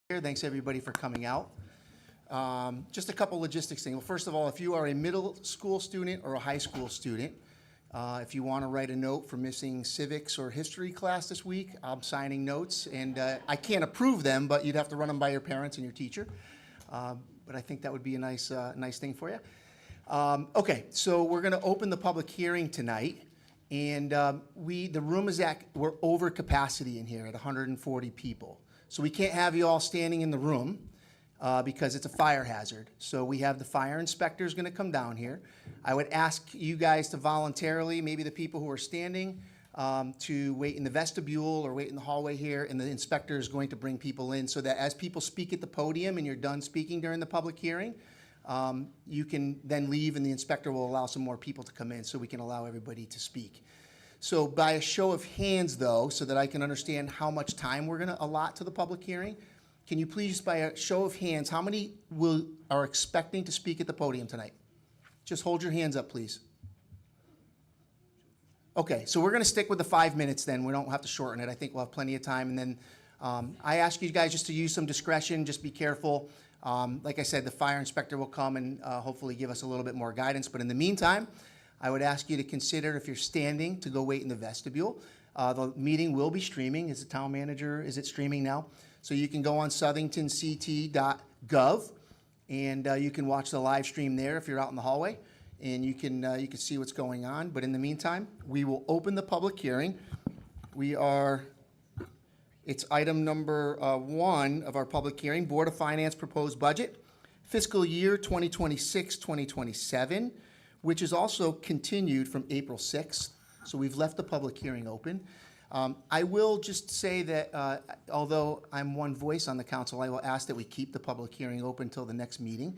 Here. Thanks everybody for coming out. Just a couple logistics things. Well, first of all, if you are a middle school student or a high school student, if you want to write a note for missing civics or history class this week, I'm signing notes, and I can't approve them, but you'd have to run them by your parents and your teacher. But I think that would be a nice thing for you. Okay, so we're going to open the public hearing tonight, and the room is we're over capacity in here at 140 people. So we can't have you all standing in the room because it's a fire hazard. So we have the fire inspectors going to come down here. I would ask you guys to voluntarily, maybe the people who are standing, to wait in the vestibule or wait in the hallway here, and the inspector is going to bring people in so that as people speak at the podium and you're done speaking during the public hearing, you can then leave and the inspector will allow some more people to come in so we can allow everybody to speak. So by a show of hands, though, so that I can understand how much time we're going to allot to the public hearing, can you please, by a show of hands, how many are expecting to speak at the podium tonight? Just hold your hands up, please. Okay, so we're going to stick with the 5 minutes then. We don't have to shorten it. I think we'll have plenty of time. And then I ask you guys just to use some discretion. Just be careful. Like I said, the fire inspector will come and hopefully give us a little bit more guidance. But in the meantime, I would ask you to consider, if you're standing, to go wait in the vestibule. The meeting will be streaming. As the town manager, is it streaming now? So you can go on southingtonct.gov and you can watch the live stream there if you're out in the hallway, and you can see what's going on. But in the meantime, we will open the public hearing. It's item number 1 of our public hearing, Board of Finance proposed budget, fiscal year 2026-2027. Which is also continued from April 6th. So we've left the public hearing open. I will just say that although I'm one voice on the council, I will ask that we keep the public hearing open until the next meeting,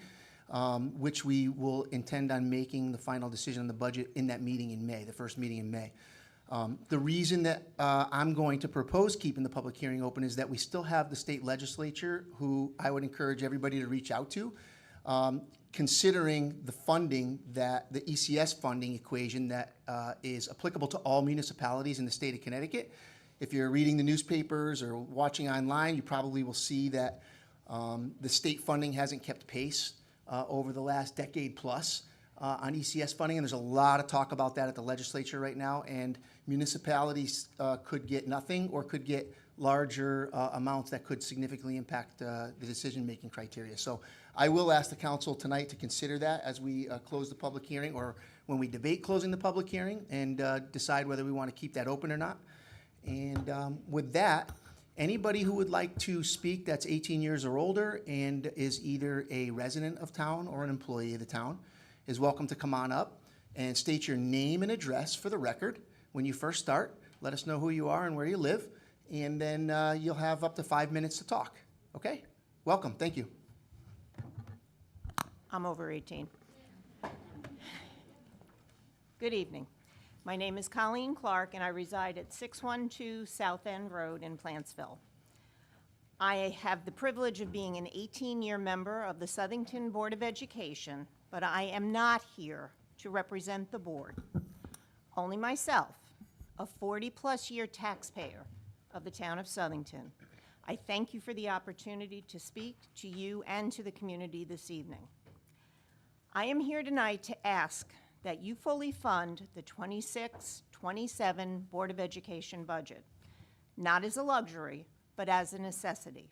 which we will intend on making the final decision on the budget in that meeting in May, the first meeting in May. The reason that I'm going to propose keeping the public hearing open is that we still have the state legislature, who I would encourage everybody to reach out to. Considering the funding, that the ECS funding equation that is applicable to all municipalities in the state of Connecticut. If you're reading the newspapers or watching online, you probably will see that the state funding hasn't kept pace over the last decade plus on ECS funding, and there's a lot of talk about that at the legislature right now, and municipalities could get nothing or could get larger amounts that could significantly impact the decision-making criteria. So I will ask the council tonight to consider that as we close the public hearing, or when we debate closing the public hearing, and decide whether we want to keep that open or not. And with that, anybody who would like to speak that's 18 years or older and is either a resident of town or an employee of the town is welcome to come on up and state your name and address for the record. When you first start, let us know who you are and where you live, and then you'll have up to 5 minutes to talk. Okay? Welcome. Thank you. I'm over 18. Good evening. My name is Colleen Clark, and I reside at 612 South End Road in Plantsville. I have the privilege of being an 18-year member of the Southington Board of Education, but I am not here to represent the board. Only myself, a 40-plus year taxpayer of the town of Southington. I thank you for the opportunity to speak to you and to the community this evening. I am here tonight to ask that you fully fund the 26-27 Board of Education budget, not as a luxury, but as a necessity.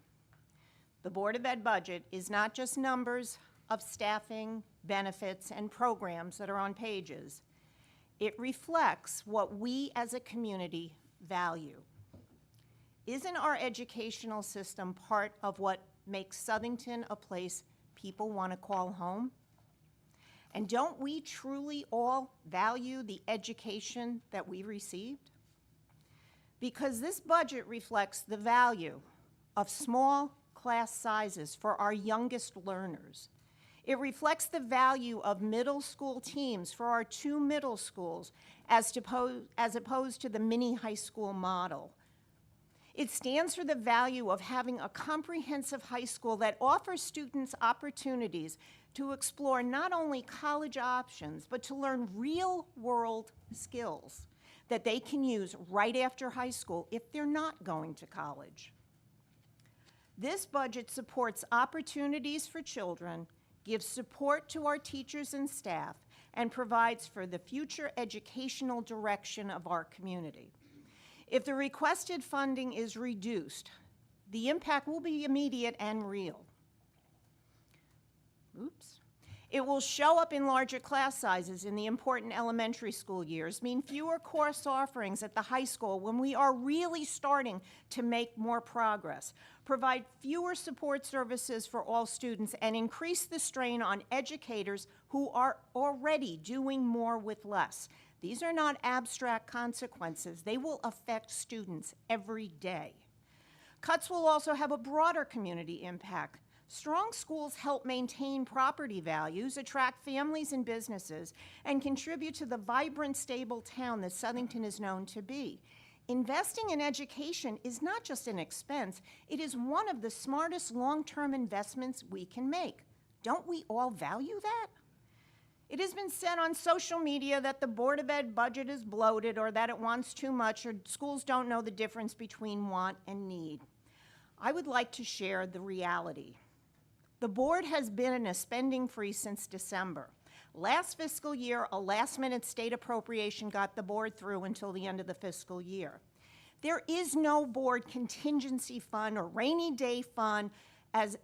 The Board of Ed budget is not just numbers of staffing, benefits, and programs that are on pages. It reflects what we as a community value. Isn't our educational system part of what makes Southington a place people want to call home? And don't we truly all value the education that we received? Because this budget reflects the value of small class sizes for our youngest learners. It reflects the value of middle school teams for our 2 middle schools as opposed to the mini high school model. It stands for the value of having a comprehensive high school that offers students opportunities to explore not only college options, but to learn real-world skills that they can use right after high school if they're not going to college. This budget supports opportunities for children, gives support to our teachers and staff, and provides for the future educational direction of our community. If the requested funding is reduced, the impact will be immediate and real. Oops. It will show up in larger class sizes in the important elementary school years, mean fewer course offerings at the high school when we are really starting to make more progress, provide fewer support services for all students, and increase the strain on educators who are already doing more with less. These are not abstract consequences. They will affect students every day. Cuts will also have a broader community impact. Strong schools help maintain property values, attract families and businesses, and contribute to the vibrant, stable town that Southington is known to be. Investing in education is not just an expense, it is one of the smartest long-term investments we can make. Don't we all value that? It has been said on social media that the Board of Ed budget is bloated, or that it wants too much, or schools don't know the difference between want and need. I would like to share the reality. The board has been in a spending freeze since December. Last fiscal year, a last-minute state appropriation got the board through until the end of the fiscal year. There is no board contingency fund or rainy day fund as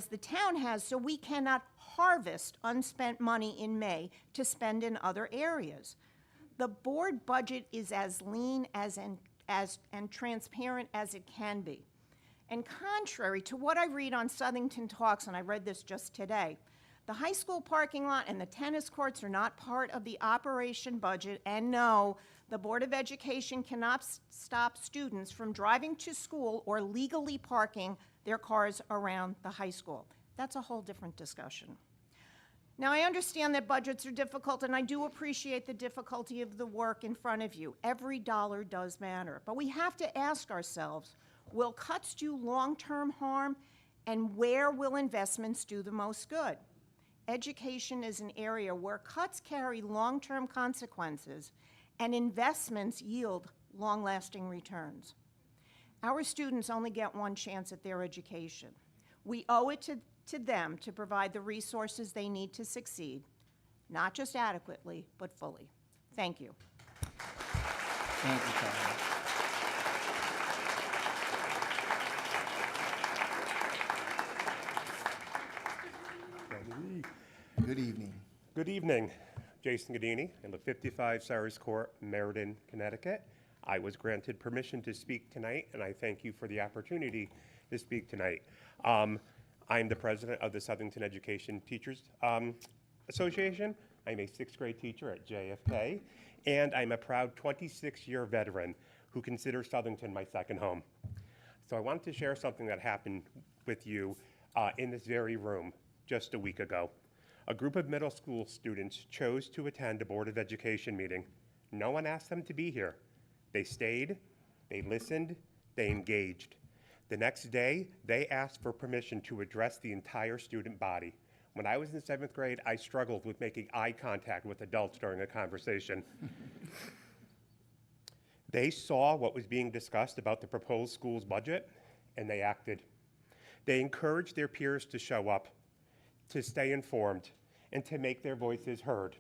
the town has, so we cannot harvest unspent money in May to spend in other areas. The board budget is as lean and transparent as it can be. And contrary to what I read on Southington Talks, and I read this just today, the high school parking lot and the tennis courts are not part of the operation budget, and no, the Board of Education cannot stop students from driving to school or legally parking their cars around the high school. That's a whole different discussion. Now, I understand that budgets are difficult, and I do appreciate the difficulty of the work in front of you. Every dollar does matter, but we have to ask ourselves, will cuts do long-term harm, and where will investments do the most good? Education is an area where cuts carry long-term consequences and investments yield long-lasting returns. Our students only get one chance at their education. We owe it to them to provide the resources they need to succeed, not just adequately, but fully. Thank you. Thank you, Carla. Good evening. Good evening. Jason Gadini. I live 55 Cyrus Court, Meriden, Connecticut. I was granted permission to speak tonight, and I thank you for the opportunity to speak tonight. I'm the president of the Southington Education Teachers Association. I'm a 6th grade teacher at JFK, and I'm a proud 26-year veteran who considers Southington my second home. So I wanted to share something that happened with you in this very room just a week ago. A group of middle school students chose to attend a Board of Education meeting. No one asked them to be here. They stayed, they listened, they engaged. The next day, they asked for permission to address the entire student body. When I was in 7th grade, I struggled with making eye contact with adults during a conversation. They saw what was being discussed about the proposed school's budget, and they acted. They encouraged their peers to show up, to stay informed, and to make their voices heard.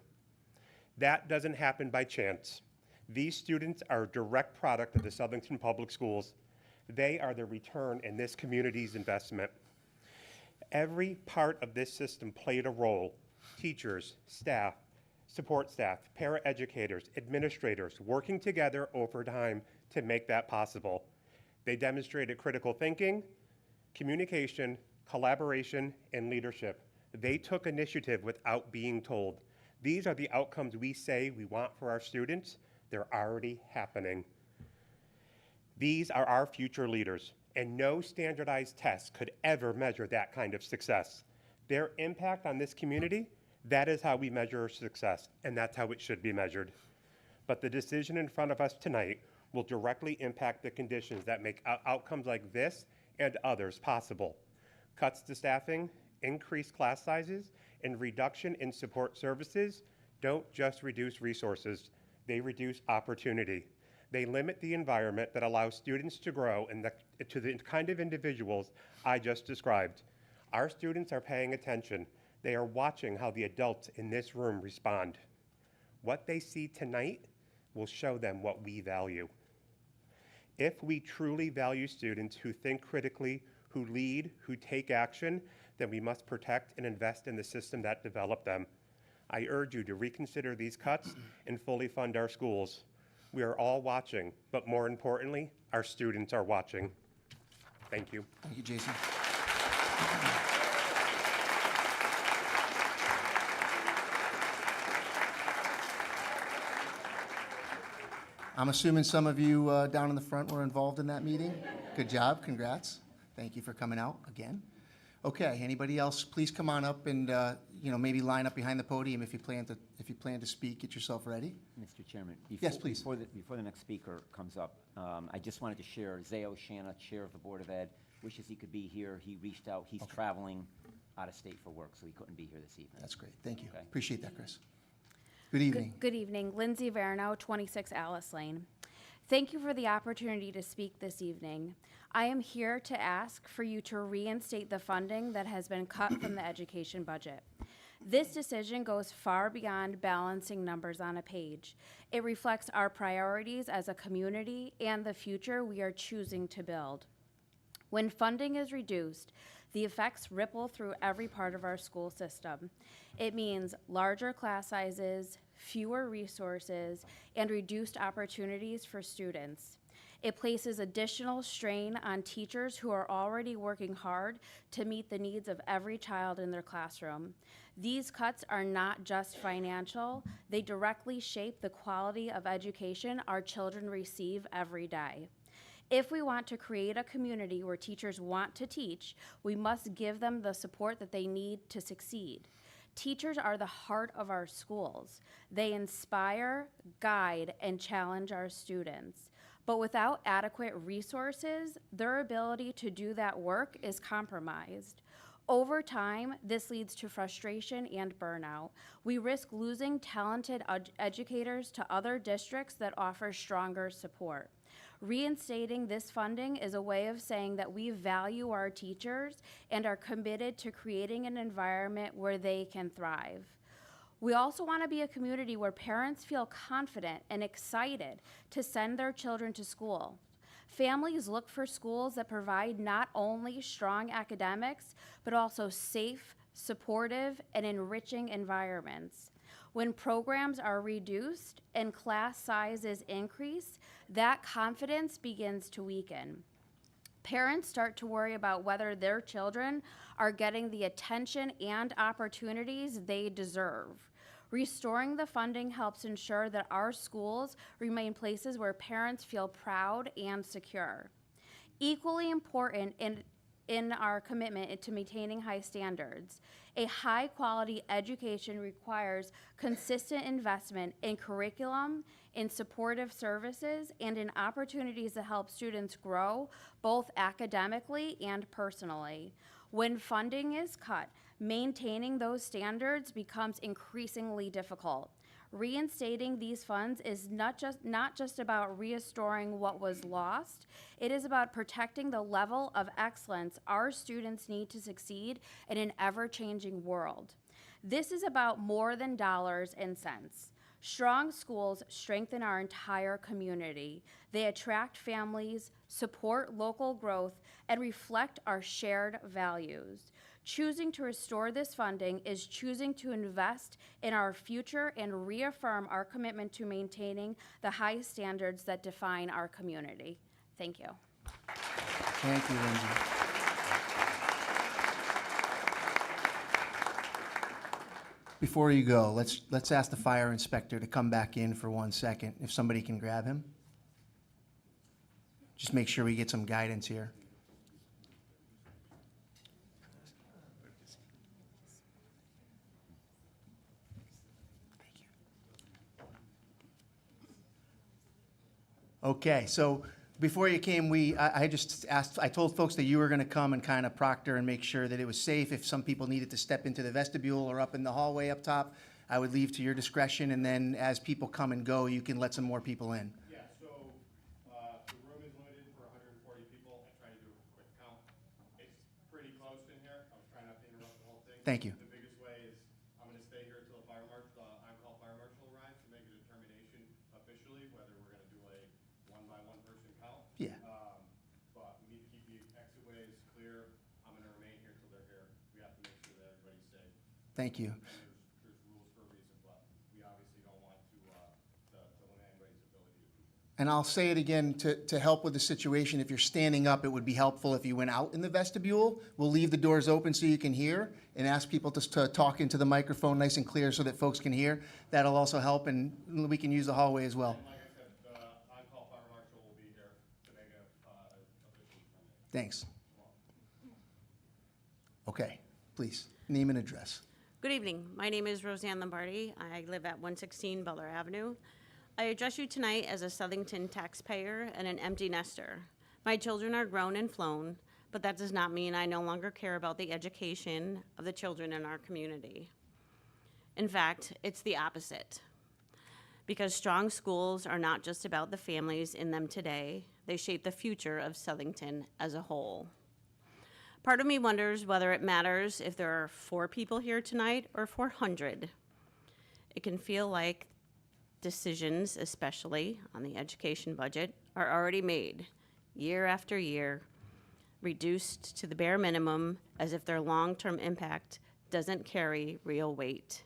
That doesn't happen by chance. These students are a direct product of the Southington Public Schools. They are the return in this community's investment. Every part of this system played a role. Teachers, staff, support staff, paraeducators, administrators, working together over time to make that possible. They demonstrated critical thinking, communication, collaboration, and leadership. They took initiative without being told. These are the outcomes we say we want for our students. They're already happening. These are our future leaders, and no standardized test could ever measure that kind of success. Their impact on this community, that is how we measure success, and that's how it should be measured. But the decision in front of us tonight will directly impact the conditions that make outcomes like this and others possible. Cuts to staffing, increased class sizes, and reduction in support services don't just reduce resources, they reduce opportunity. They limit the environment that allows students to grow to the kind of individuals I just described. Our students are paying attention. They are watching how the adults in this room respond. What they see tonight will show them what we value. If we truly value students who think critically, who lead, who take action, then we must protect and invest in the system that developed them. I urge you to reconsider these cuts and fully fund our schools. We are all watching, but more importantly, our students are watching. Thank you. Thank you, Jason. I'm assuming some of you down in the front were involved in that meeting. Good job, congrats. Thank you for coming out again. Okay, anybody else, please come on up and maybe line up behind the podium if you plan to speak. Get yourself ready. Mr. Chairman, Yes, please. Before the next speaker comes up, I just wanted to share, Zayo Shanna, Chair of the Board of Ed, wishes he could be here. He reached out. He's traveling out of state for work, so he couldn't be here this evening. That's great. Thank you. Okay. Appreciate that, Chris. Good evening. Good evening. Lindsay Verno, 26 Alice Lane. Thank you for the opportunity to speak this evening. I am here to ask for you to reinstate the funding that has been cut from the education budget. This decision goes far beyond balancing numbers on a page. It reflects our priorities as a community and the future we are choosing to build. When funding is reduced, the effects ripple through every part of our school system. It means larger class sizes, fewer resources, and reduced opportunities for students. It places additional strain on teachers who are already working hard to meet the needs of every child in their classroom. These cuts are not just financial, they directly shape the quality of education our children receive every day. If we want to create a community where teachers want to teach, we must give them the support that they need to succeed. Teachers are the heart of our schools. They inspire, guide, and challenge our students. But without adequate resources, their ability to do that work is compromised. Over time, this leads to frustration and burnout. We risk losing talented educators to other districts that offer stronger support. Reinstating this funding is a way of saying that we value our teachers and are committed to creating an environment where they can thrive. We also want to be a community where parents feel confident and excited to send their children to school. Families look for schools that provide not only strong academics, but also safe, supportive, and enriching environments. When programs are reduced and class sizes increase, that confidence begins to weaken. Parents start to worry about whether their children are getting the attention and opportunities they deserve. Restoring the funding helps ensure that our schools remain places where parents feel proud and secure. Equally important in our commitment to maintaining high standards, a high-quality education requires consistent investment in curriculum, in supportive services, and in opportunities to help students grow both academically and personally. When funding is cut, maintaining those standards becomes increasingly difficult. Reinstating these funds is not just about restoring what was lost, it is about protecting the level of excellence our students need to succeed in an ever-changing world. This is about more than dollars and cents. Strong schools strengthen our entire community. They attract families, support local growth, and reflect our shared values. Choosing to restore this funding is choosing to invest in our future and reaffirm our commitment to maintaining the high standards that define our community. Thank you. Thank you, Lindsay. Before you go, let's ask the fire inspector to come back in for 1 second, if somebody can grab him. Just make sure we get some guidance here. Thank you. Okay, so before you came, I told folks that you were gonna come and kind of proctor and make sure that it was safe. If some people needed to step into the vestibule or up in the hallway up top, I would leave to your discretion, and then as people come and go, you can let some more people in. Yeah, so Thank you. The biggest way is, I'm gonna stay here until the fire marshal, on-call fire marshal arrives to make a determination officially whether we're gonna do a one-by-one person count. Yeah. But we need to keep the exit ways clear. I'm gonna remain here till they're here. We have to make sure that everybody's safe. Thank you. And there's rules for a reason, but we obviously don't want to limit anybody's ability to be here. And I'll say it again, to help with the situation, if you're standing up, it would be helpful if you went out in the vestibule. We'll leave the doors open so you can hear, and ask people to talk into the microphone nice and clear so that folks can hear. That'll also help, and we can use the hallway as well. And like I said, the on-call fire marshal will be here to make a official determination. Thanks. Okay, please, name and address. Good evening. My name is Roseanne Lombardi. I live at 116 Butler Avenue. I address you tonight as a Southington taxpayer and an empty nester. My children are grown and flown, but that does not mean I no longer care about the education of the children in our community. In fact, it's the opposite. Because strong schools are not just about the families in them today, they shape the future of Southington as a whole. Part of me wonders whether it matters if there are 4 people here tonight or 400. It can feel like decisions, especially on the education budget, are already made year after year, reduced to the bare minimum as if their long-term impact doesn't carry real weight.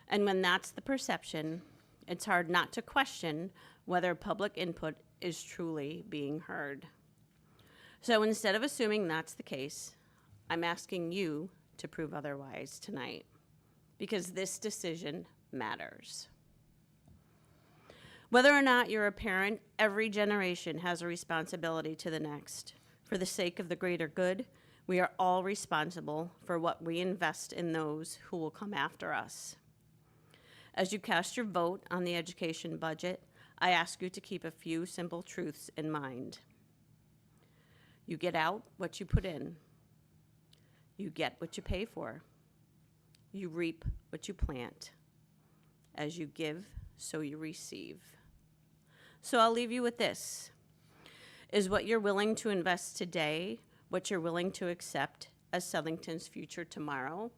And when that's the perception, it's hard not to question whether public input is truly being heard. So instead of assuming that's the case, I'm asking you to prove otherwise tonight, because this decision matters. Whether or not you're a parent, every generation has a responsibility to the next. For the sake of the greater good, we are all responsible for what we invest in those who will come after us. As you cast your vote on the education budget, I ask you to keep a few simple truths in mind. You get out what you put in. You get what you pay for. You reap what you plant. As you give, so you receive. So I'll leave you with this. Is what you're willing to invest today what you're willing to accept as Southington's future tomorrow?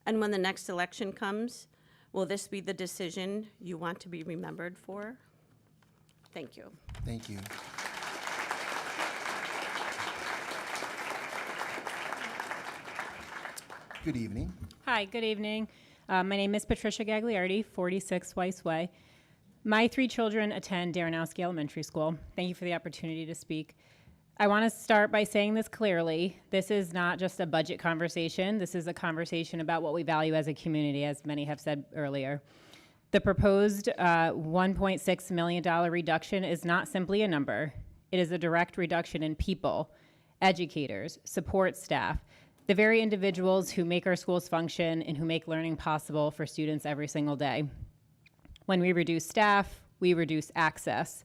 And when the next election comes, will this be the decision you want to be remembered for? Thank you. Thank you. Good evening. Hi, good evening. My name is Patricia Gagliardi, 46 Weiss Way. My 3 children attend Daranowski Elementary School. Thank you for the opportunity to speak. I want to start by saying this clearly. This is not just a budget conversation. This is a conversation about what we value as a community, as many have said earlier. The proposed $1.6 million reduction is not simply a number. It is a direct reduction in people, educators, support staff, the very individuals who make our schools function and who make learning possible for students every single day. When we reduce staff, we reduce access.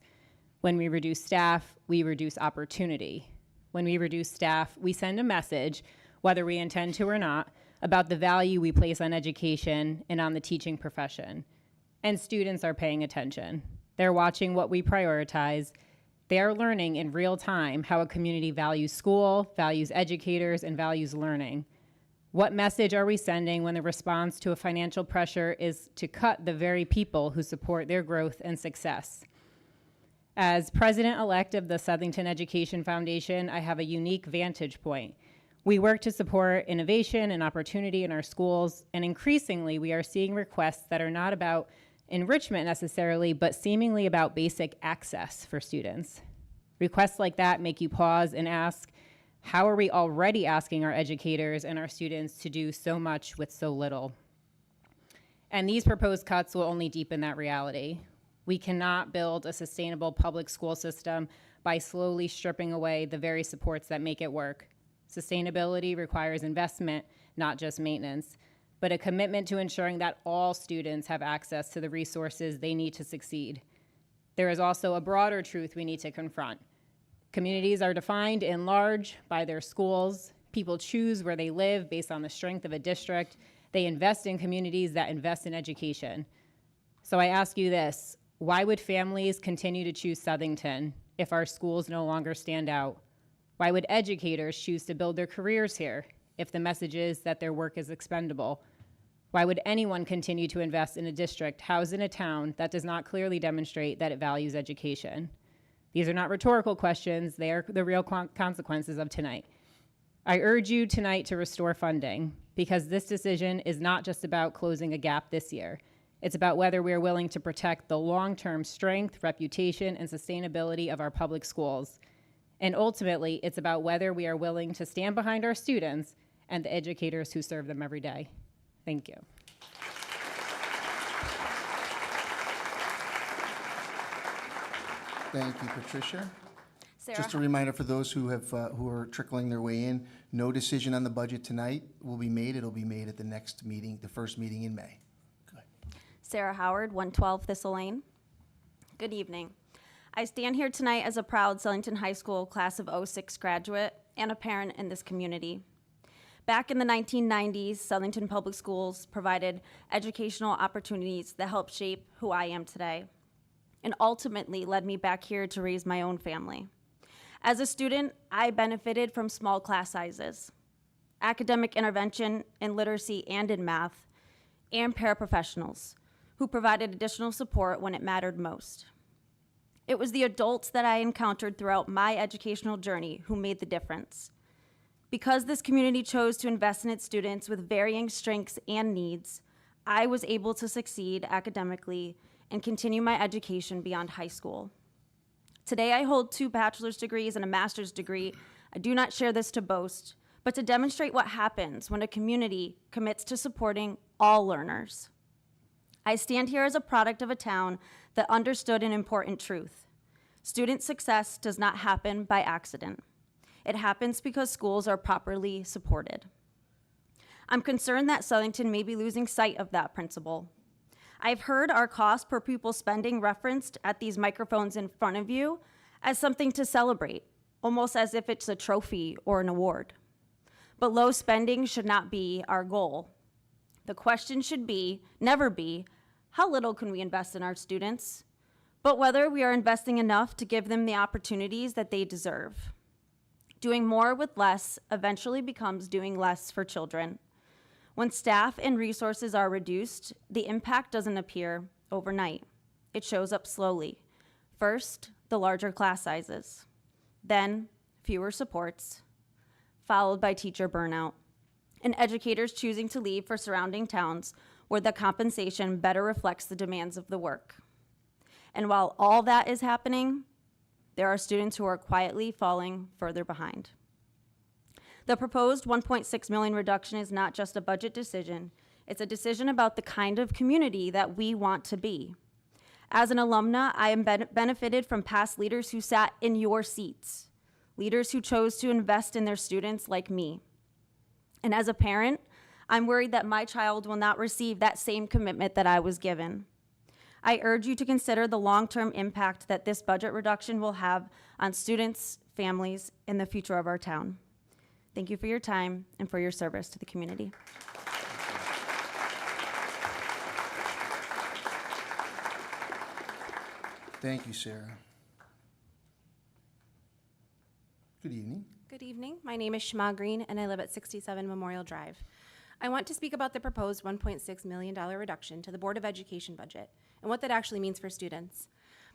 When we reduce staff, we reduce opportunity. When we reduce staff, we send a message, whether we intend to or not, about the value we place on education and on the teaching profession. And students are paying attention. They're watching what we prioritize. They are learning in real time how a community values school, values educators, and values learning. What message are we sending when the response to a financial pressure is to cut the very people who support their growth and success? As president-elect of the Southington Education Foundation, I have a unique vantage point. We work to support innovation and opportunity in our schools, and increasingly we are seeing requests that are not about enrichment necessarily, but seemingly about basic access for students. Requests like that make you pause and ask, how are we already asking our educators and our students to do so much with so little? And these proposed cuts will only deepen that reality. We cannot build a sustainable public school system by slowly stripping away the very supports that make it work. Sustainability requires investment, not just maintenance, but a commitment to ensuring that all students have access to the resources they need to succeed. There is also a broader truth we need to confront. Communities are defined in large by their schools. People choose where they live based on the strength of a district. They invest in communities that invest in education. So I ask you this, why would families continue to choose Southington if our schools no longer stand out? Why would educators choose to build their careers here if the message is that their work is expendable? Why would anyone continue to invest in a district housed in a town that does not clearly demonstrate that it values education? These are not rhetorical questions, they are the real consequences of tonight. I urge you tonight to restore funding, because this decision is not just about closing a gap this year. It's about whether we are willing to protect the long-term strength, reputation, and sustainability of our public schools. And ultimately, it's about whether we are willing to stand behind our students and the educators who serve them every day. Thank you. Thank you, Patricia. Sarah, Just a reminder for those who are trickling their way in, no decision on the budget tonight will be made. It'll be made at the next meeting, the first meeting in May. Go ahead. Sarah Howard, 112 Thistle Lane. Good evening. I stand here tonight as a proud Sullyton High School class of '06 graduate and a parent in this community. Back in the 1990s, Sullyton Public Schools provided educational opportunities that helped shape who I am today, and ultimately led me back here to raise my own family. As a student, I benefited from small class sizes, academic intervention in literacy and in math, and paraprofessionals who provided additional support when it mattered most. It was the adults that I encountered throughout my educational journey who made the difference. Because this community chose to invest in its students with varying strengths and needs, I was able to succeed academically and continue my education beyond high school. Today, I hold 2 bachelor's degrees and a master's degree. I do not share this to boast, but to demonstrate what happens when a community commits to supporting all learners. I stand here as a product of a town that understood an important truth. Student success does not happen by accident. It happens because schools are properly supported. I'm concerned that Sullyton may be losing sight of that principle. I've heard our cost per pupil spending referenced at these microphones in front of you as something to celebrate, almost as if it's a trophy or an award. But low spending should not be our goal. The question should be, never be, how little can we invest in our students, but whether we are investing enough to give them the opportunities that they deserve. Doing more with less eventually becomes doing less for children. When staff and resources are reduced, the impact doesn't appear overnight. It shows up slowly. First, the larger class sizes, then fewer supports, followed by teacher burnout, and educators choosing to leave for surrounding towns where the compensation better reflects the demands of the work. And while all that is happening, there are students who are quietly falling further behind. The proposed 1.6 million reduction is not just a budget decision, it's a decision about the kind of community that we want to be. As an alumna, I am benefited from past leaders who sat in your seats, leaders who chose to invest in their students like me. And as a parent, I'm worried that my child will not receive that same commitment that I was given. I urge you to consider the long-term impact that this budget reduction will have on students, families, and the future of our town. Thank you for your time and for your service to the community. Thank you, Sarah. Good evening. Good evening. My name is Shema Green, and I live at 67 Memorial Drive. I want to speak about the proposed $1.6 million reduction to the Board of Education budget and what that actually means for students.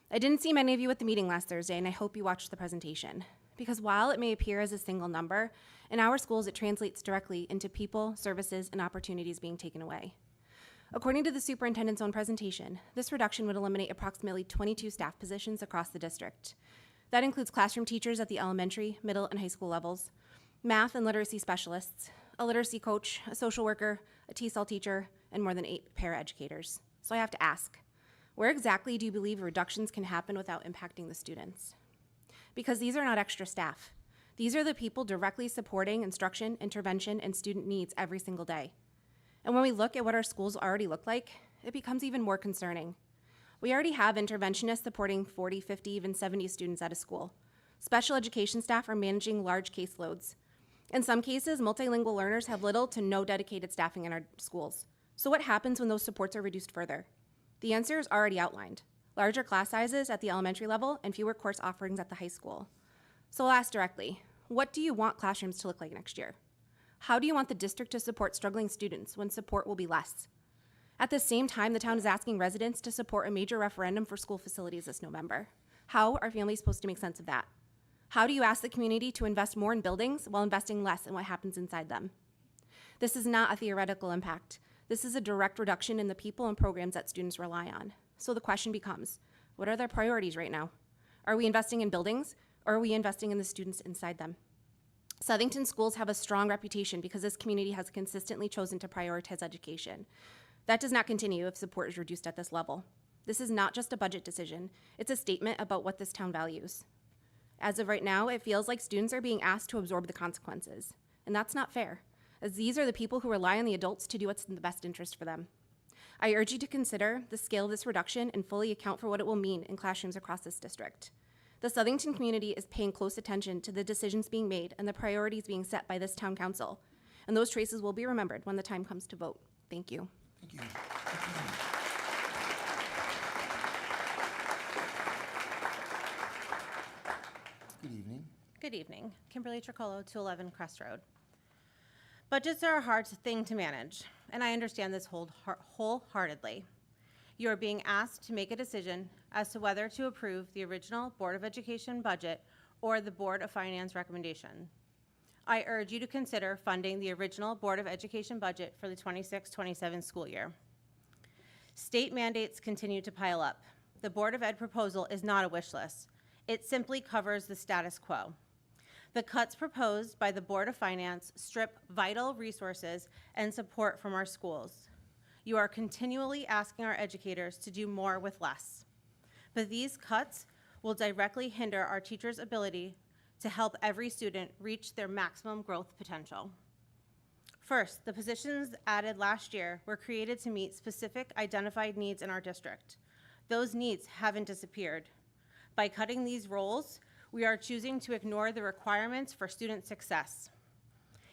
I didn't see many of you at the meeting last Thursday, and I hope you watched the presentation. Because while it may appear as a single number, in our schools it translates directly into people, services, and opportunities being taken away. According to the superintendent's own presentation, this reduction would eliminate approximately 22 staff positions across the district. That includes classroom teachers at the elementary, middle, and high school levels, math and literacy specialists, a literacy coach, a social worker, a TESOL teacher, and more than 8 paraeducators. So I have to ask, where exactly do you believe reductions can happen without impacting the students? Because these are not extra staff. These are the people directly supporting instruction, intervention, and student needs every single day. And when we look at what our schools already look like, it becomes even more concerning. We already have interventionists supporting 40, 50, even 70 students at a school. Special education staff are managing large caseloads. In some cases, multilingual learners have little to no dedicated staffing in our schools. So what happens when those supports are reduced further? The answer is already outlined. Larger class sizes at the elementary level and fewer course offerings at the high school. So I'll ask directly, What do you want classrooms to look like next year? How do you want the district to support struggling students when support will be less? At the same time, the town is asking residents to support a major referendum for school facilities this November. How are families supposed to make sense of that? How do you ask the community to invest more in buildings while investing less in what happens inside them? This is not a theoretical impact. This is a direct reduction in the people and programs that students rely on. So the question becomes, what are their priorities right now? Are we investing in buildings, or are we investing in the students inside them? Southington schools have a strong reputation because this community has consistently chosen to prioritize education. That does not continue if support is reduced at this level. This is not just a budget decision, it's a statement about what this town values. As of right now, it feels like students are being asked to absorb the consequences, and that's not fair, as these are the people who rely on the adults to do what's in the best interest for them. I urge you to consider the scale of this reduction and fully account for what it will mean in classrooms across this district. The Southington community is paying close attention to the decisions being made and the priorities being set by this town council, and those traces will be remembered when the time comes to vote. Thank you. Thank you. Good evening. Good evening. Kimberly Tricolo, 211 Crest Road. Budgets are a hard thing to manage, and I understand this wholeheartedly. You are being asked to make a decision as to whether to approve the original Board of Education budget or the Board of Finance recommendation. I urge you to consider funding the original Board of Education budget for the 26-27 school year. State mandates continue to pile up. The Board of Ed proposal is not a wish list. It simply covers the status quo. The cuts proposed by the Board of Finance strip vital resources and support from our schools. You are continually asking our educators to do more with less. But these cuts will directly hinder our teachers' ability to help every student reach their maximum growth potential. First, the positions added last year were created to meet specific identified needs in our district. Those needs haven't disappeared. By cutting these roles, we are choosing to ignore the requirements for student success.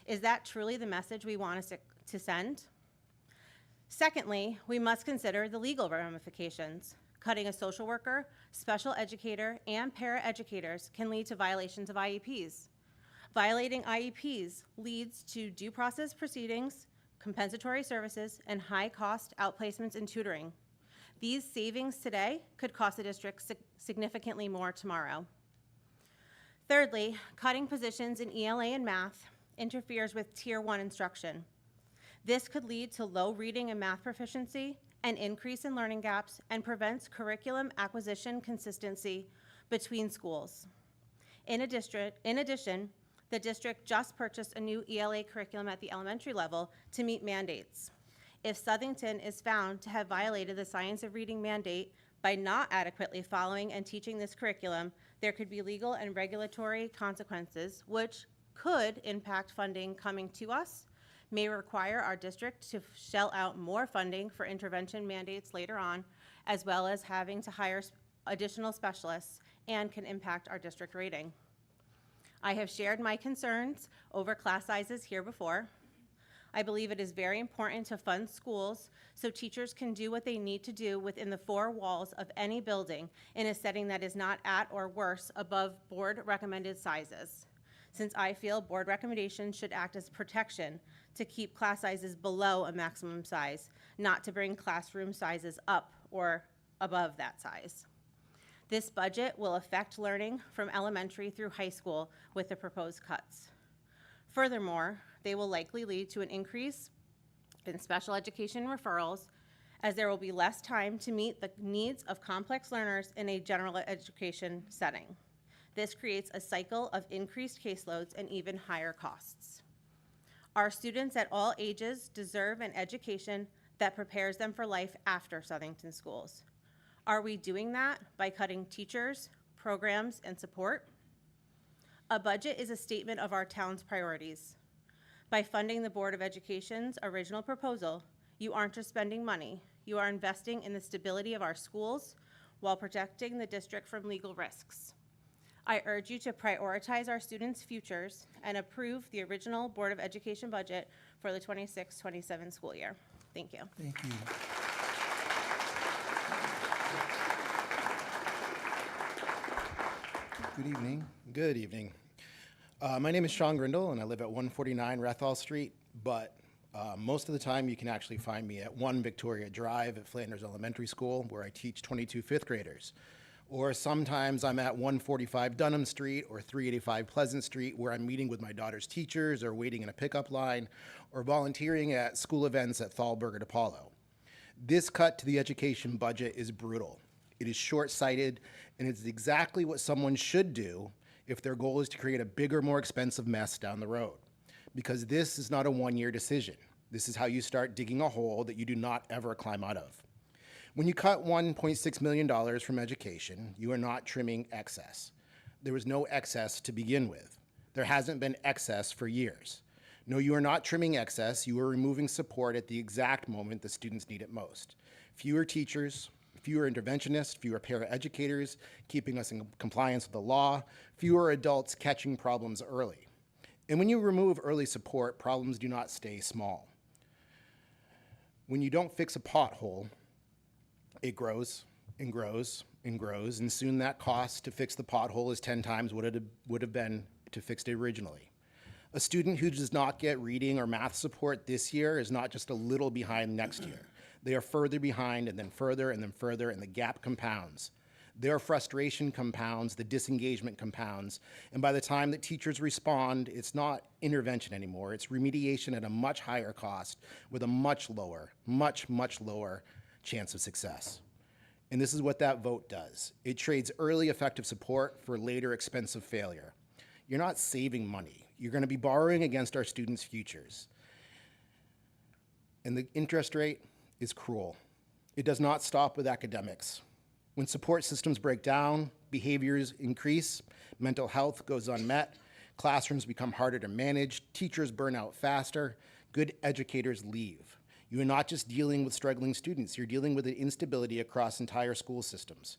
Is that truly the message we want us to send? Secondly, we must consider the legal ramifications. Cutting a social worker, special educator, and paraeducators can lead to violations of IEPs. Violating IEPs leads to due process proceedings, compensatory services, and high-cost outplacements and tutoring. These savings today could cost the district significantly more tomorrow. Thirdly, cutting positions in ELA and math interferes with Tier 1 instruction. This could lead to low reading and math proficiency, an increase in learning gaps, and prevents curriculum acquisition consistency between schools. In addition, the district just purchased a new ELA curriculum at the elementary level to meet mandates. If Southington is found to have violated the Science of Reading mandate by not adequately following and teaching this curriculum, there could be legal and regulatory consequences, which could impact funding coming to us, may require our district to shell out more funding for intervention mandates later on, as well as having to hire additional specialists, and can impact our district rating. I have shared my concerns over class sizes here before. I believe it is very important to fund schools so teachers can do what they need to do within the four walls of any building in a setting that is not at or worse above board recommended sizes. Since I feel board recommendations should act as protection to keep class sizes below a maximum size, not to bring classroom sizes up or above that size. This budget will affect learning from elementary through high school with the proposed cuts. Furthermore, they will likely lead to an increase in special education referrals, as there will be less time to meet the needs of complex learners in a general education setting. This creates a cycle of increased caseloads and even higher costs. Our students at all ages deserve an education that prepares them for life after Southington schools. Are we doing that by cutting teachers, programs, and support? A budget is a statement of our town's priorities. By funding the Board of Education's original proposal, you aren't just spending money, you are investing in the stability of our schools while protecting the district from legal risks. I urge you to prioritize our students' futures and approve the original Board of Education budget for the 26-27 school year. Thank you. Thank you. Good evening. Good evening. My name is Sean Grindle, and I live at 149 Rethal Street, but most of the time you can actually find me at 1 Victoria Drive at Flanders Elementary School, where I teach 22 fifth graders. Or sometimes I'm at 145 Dunham Street or 385 Pleasant Street, where I'm meeting with my daughter's teachers or waiting in a pickup line or volunteering at school events at Thalberg at Apollo. This cut to the education budget is brutal. It is short-sighted, and it's exactly what someone should do if their goal is to create a bigger, more expensive mess down the road. Because this is not a one-year decision. This is how you start digging a hole that you do not ever climb out of. When you cut $1.6 million from education, you are not trimming excess. There was no excess to begin with. There hasn't been excess for years. No, you are not trimming excess. You are removing support at the exact moment the students need it most. Fewer teachers, fewer interventionists, fewer paraeducators, keeping us in compliance with the law, fewer adults catching problems early. And when you remove early support, problems do not stay small. When you don't fix a pothole, it grows and grows and grows, and soon that cost to fix the pothole is 10 times what it would have been to fix it originally. A student who does not get reading or math support this year is not just a little behind next year. They are further behind and then further and then further, and the gap compounds. Their frustration compounds, the disengagement compounds, and by the time that teachers respond, it's not intervention anymore. It's remediation at a much higher cost with a much lower chance of success. And this is what that vote does. It trades early effective support for later expensive failure. You're not saving money. You're going to be borrowing against our students' futures. And the interest rate is cruel. It does not stop with academics. When support systems break down, behaviors increase, mental health goes unmet, classrooms become harder to manage, teachers burn out faster, good educators leave. You are not just dealing with struggling students, you're dealing with an instability across entire school systems.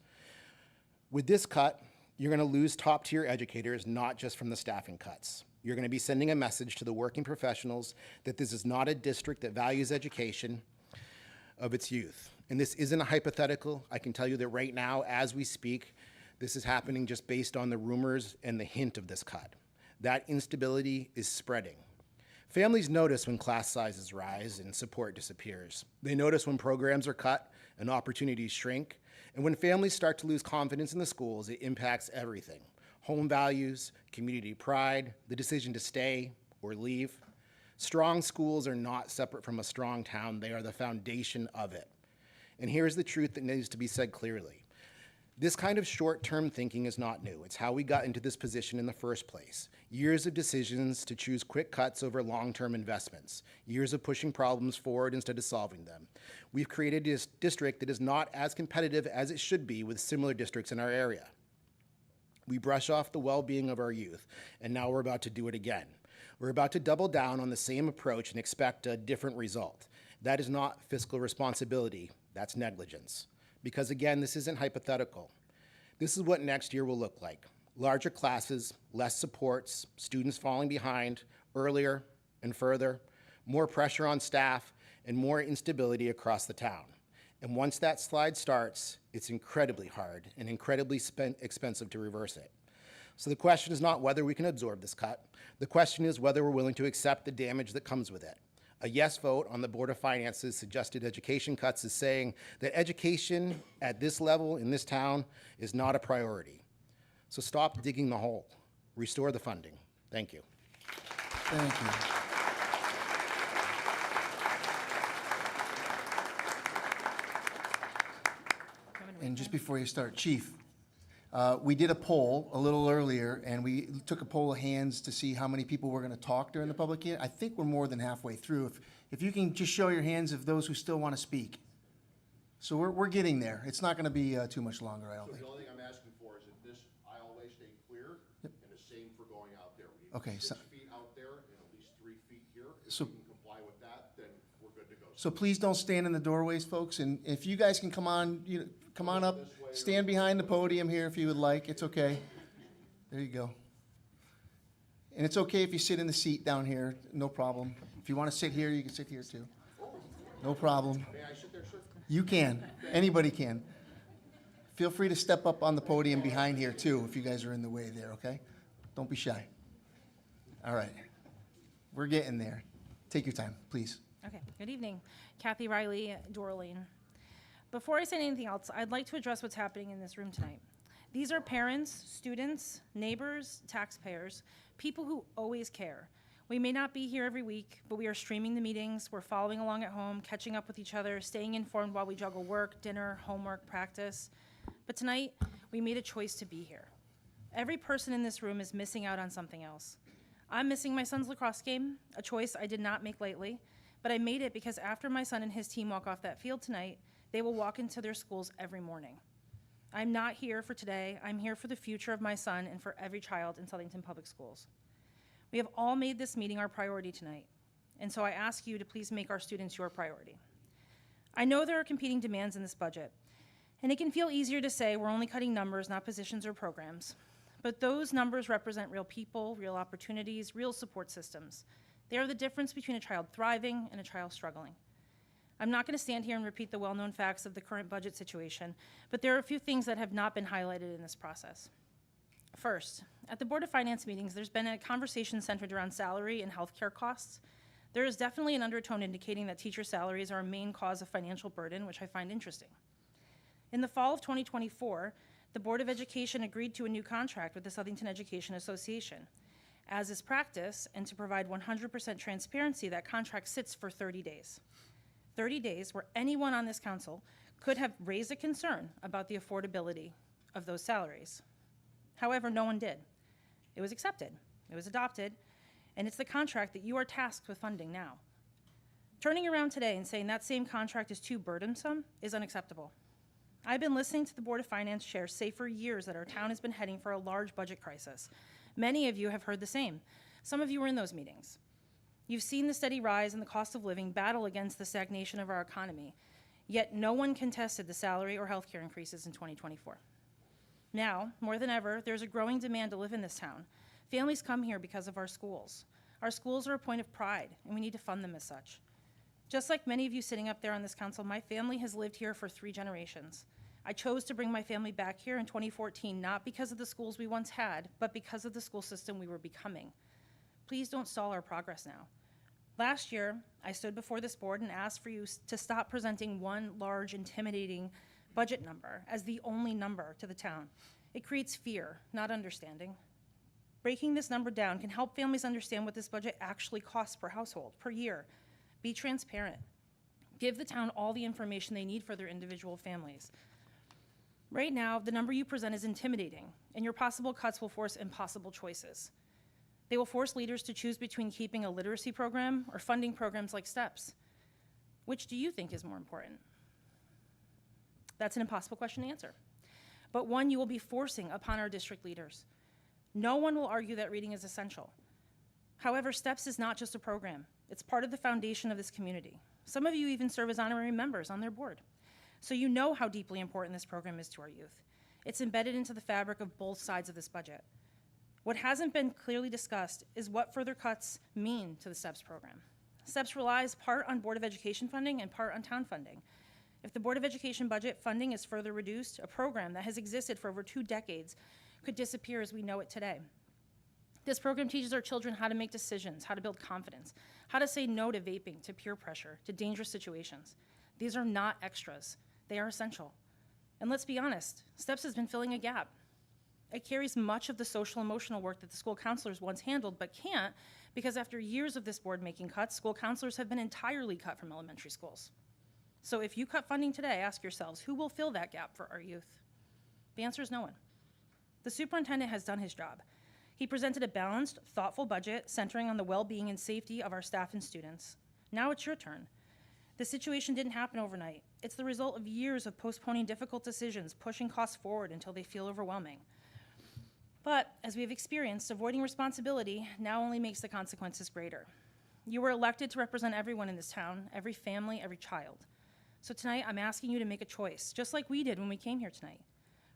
With this cut, you're going to lose top-tier educators, not just from the staffing cuts. You're going to be sending a message to the working professionals that this is not a district that values education of its youth. And this isn't a hypothetical. I can tell you that right now, as we speak, this is happening just based on the rumors and the hint of this cut. That instability is spreading. Families notice when class sizes rise and support disappears. They notice when programs are cut and opportunities shrink. And when families start to lose confidence in the schools, it impacts everything. Home values, community pride, the decision to stay or leave. Strong schools are not separate from a strong town. They are the foundation of it. And here's the truth that needs to be said clearly. This kind of short-term thinking is not new. It's how we got into this position in the first place. Years of decisions to choose quick cuts over long-term investments. Years of pushing problems forward instead of solving them. We've created a district that is not as competitive as it should be with similar districts in our area. We brush off the well-being of our youth, and now we're about to do it again. We're about to double down on the same approach and expect a different result. That is not fiscal responsibility, that's negligence. Because again, this isn't hypothetical. This is what next year will look like. Larger classes, less supports, students falling behind earlier and further, more pressure on staff, and more instability across the town. And once that slide starts, it's incredibly hard and incredibly expensive to reverse it. So the question is not whether we can absorb this cut. The question is whether we're willing to accept the damage that comes with it. A yes vote on the Board of Finance's suggested education cuts is saying that education at this level in this town is not a priority. So stop digging the hole. Restore the funding. Thank you. Thank you. And just before you start, Chief, we did a poll a little earlier, and we took a poll of hands to see how many people were going to talk during the public hearing. I think we're more than halfway through. If you can just show your hands of those who still want to speak. So we're getting there. It's not going to be too much longer, I don't So think. the only thing I'm asking for is that this aisleway stay clear, and the same for going out there. We need Okay, 6 so- feet out there and at least 3 feet here. If So- we can comply with that, then we're good to go. So please don't stand in the doorways, folks, and if you guys can come on, come on up, stand behind the podium here if you would like, it's okay. There you go. And it's okay if you sit in the seat down here, no problem. If you want to sit here, you can sit here too. No problem. May I sit there, sir? You can, anybody can. Feel free to step up on the podium behind here too, if you guys are in the way there, okay? Don't be shy. All right. We're getting there. Take your time, please. Okay, good evening. Kathy Riley, Door Lane. Before I say anything else, I'd like to address what's happening in this room tonight. These are parents, students, neighbors, taxpayers, people who always care. We may not be here every week, but we are streaming the meetings, we're following along at home, catching up with each other, staying informed while we juggle work, dinner, homework, practice. But tonight, we made a choice to be here. Every person in this room is missing out on something else. I'm missing my son's lacrosse game, a choice I did not make lightly, but I made it because after my son and his team walk off that field tonight, they will walk into their schools every morning. I'm not here for today, I'm here for the future of my son and for every child in Southington Public Schools. We have all made this meeting our priority tonight, and so I ask you to please make our students your priority. I know there are competing demands in this budget, and it can feel easier to say we're only cutting numbers, not positions or programs, but those numbers represent real people, real opportunities, real support systems. They are the difference between a child thriving and a child struggling. I'm not going to stand here and repeat the well-known facts of the current budget situation, but there are a few things that have not been highlighted in this process. First, at the Board of Finance meetings, there's been a conversation centered around salary and healthcare costs. There is definitely an undertone indicating that teacher salaries are a main cause of financial burden, which I find interesting. In the fall of 2024, the Board of Education agreed to a new contract with the Southington Education Association. As is practice, and to provide 100% transparency, that contract sits for 30 days. 30 days where anyone on this council could have raised a concern about the affordability of those salaries. However, no one did. It was accepted, it was adopted, and it's the contract that you are tasked with funding now. Turning around today and saying that same contract is too burdensome is unacceptable. I've been listening to the Board of Finance chairs say for years that our town has been heading for a large budget crisis. Many of you have heard the same. Some of you were in those meetings. You've seen the steady rise in the cost of living battle against the stagnation of our economy, yet no one contested the salary or healthcare increases in 2024. Now, more than ever, there's a growing demand to live in this town. Families come here because of our schools. Our schools are a point of pride, and we need to fund them as such. Just like many of you sitting up there on this council, my family has lived here for 3 generations. I chose to bring my family back here in 2014, not because of the schools we once had, but because of the school system we were becoming. Please don't stall our progress now. Last year, I stood before this board and asked for you to stop presenting one large, intimidating budget number as the only number to the town. It creates fear, not understanding. Breaking this number down can help families understand what this budget actually costs per household, per year. Be transparent. Give the town all the information they need for their individual families. Right now, the number you present is intimidating, and your possible cuts will force impossible choices. They will force leaders to choose between keeping a literacy program or funding programs like STEPS. Which do you think is more important? That's an impossible question to answer, but one you will be forcing upon our district leaders. No one will argue that reading is essential. However, STEPS is not just a program. It's part of the foundation of this community. Some of you even serve as honorary members on their board. So you know how deeply important this program is to our youth. It's embedded into the fabric of both sides of this budget. What hasn't been clearly discussed is what further cuts mean to the STEPS program. STEPS relies part on Board of Education funding and part on town funding. If the Board of Education budget funding is further reduced, a program that has existed for over 2 decades could disappear as we know it today. This program teaches our children how to make decisions, how to build confidence, how to say no to vaping, to peer pressure, to dangerous situations. These are not extras. They are essential. And let's be honest, STEPS has been filling a gap. It carries much of the social emotional work that the school counselors once handled, but can't, because after years of this board making cuts, school counselors have been entirely cut from elementary schools. So if you cut funding today, ask yourselves, who will fill that gap for our youth? The answer is no one. The superintendent has done his job. He presented a balanced, thoughtful budget centering on the well-being and safety of our staff and students. Now it's your turn. The situation didn't happen overnight. It's the result of years of postponing difficult decisions, pushing costs forward until they feel overwhelming. But as we have experienced, avoiding responsibility now only makes the consequences greater. You were elected to represent everyone in this town, every family, every child. So tonight, I'm asking you to make a choice, just like we did when we came here tonight.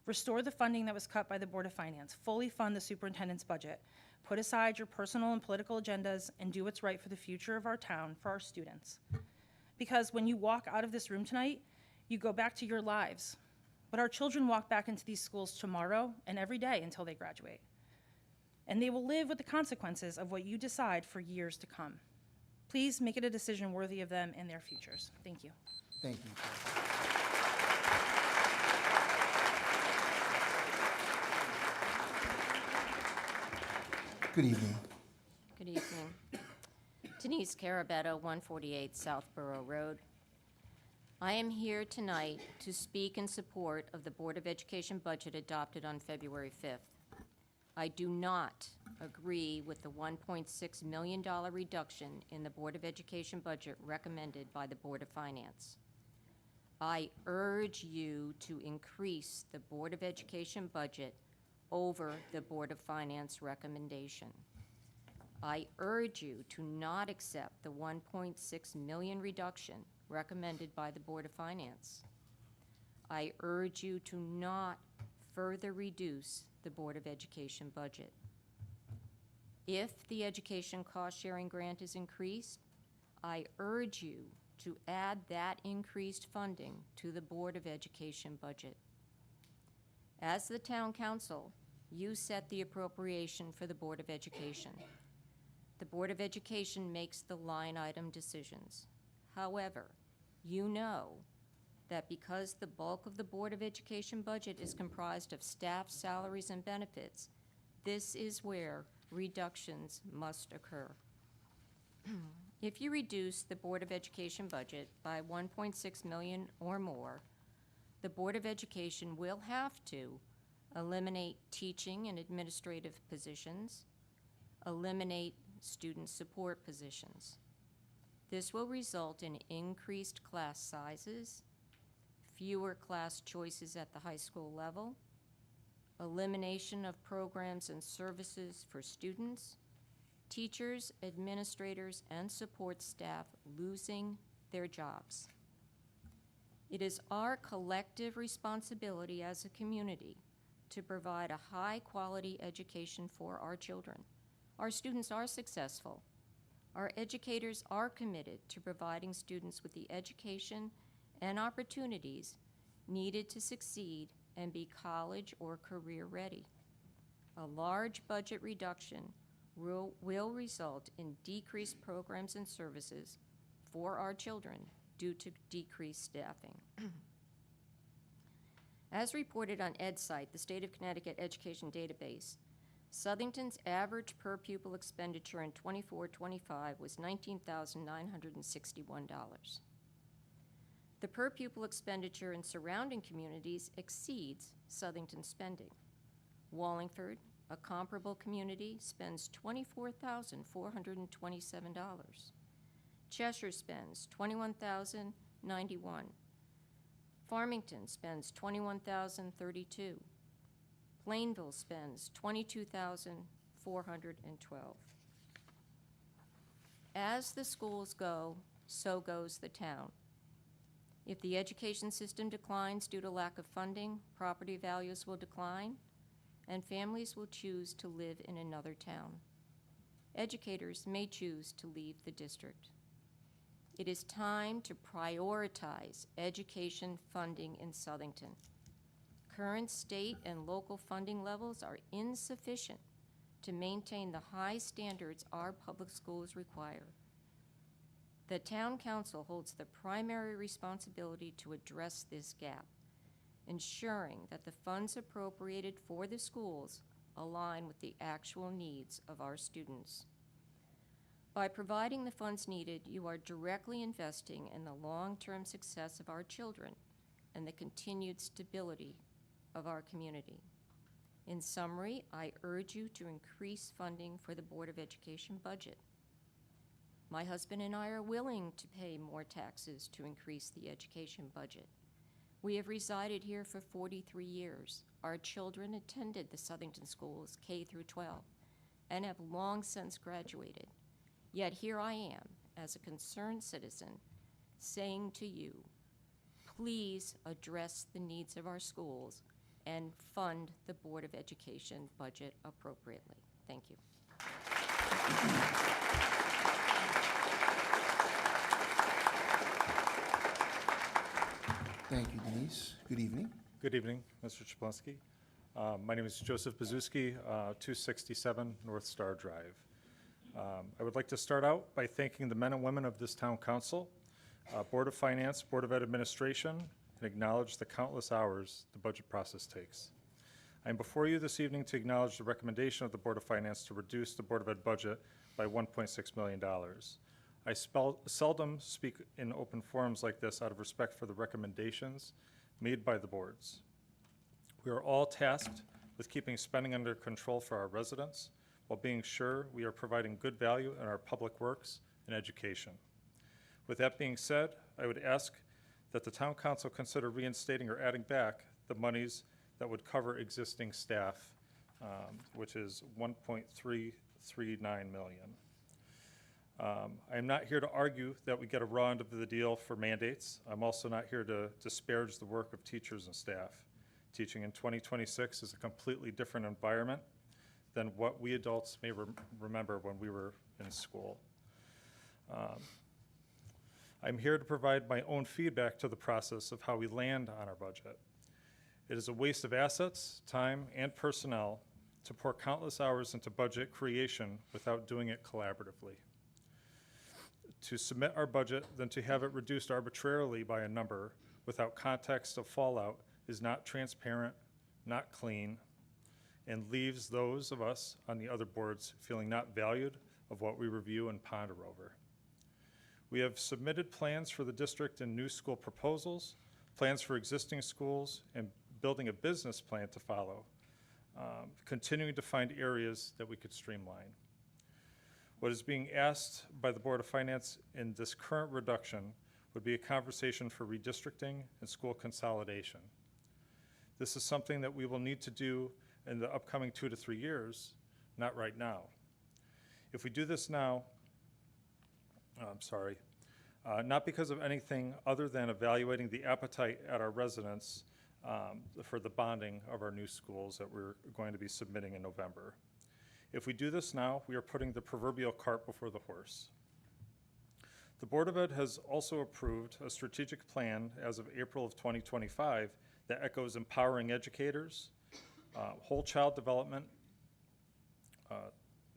Restore the funding that was cut by the Board of Finance. Fully fund the superintendent's budget. Put aside your personal and political agendas and do what's right for the future of our town, for our students. Because when you walk out of this room tonight, you go back to your lives. But our children walk back into these schools tomorrow and every day until they graduate. and they will live with the consequences of what you decide for years to come. Please make it a decision worthy of them and their futures. Thank you. Thank you. Good evening. Good evening. Denise Carabetto, 148 Southborough Road. I am here tonight to speak in support of the Board of Education budget adopted on February 5th. I do not agree with the $1.6 million reduction in the Board of Education budget recommended by the Board of Finance. I urge you to increase the Board of Education budget over the Board of Finance recommendation. I urge you to not accept the $1.6 million reduction recommended by the Board of Finance. I urge you to not further reduce the Board of Education budget. If the education cost-sharing grant is increased, I urge you to add that increased funding to the Board of Education budget. As the Town Council, you set the appropriation for the Board of Education. The Board of Education makes the line item decisions. However, you know that because the bulk of the Board of Education budget is comprised of staff salaries and benefits, this is where reductions must occur. If you reduce the Board of Education budget by $1.6 million or more, the Board of Education will have to eliminate teaching and administrative positions, eliminate student support positions. This will result in increased class sizes, fewer class choices at the high school level, elimination of programs and services for students, teachers, administrators, and support staff losing their jobs. It is our collective responsibility as a community to provide a high-quality education for our children. Our students are successful. Our educators are committed to providing students with the education and opportunities needed to succeed and be college or career ready. A large budget reduction will result in decreased programs and services for our children due to decreased staffing. As reported on EdSite, the State of Connecticut Education Database, Southington's average per pupil expenditure in 24-25 was $19,961. The per pupil expenditure in surrounding communities exceeds Southington's spending. Wallingford, a comparable community, spends $24,427. Cheshire spends $21,091. Farmington spends $21,032. Plainville spends $22,412. As the schools go, so goes the town. If the education system declines due to lack of funding, property values will decline, and families will choose to live in another town. Educators may choose to leave the district. It is time to prioritize education funding in Southington. Current state and local funding levels are insufficient to maintain the high standards our public schools require. The Town Council holds the primary responsibility to address this gap, ensuring that the funds appropriated for the schools align with the actual needs of our students. By providing the funds needed, you are directly investing in the long-term success of our children and the continued stability of our community. In summary, I urge you to increase funding for the Board of Education budget. My husband and I are willing to pay more taxes to increase the education budget. We have resided here for 43 years. Our children attended the Southington schools K through 12 and have long since graduated. Yet here I am, as a concerned citizen, saying to you, please address the needs of our schools and fund the Board of Education budget appropriately. Thank you. Thank you, Denise. Good evening. Good evening, Mr. Chaplowski. My name is Joseph Pazuski, 267 North Star Drive. I would like to start out by thanking the men and women of this town council, Board of Finance, Board of Ed Administration, and acknowledge the countless hours the budget process takes. I am before you this evening to acknowledge the recommendation of the Board of Finance to reduce the Board of Ed budget by $1.6 million. I seldom speak in open forums like this out of respect for the recommendations made by the boards. We are all tasked with keeping spending under control for our residents while being sure we are providing good value in our public works and education. With that being said, I would ask that the town council consider reinstating or adding back the monies that would cover existing staff, which is $1.339 million. I am not here to argue that we get a raw end of the deal for mandates. I'm also not here to disparage the work of teachers and staff. Teaching in 2026 is a completely different environment than what we adults may remember when we were in school. I'm here to provide my own feedback to the process of how we land on our budget. It is a waste of assets, time, and personnel to pour countless hours into budget creation without doing it collaboratively. To submit our budget, then to have it reduced arbitrarily by a number without context of fallout is not transparent, not clean, and leaves those of us on the other boards feeling not valued of what we review and ponder over. We have submitted plans for the district and new school proposals, plans for existing schools, and building a business plan to follow, continuing to find areas that we could streamline. What is being asked by the Board of Finance in this current reduction would be a conversation for redistricting and school consolidation. This is something that we will need to do in the upcoming 2 to 3 years, not right now. If we do this now, not because of anything other than evaluating the appetite at our residents for the bonding of our new schools that we're going to be submitting in November. If we do this now, we are putting the proverbial cart before the horse. The Board of Ed has also approved a strategic plan as of April of 2025 that echoes empowering educators, whole child development,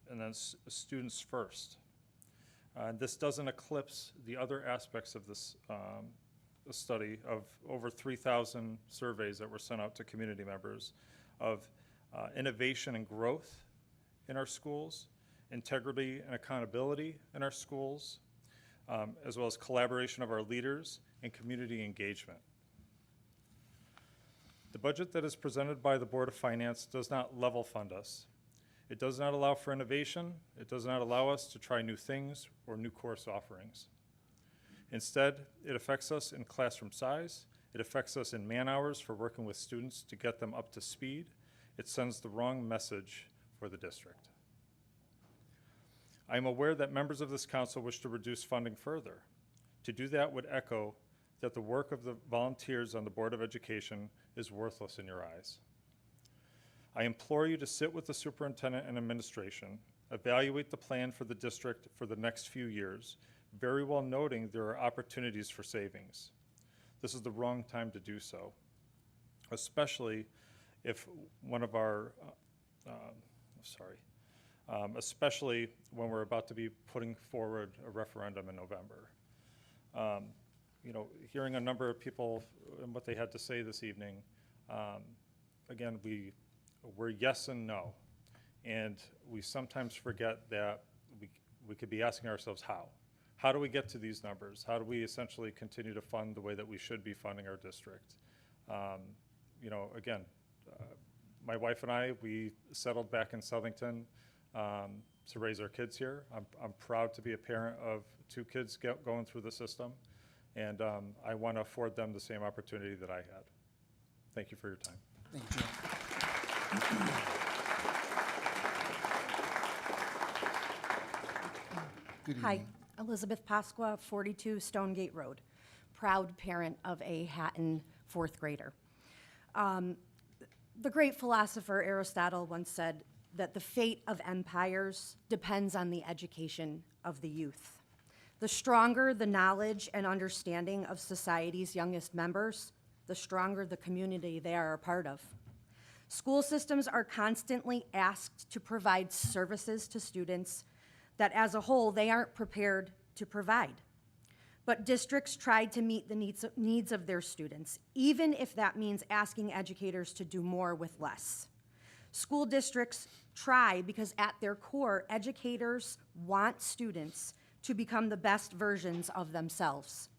and then students first. This doesn't eclipse the other aspects of this study of over 3,000 surveys that were sent out to community members of innovation and growth in our schools, integrity and accountability in our schools, as well as collaboration of our leaders and community engagement. The budget that is presented by the Board of Finance does not level fund us. It does not allow for innovation. It does not allow us to try new things or new course offerings. Instead, it affects us in classroom size. It affects us in man hours for working with students to get them up to speed. It sends the wrong message for the district. I am aware that members of this council wish to reduce funding further. To do that would echo that the work of the volunteers on the Board of Education is worthless in your eyes. I implore you to sit with the superintendent and administration, evaluate the plan for the district for the next few years, very well noting there are opportunities for savings. This is the wrong time to do so, especially if one of our, especially when we're about to be putting forward a referendum in November. You know, hearing a number of people and what they had to say this evening, again, we're yes and no. And we sometimes forget that we could be asking ourselves how. How do we get to these numbers? How do we essentially continue to fund the way that we should be funding our district? You know, again, my wife and I, we settled back in Southington to raise our kids here. I'm proud to be a parent of 2 kids going through the system. And I want to afford them the same opportunity that I had. Thank you for your time. Thank you, Joe. Good Hi, evening. Elizabeth Pasqua, 42 Stonegate Road, proud parent of a Hatton 4th grader. The great philosopher Aristotle once said that the fate of empires depends on the education of the youth. The stronger the knowledge and understanding of society's youngest members, the stronger the community they are a part of. School systems are constantly asked to provide services to students that as a whole they aren't prepared to provide. But districts try to meet the needs of their students, even if that means asking educators to do more with less. School districts try because at their core, educators want students to become the best versions of themselves.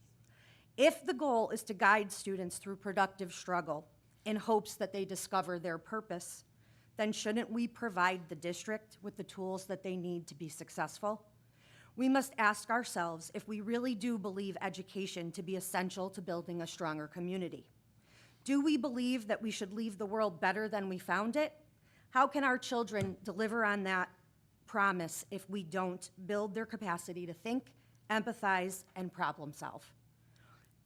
If the goal is to guide students through productive struggle in hopes that they discover their purpose, then shouldn't we provide the district with the tools that they need to be successful? We must ask ourselves if we really do believe education to be essential to building a stronger community. Do we believe that we should leave the world better than we found it? How can our children deliver on that promise if we don't build their capacity to think, empathize, and problem solve?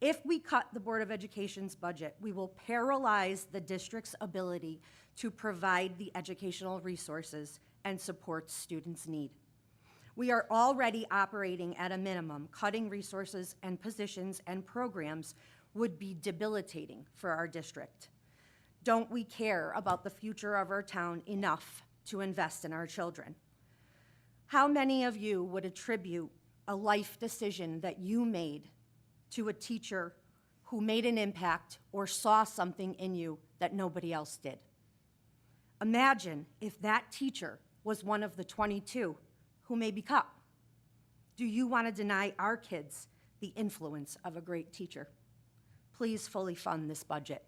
If we cut the Board of Education's budget, we will paralyze the district's ability to provide the educational resources and support students need. We are already operating at a minimum. Cutting resources and positions and programs would be debilitating for our district. Don't we care about the future of our town enough to invest in our children? How many of you would attribute a life decision that you made to a teacher who made an impact or saw something in you that nobody else did? Imagine if that teacher was one of the 22 who may be cut. Do you want to deny our kids the influence of a great teacher? Please fully fund this budget.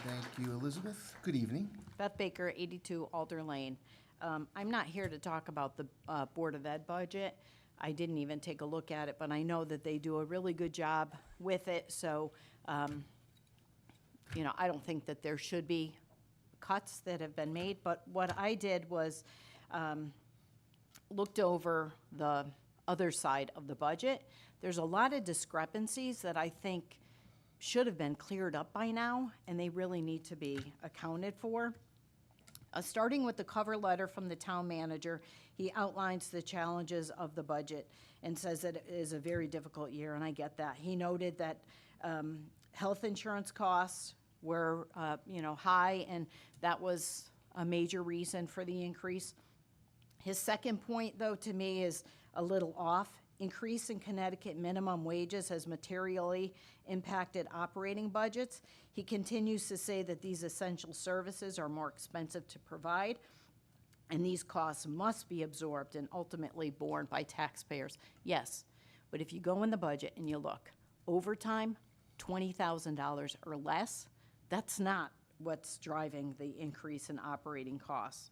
Thank you, Elizabeth. Good evening. Beth Baker, 82 Alder Lane. I'm not here to talk about the Board of Ed budget. I didn't even take a look at it, but I know that they do a really good job with it. So, you know, I don't think that there should be cuts that have been made. But what I did was looked over the other side of the budget. There's a lot of discrepancies that I think should have been cleared up by now, and they really need to be accounted for. Starting with the cover letter from the town manager, he outlines the challenges of the budget and says that it is a very difficult year, and I get that. He noted that health insurance costs were, you know, high, and that was a major reason for the increase. His second point, though, to me is a little off. Increase in Connecticut minimum wages has materially impacted operating budgets. He continues to say that these essential services are more expensive to provide, and these costs must be absorbed and ultimately borne by taxpayers. Yes, but if you go in the budget and you look, overtime, $20,000 or less, that's not what's driving the increase in operating costs.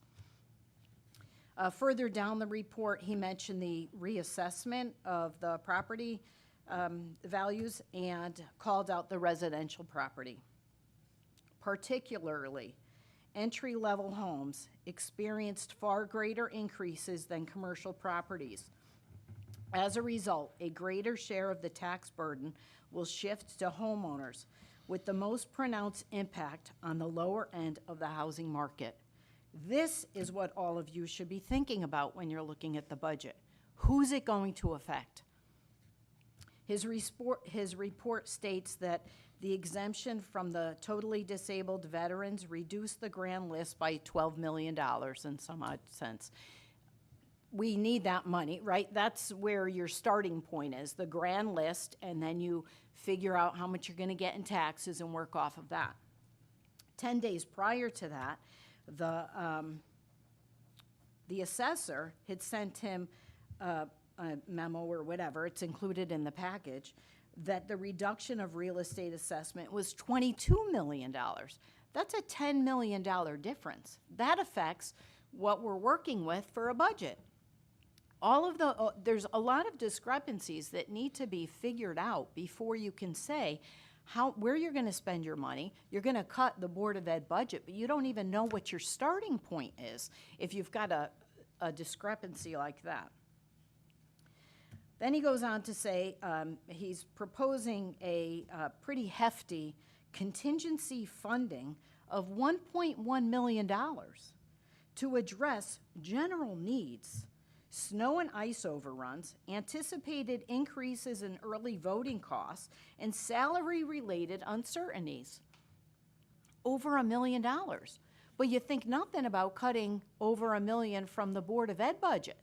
Further down the report, he mentioned the reassessment of the property values and called out the residential property. Particularly, entry-level homes experienced far greater increases than commercial properties. As a result, a greater share of the tax burden will shift to homeowners, with the most pronounced impact on the lower end of the housing market. This is what all of you should be thinking about when you're looking at the budget. Who's it going to affect? His report states that the exemption from the totally disabled veterans reduced the grand list by $12 million in some odd sense. We need that money, right? That's where your starting point is, the grand list, and then you figure out how much you're going to get in taxes and work off of that. 10 days prior to that, the assessor had sent him a memo or whatever, it's included in the package, that the reduction of real estate assessment was $22 million. That's a $10 million difference. That affects what we're working with for a budget. There's a lot of discrepancies that need to be figured out before you can say where you're going to spend your money. You're going to cut the Board of Ed budget, but you don't even know what your starting point is if you've got a discrepancy like that. Then he goes on to say he's proposing a pretty hefty contingency funding of $1.1 million to address general needs snow and ice overruns, anticipated increases in early voting costs, and salary-related uncertainties. Over $1 million. But you think nothing about cutting over $1 million from the Board of Ed budget.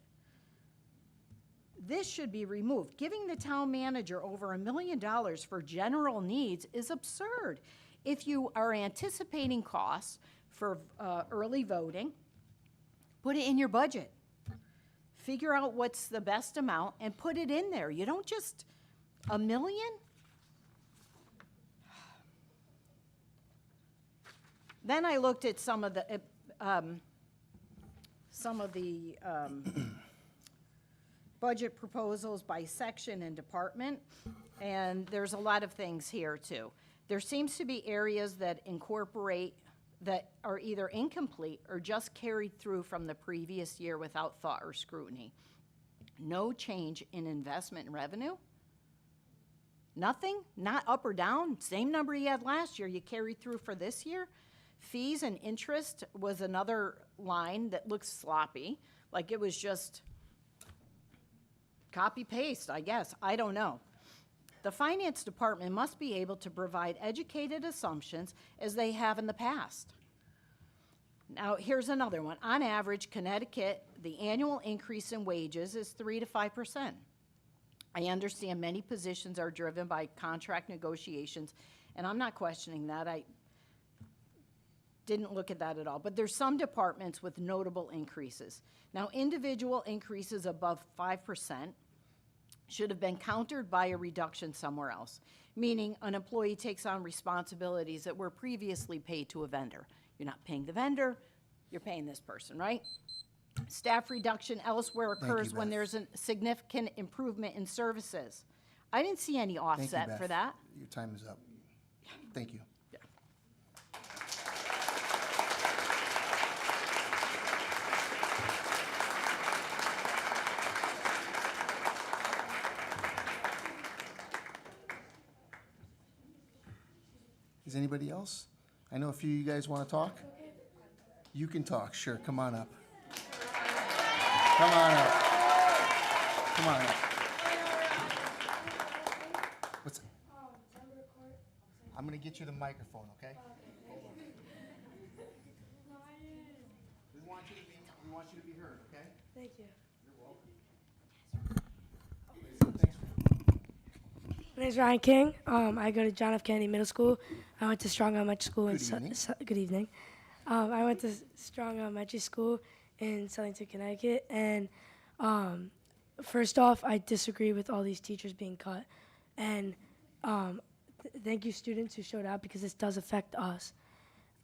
This should be removed. Giving the town manager over $1 million for general needs is absurd. If you are anticipating costs for early voting, put it in your budget. Figure out what's the best amount and put it in there. You don't just, $1 million? Then I looked at some of the budget proposals by section and department, and there's a lot of things here too. There seems to be areas that incorporate, that are either incomplete or just carried through from the previous year without thought or scrutiny. No change in investment revenue. Nothing, not up or down, same number you had last year, you carried through for this year. Fees and interest was another line that looks sloppy, like it was just copy paste, I guess, I don't know. The finance department must be able to provide educated assumptions as they have in the past. Now, here's another one. On average, Connecticut, the annual increase in wages is 3 to 5%. I understand many positions are driven by contract negotiations, and I'm not questioning that. I didn't look at that at all. But there's some departments with notable increases. Now, individual increases above 5% should have been countered by a reduction somewhere else, meaning an employee takes on responsibilities that were previously paid to a vendor. You're not paying the vendor, you're paying this person, right? Staff reduction elsewhere Thank you, occurs when Beth. there's a significant improvement in services. I didn't see any Thank you, offset for Beth. that. Your time is up. Thank you. Is anybody else? I know a few of you guys want to talk. You can talk, sure, come on up. Come on up. Come on up. What's, I'm gonna get you the microphone, okay? We want you to be heard, okay? Thank you. You're welcome. My name's Ryan King. I go to John F. Kennedy Middle School. I went to Strong Elementary School in Good evening. Good evening. I went to Strong Elementary School in Southington, Connecticut, and first off, I disagree with all these teachers being cut, and thank you students who showed up because this does affect us.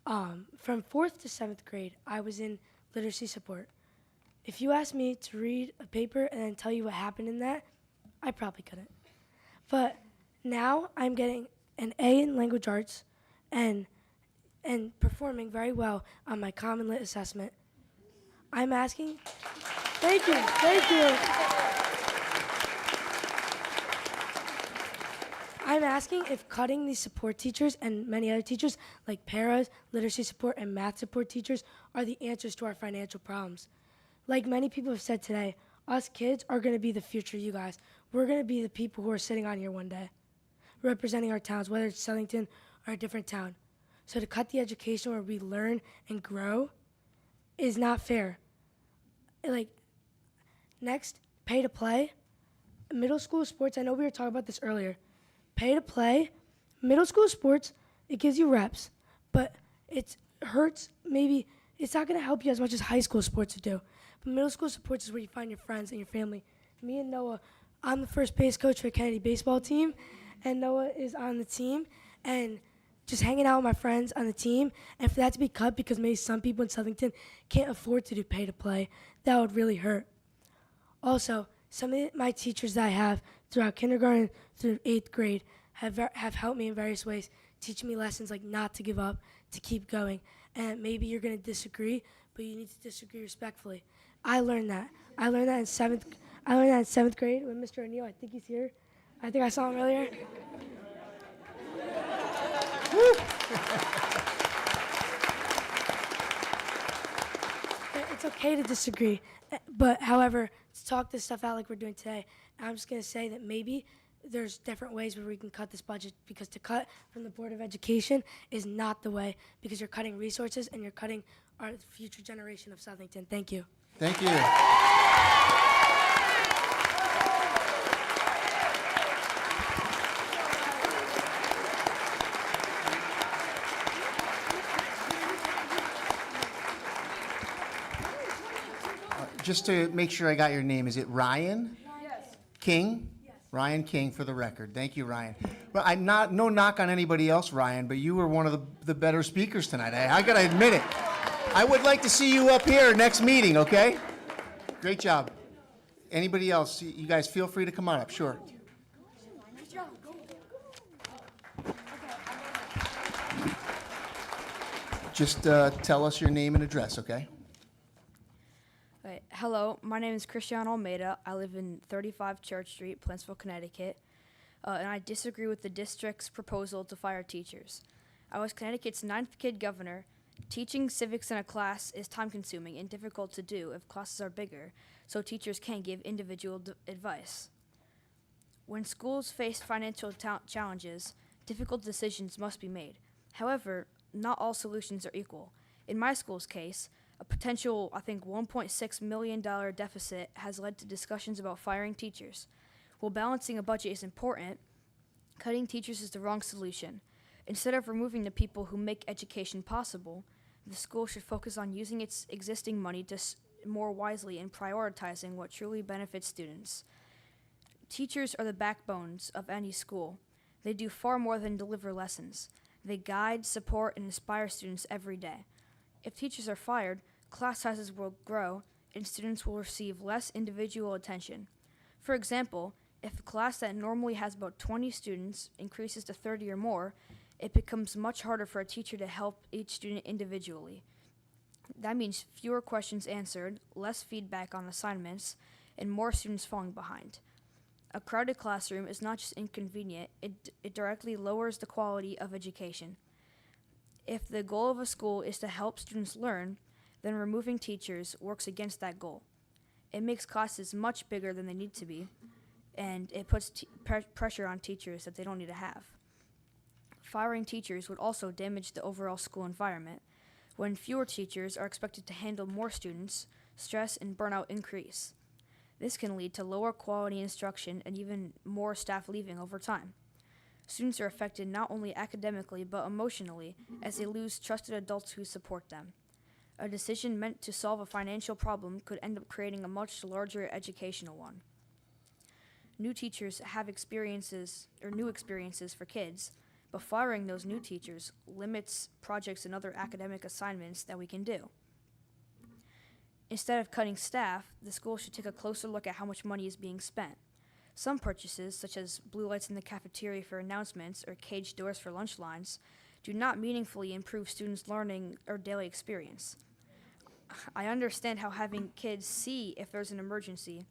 From 4th to 7th grade, I was in literacy support. If you asked me to read a paper and then tell you what happened in that, I probably couldn't. But now I'm getting an A in language arts and performing very well on my Common Lit assessment. I'm asking, thank you. I'm asking if cutting these support teachers and many other teachers like paras, literacy support, and math support teachers are the answers to our financial problems. Like many people have said today, us kids are going to be the future, you guys. We're going to be the people who are sitting on here one day, representing our towns, whether it's Southington or a different town. So to cut the education where we learn and grow is not fair. Like, next, pay to play. Middle school sports, I know we were talking about this earlier. Pay to play, middle school sports, it gives you reps, but it hurts, maybe, it's not going to help you as much as high school sports would do. But middle school sports is where you find your friends and your family. Me and Noah, I'm the first base coach for the Kennedy baseball team, and Noah is on the team, and just hanging out with my friends on the team, and for that to be cut because maybe some people in Southington can't afford to do pay to play, that would really hurt. Also, some of my teachers that I have throughout kindergarten through 8th grade have helped me in various ways, teaching me lessons like not to give up, to keep going. And maybe you're going to disagree, but you need to disagree respectfully. I learned that. I learned that in 7th grade with Mr. O'Neill. I think he's here. I think I saw him earlier. it's okay to disagree. But however, to talk this stuff out like we're doing today, I'm just going to say that maybe there's different ways where we can cut this budget, because to cut from the Board of Education is not the way, because you're cutting resources and you're cutting our future generation of Southington. Thank you. Thank you. Just to make sure I got your name, is it Ryan? Yes. King? Yes. Ryan King, for the record. Thank you, Ryan. But I'm not, no knock on anybody else, Ryan, but you were one of the better speakers tonight. I gotta admit it. I would like to see you up here next meeting, okay? Great job. Anybody else? You guys feel free to come on up, sure. Just tell us your name and address, okay? Right. Hello, my name is Cristiano Almeida. I live in 35 Church Street, Plantsville, Connecticut, and I disagree with the district's proposal to fire teachers. I was Connecticut's 9th kid governor. Teaching civics in a class is time-consuming and difficult to do if classes are bigger, so teachers can't give individual advice. When schools face financial challenges, difficult decisions must be made. However, not all solutions are equal. In my school's case, a potential, I think, $1.6 million deficit has led to discussions about firing teachers. While balancing a budget is important, cutting teachers is the wrong solution. Instead of removing the people who make education possible, the school should focus on using its existing money more wisely and prioritizing what truly benefits students. Teachers are the backbones of any school. They do far more than deliver lessons. They guide, support, and inspire students every day. If teachers are fired, class sizes will grow and students will receive less individual attention. For example, if a class that normally has about 20 students increases to 30 or more, it becomes much harder for a teacher to help each student individually. That means fewer questions answered, less feedback on assignments, and more students falling behind. A crowded classroom is not just inconvenient, it directly lowers the quality of education. If the goal of a school is to help students learn, then removing teachers works against that goal. It makes classes much bigger than they need to be, and it puts pressure on teachers that they don't need to have. Firing teachers would also damage the overall school environment. When fewer teachers are expected to handle more students, stress and burnout increase. This can lead to lower quality instruction and even more staff leaving over time. Students are affected not only academically but emotionally as they lose trusted adults who support them. A decision meant to solve a financial problem could end up creating a much larger educational one. New teachers have new experiences for kids, but firing those new teachers limits projects and other academic assignments that we can do. Instead of cutting staff, the school should take a closer look at how much money is being spent. Some purchases, such as blue lights in the cafeteria for announcements or caged doors for lunch lines, do not meaningfully improve students' learning or daily experience. I understand how having kids see if there's an emergency,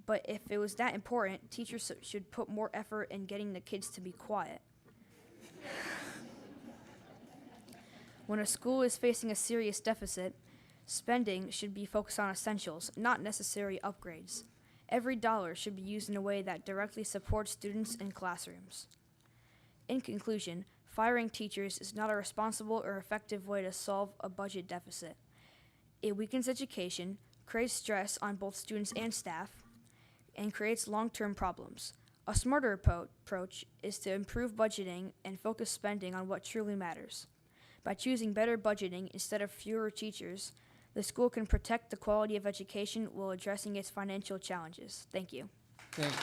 but if it was that important, teachers should put more effort in getting the kids to be quiet. When a school is facing a serious deficit, spending should be focused on essentials, not necessary upgrades. Every dollar should be used in a way that directly supports students and classrooms. In conclusion, firing teachers is not a responsible or effective way to solve a budget deficit. It weakens education, creates stress on both students and staff, and creates long-term problems. A smarter approach is to improve budgeting and focus spending on what truly matters. By choosing better budgeting instead of fewer teachers, the school can protect the quality of education while addressing its financial challenges. Thank you. Thank you.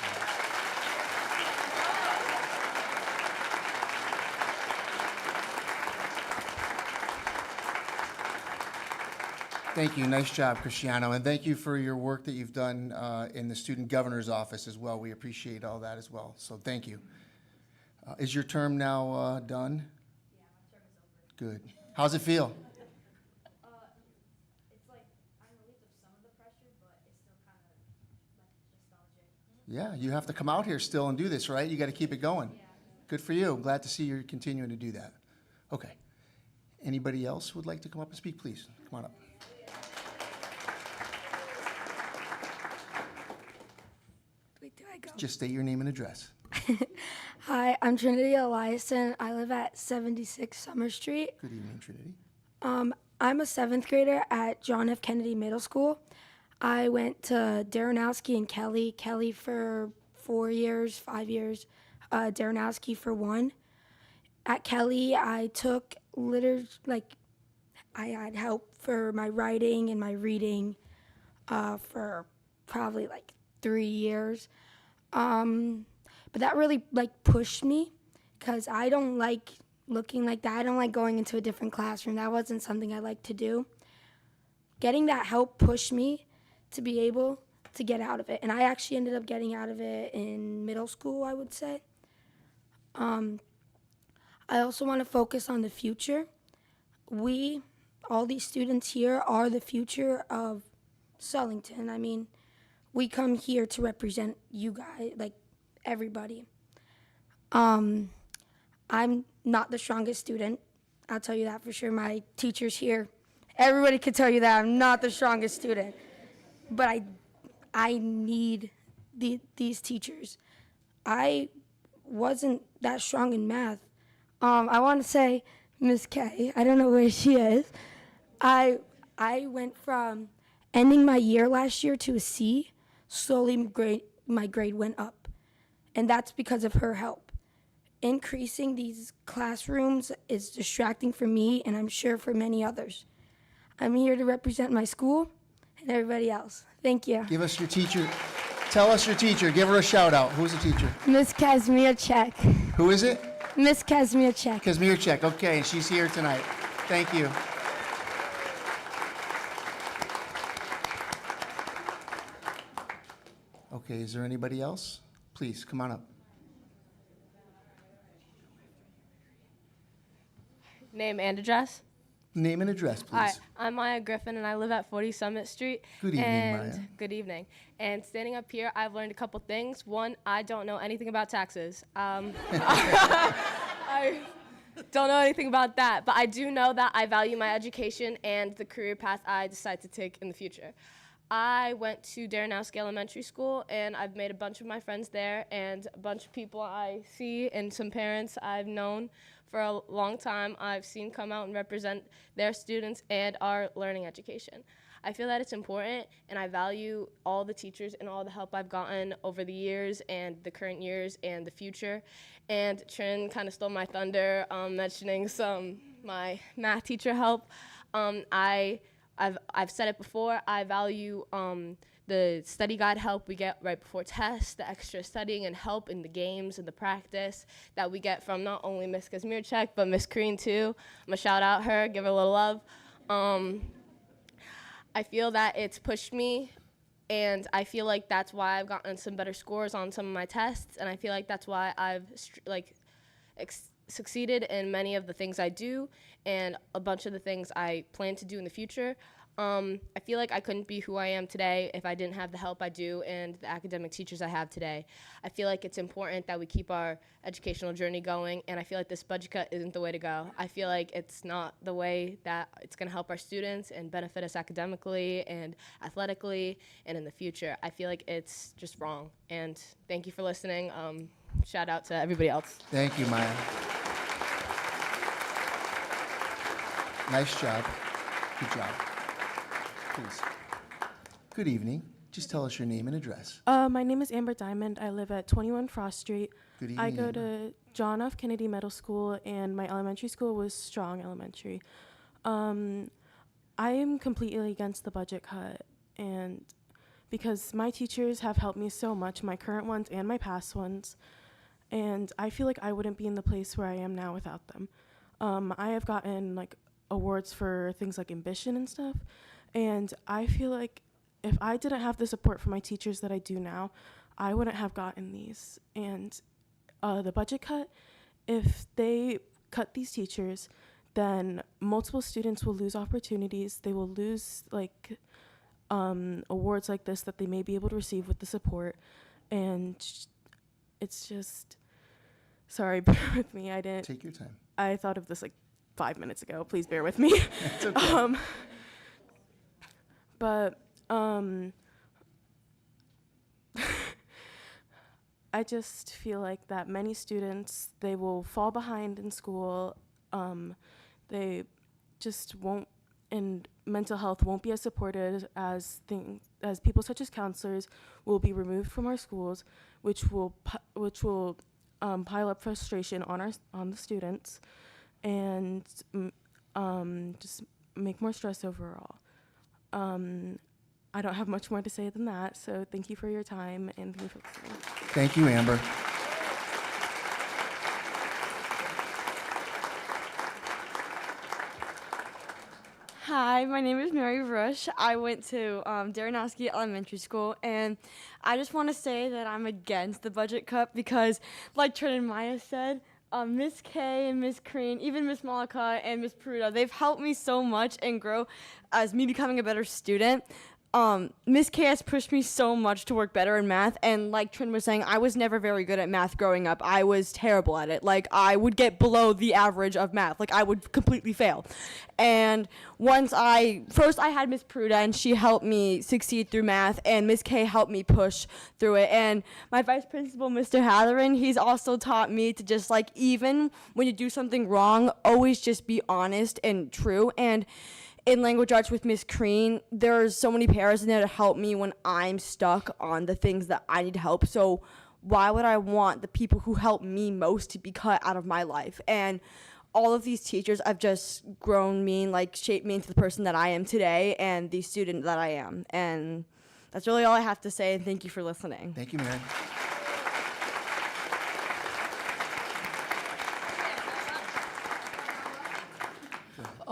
Thank you. Nice job, Cristiano. And thank you for your work that you've done in the student governor's office as well. We appreciate all that as well. So thank you. Is your term now done? Yeah, my term is over. Good. How's it feel? It's like I'm relieved of some of the pressure, but it's still kind of like nostalgic. Yeah, you have to come out here still and do this, right? You got to keep it going. Yeah. Good for you. I'm glad to see you're continuing to do that. Okay. Anybody else would like to come up and speak, please? Come on up. Just state your name and address. Hi, I'm Trinity Eliason. I live at 76 Summer Street. Good evening, Trinity. I'm a 7th grader at John F. Kennedy Middle School. I went to Daronowski and Kelly. Kelly for 4 years, 5 years. Daronowski for 1. At Kelly, I took I had help for my writing and my reading for probably 3 years. But that really pushed me because I don't like looking like that. I don't like going into a different classroom. That wasn't something I liked to do. Getting that help pushed me to be able to get out of it. And I actually ended up getting out of it in middle school, I would say. I also want to focus on the future. All these students here are the future of Sulington. I mean, we come here to represent you guys, everybody. I'm not the strongest student. I'll tell you that for sure. My teachers here, everybody could tell you that I'm not the strongest student. But I need these teachers. I wasn't that strong in math. I want to say Miss K. I don't know where she is. I went from ending my year last year to a C. Slowly, my grade went up. And that's because of her help. Increasing these classrooms is distracting for me, and I'm sure for many others. I'm here to represent my school and everybody else. Thank you. Give us your teacher. Tell us your teacher. Give her a shout out. Who's the teacher? Miss Kazmierczak. Who is it? Miss Kazmierczak. Kazmierczak. Okay, and she's here tonight. Thank you. Okay, is there anybody else? Please, come on up. Name and address? Name and address, please. Hi, I'm Maya Griffin, and I live at 40 Summit Street. Good evening, Maya. Good evening. And standing up here, I've learned a couple things. One, I don't know anything about taxes. I don't know anything about that, but I do know that I value my education and the career path I decide to take in the future. I went to Daronowski Elementary School, and I've made a bunch of my friends there, and a bunch of people I see, and some parents I've known for a long time I've seen come out and represent their students and our learning education. I feel that it's important, and I value all the teachers and all the help I've gotten over the years and the current years and the future. And Trin kind of stole my thunder mentioning my math teacher help. I've said it before, I value the study guide help we get right before tests, the extra studying and help in the games and the practice that we get from not only Miss Kazmierczak, but Miss Crean too. I'm gonna shout out her, give her a little love. I feel that it's pushed me, and I feel like that's why I've gotten some better scores on some of my tests, and I feel like that's why I've succeeded in many of the things I do and a bunch of the things I plan to do in the future. I feel like I couldn't be who I am today if I didn't have the help I do and the academic teachers I have today. I feel like it's important that we keep our educational journey going, and I feel like this budget cut isn't the way to go. I feel like it's not the way that it's going to help our students and benefit us academically and athletically and in the future. I feel like it's just wrong, and thank you for listening. Shout out to everybody else. Thank you, Maya. Nice job. Good job. Please. Good evening. Just tell us your name and address. My name is Amber Diamond. I live at 21 Frost Street. Good evening, I go Amber. to John F. Kennedy Middle School, and my elementary school was Strong Elementary. I am completely against the budget cut, and because my teachers have helped me so much, my current ones and my past ones, and I feel like I wouldn't be in the place where I am now without them. I have gotten awards for things like ambition and stuff, and I feel like if I didn't have the support from my teachers that I do now, I wouldn't have gotten these. And the budget cut, if they cut these teachers, then multiple students will lose opportunities. They will lose awards like this that they may be able to receive with the support. And it's just, sorry, bear with me. I didn't. Take your time. I thought of this 5 minutes ago. Please bear with me. It's okay. I just feel like that many students, they will fall behind in school. They just won't, and mental health won't be as supported as people such as counselors will be removed from our schools, which will pile up frustration on the students, and just make more stress overall. I don't have much more to say than that, so thank you for your time and thank you for listening. Thank you, Amber. Hi, my name is Mary Rush. I went to Daranowski Elementary School, and I just want to say that I'm against the budget cut because, like Trent and Maya said, Miss Kay and Miss Crean, even Miss Malika and Miss Peruta, they've helped me so much and grow as me becoming a better student. Miss K has pushed me so much to work better in math, and like Trin was saying, I was never very good at math growing up. I was terrible at it. Like, I would get below the average of math. Like, I would completely fail. And first I had Miss Peruta, and she helped me succeed through math, and Miss K helped me push through it. And my vice principal, Mr. Halloran, he's also taught me to just, like, even when you do something wrong, always just be honest and true. And in language arts with Miss Crean, there's so many paras in there to help me when I'm stuck on the things that I need help. So why would I want the people who help me most to be cut out of my life? And all of these teachers have just grown me, like shaped me into the person that I am today and the student that I am. And that's really all I have to say, and thank you for listening. Thank you, Mary.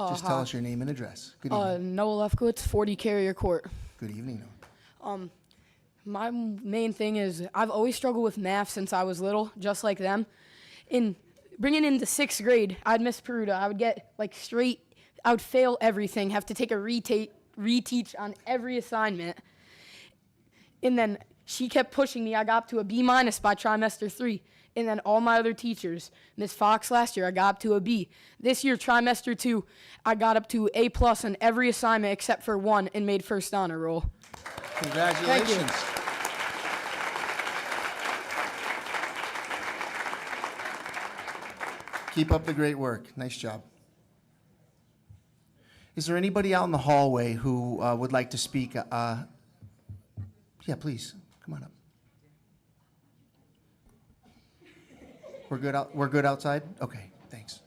Just tell us your name and address. Good evening. Noah Lefkowitz, 40 Carrier Court. Good evening, Noah. My main thing is I've always struggled with math since I was little, just like them. In bringing into 6th grade, I'd miss Peruta. I would get like straight, I would fail everything, have to take a reteach on every assignment. And then she kept pushing me. I got up to a B- by trimester 3. And then all my other teachers, Miss Fox last year, I got up to a B. This year, trimester 2, I got up to A+ on every assignment except for one and made first honor roll. Congratulations. Keep up the great work. Nice job. Is there anybody out in the hallway who would like to speak? Yeah, please, come on up. We're good outside? Okay, thanks.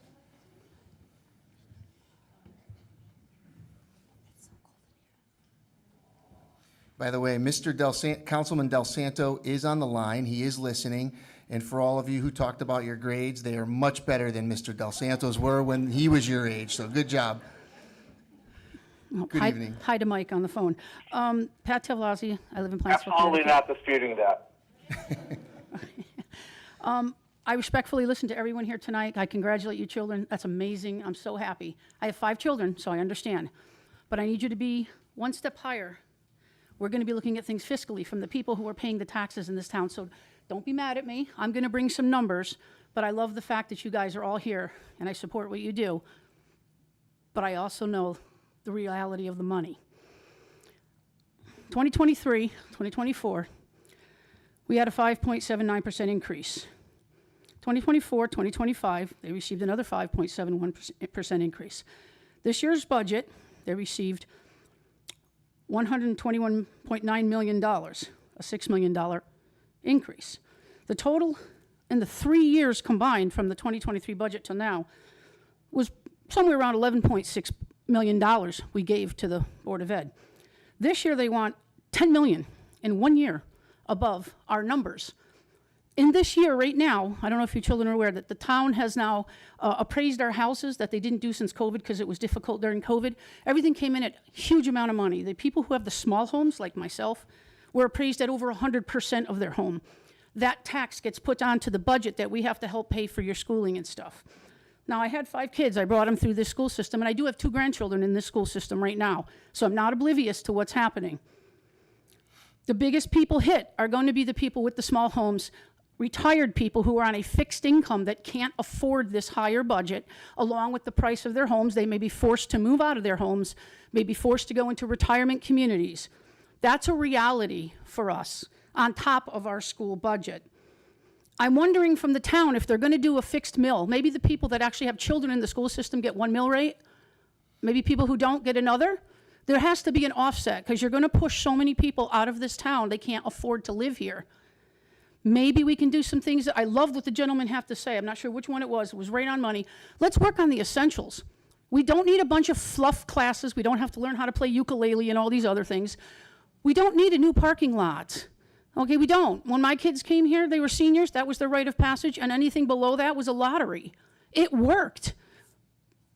By the way, Councilman Del Santo is on the line. He is listening. And for all of you who talked about your grades, they are much better than Mr. Del Santo's were when he was your age. So good job. Good evening. Hi to Mike on the phone. Pat Tavlazzi, I live in Planceville, Absolutely Connecticut. not disputing that. I respectfully listen to everyone here tonight. I congratulate you children. That's amazing. I'm so happy. I have 5 children, so I understand. But I need you to be one step higher. We're going to be looking at things fiscally from the people who are paying the taxes in this town. So don't be mad at me. I'm going to bring some numbers, but I love the fact that you guys are all here, and I support what you do. But I also know the reality of the money. 2023, 2024, we had a 5.79% increase. 2024, 2025, they received another 5.71% increase. This year's budget, they received $121.9 million, a $6 million increase. The total in the 3 years combined from the 2023 budget till now was somewhere around $11.6 million we gave to the Board of Ed. This year they want $10 million in 1 year above our numbers. In this year, right now, I don't know if you children are aware that the town has now appraised our houses that they didn't do since COVID because it was difficult during COVID. Everything came in at a huge amount of money. The people who have the small homes, like myself, were appraised at over 100% of their home. That tax gets put onto the budget that we have to help pay for your schooling and stuff. Now, I had 5 kids. I brought them through this school system, and I do have 2 grandchildren in this school system right now, so I'm not oblivious to what's happening. The biggest people hit are going to be the people with the small homes, retired people who are on a fixed income that can't afford this higher budget, along with the price of their homes. They may be forced to move out of their homes, may be forced to go into retirement communities. That's a reality for us on top of our school budget. I'm wondering from the town if they're going to do a fixed mill. Maybe the people that actually have children in the school system get one mill rate. Maybe people who don't get another. There has to be an offset because you're going to push so many people out of this town, they can't afford to live here. Maybe we can do some things. I loved what the gentleman had to say. I'm not sure which one it was. It was right on money. Let's work on the essentials. We don't need a bunch of fluff classes. We don't have to learn how to play ukulele and all these other things. We don't need a new parking lot. Okay, we don't. When my kids came here, they were seniors. That was their rite of passage, and anything below that was a lottery. It worked.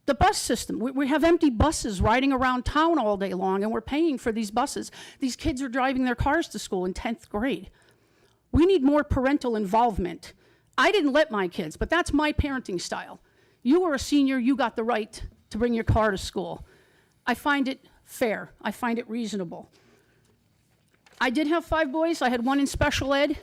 The bus system, we have empty buses riding around town all day long, and we're paying for these buses. These kids are driving their cars to school in 10th grade. We need more parental involvement. I didn't let my kids, but that's my parenting style. You were a senior, you got the right to bring your car to school. I find it fair. I find it reasonable. I did have 5 boys. I had 1 in special ed.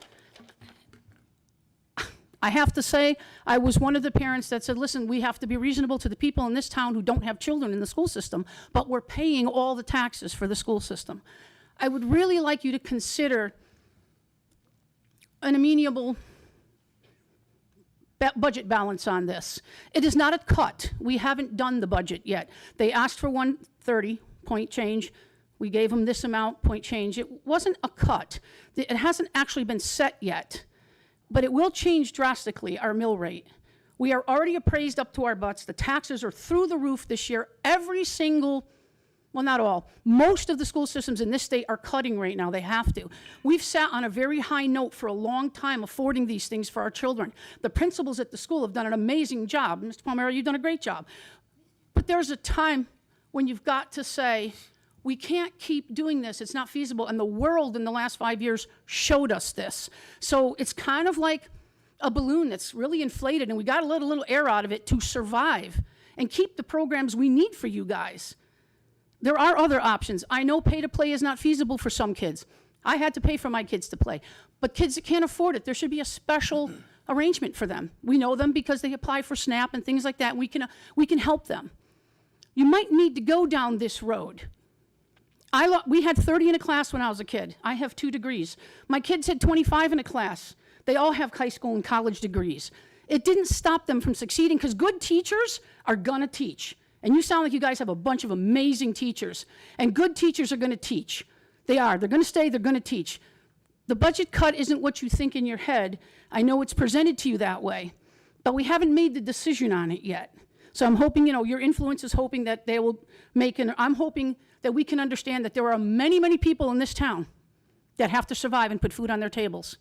I have to say, I was one of the parents that said, listen, we have to be reasonable to the people in this town who don't have children in the school system, but we're paying all the taxes for the school system. I would really like you to consider an amenable budget balance on this. It is not a cut. We haven't done the budget yet. They asked for 130 point change. We gave them this amount, point change. It wasn't a cut. It hasn't actually been set yet, but it will change drastically, our mill rate. We are already appraised up to our butts. The taxes are through the roof this year. Every single, well, not all, most of the school systems in this state are cutting right now. They have to. We've sat on a very high note for a long time affording these things for our children. The principals at the school have done an amazing job. Mr. Palmero, you've done a great job. But there's a time when you've got to say, we can't keep doing this. It's not feasible. And the world in the last 5 years showed us this. So it's kind of like a balloon that's really inflated, and we got to let a little air out of it to survive and keep the programs we need for you guys. There are other options. I know pay to play is not feasible for some kids. I had to pay for my kids to play. But kids that can't afford it, there should be a special arrangement for them. We know them because they apply for SNAP and things like that. We can help them. You might need to go down this road. We had 30 in a class when I was a kid. I have 2 degrees. My kids had 25 in a class. They all have high school and college degrees. It didn't stop them from succeeding because good teachers are gonna teach. And you sound like you guys have a bunch of amazing teachers. And good teachers are gonna teach. They are. They're gonna stay, they're gonna teach. The budget cut isn't what you think in your head. I know it's presented to you that way, but we haven't made the decision on it yet. So I'm hoping, your influence is hoping that they will I'm hoping that we can understand that there are many, many people in this town that have to survive and put food on their tables.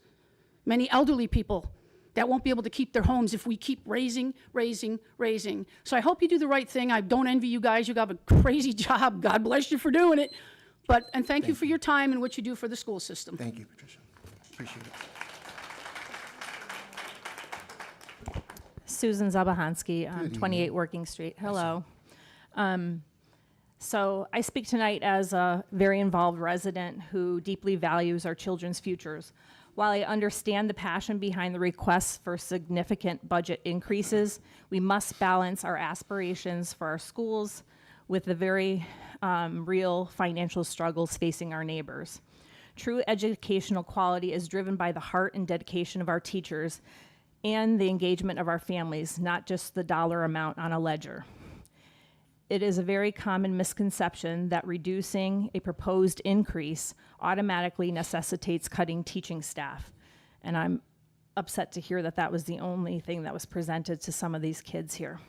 Many elderly people that won't be able to keep their homes if we keep raising. So I hope you do the right thing. I don't envy you guys. You have a crazy job. God bless you for doing it. And thank you for your time and what you do for the school system. Thank you, Patricia. Appreciate it. Susan Zabahansky, 28 Working Street. Hello. So I speak tonight as a very involved resident who deeply values our children's futures. While I understand the passion behind the requests for significant budget increases, we must balance our aspirations for our schools with the very real financial struggles facing our neighbors. True educational quality is driven by the heart and dedication of our teachers and the engagement of our families, not just the dollar amount on a ledger. It is a very common misconception that reducing a proposed increase automatically necessitates cutting teaching staff. And I'm upset to hear that that was the only thing that was presented to some of these kids here.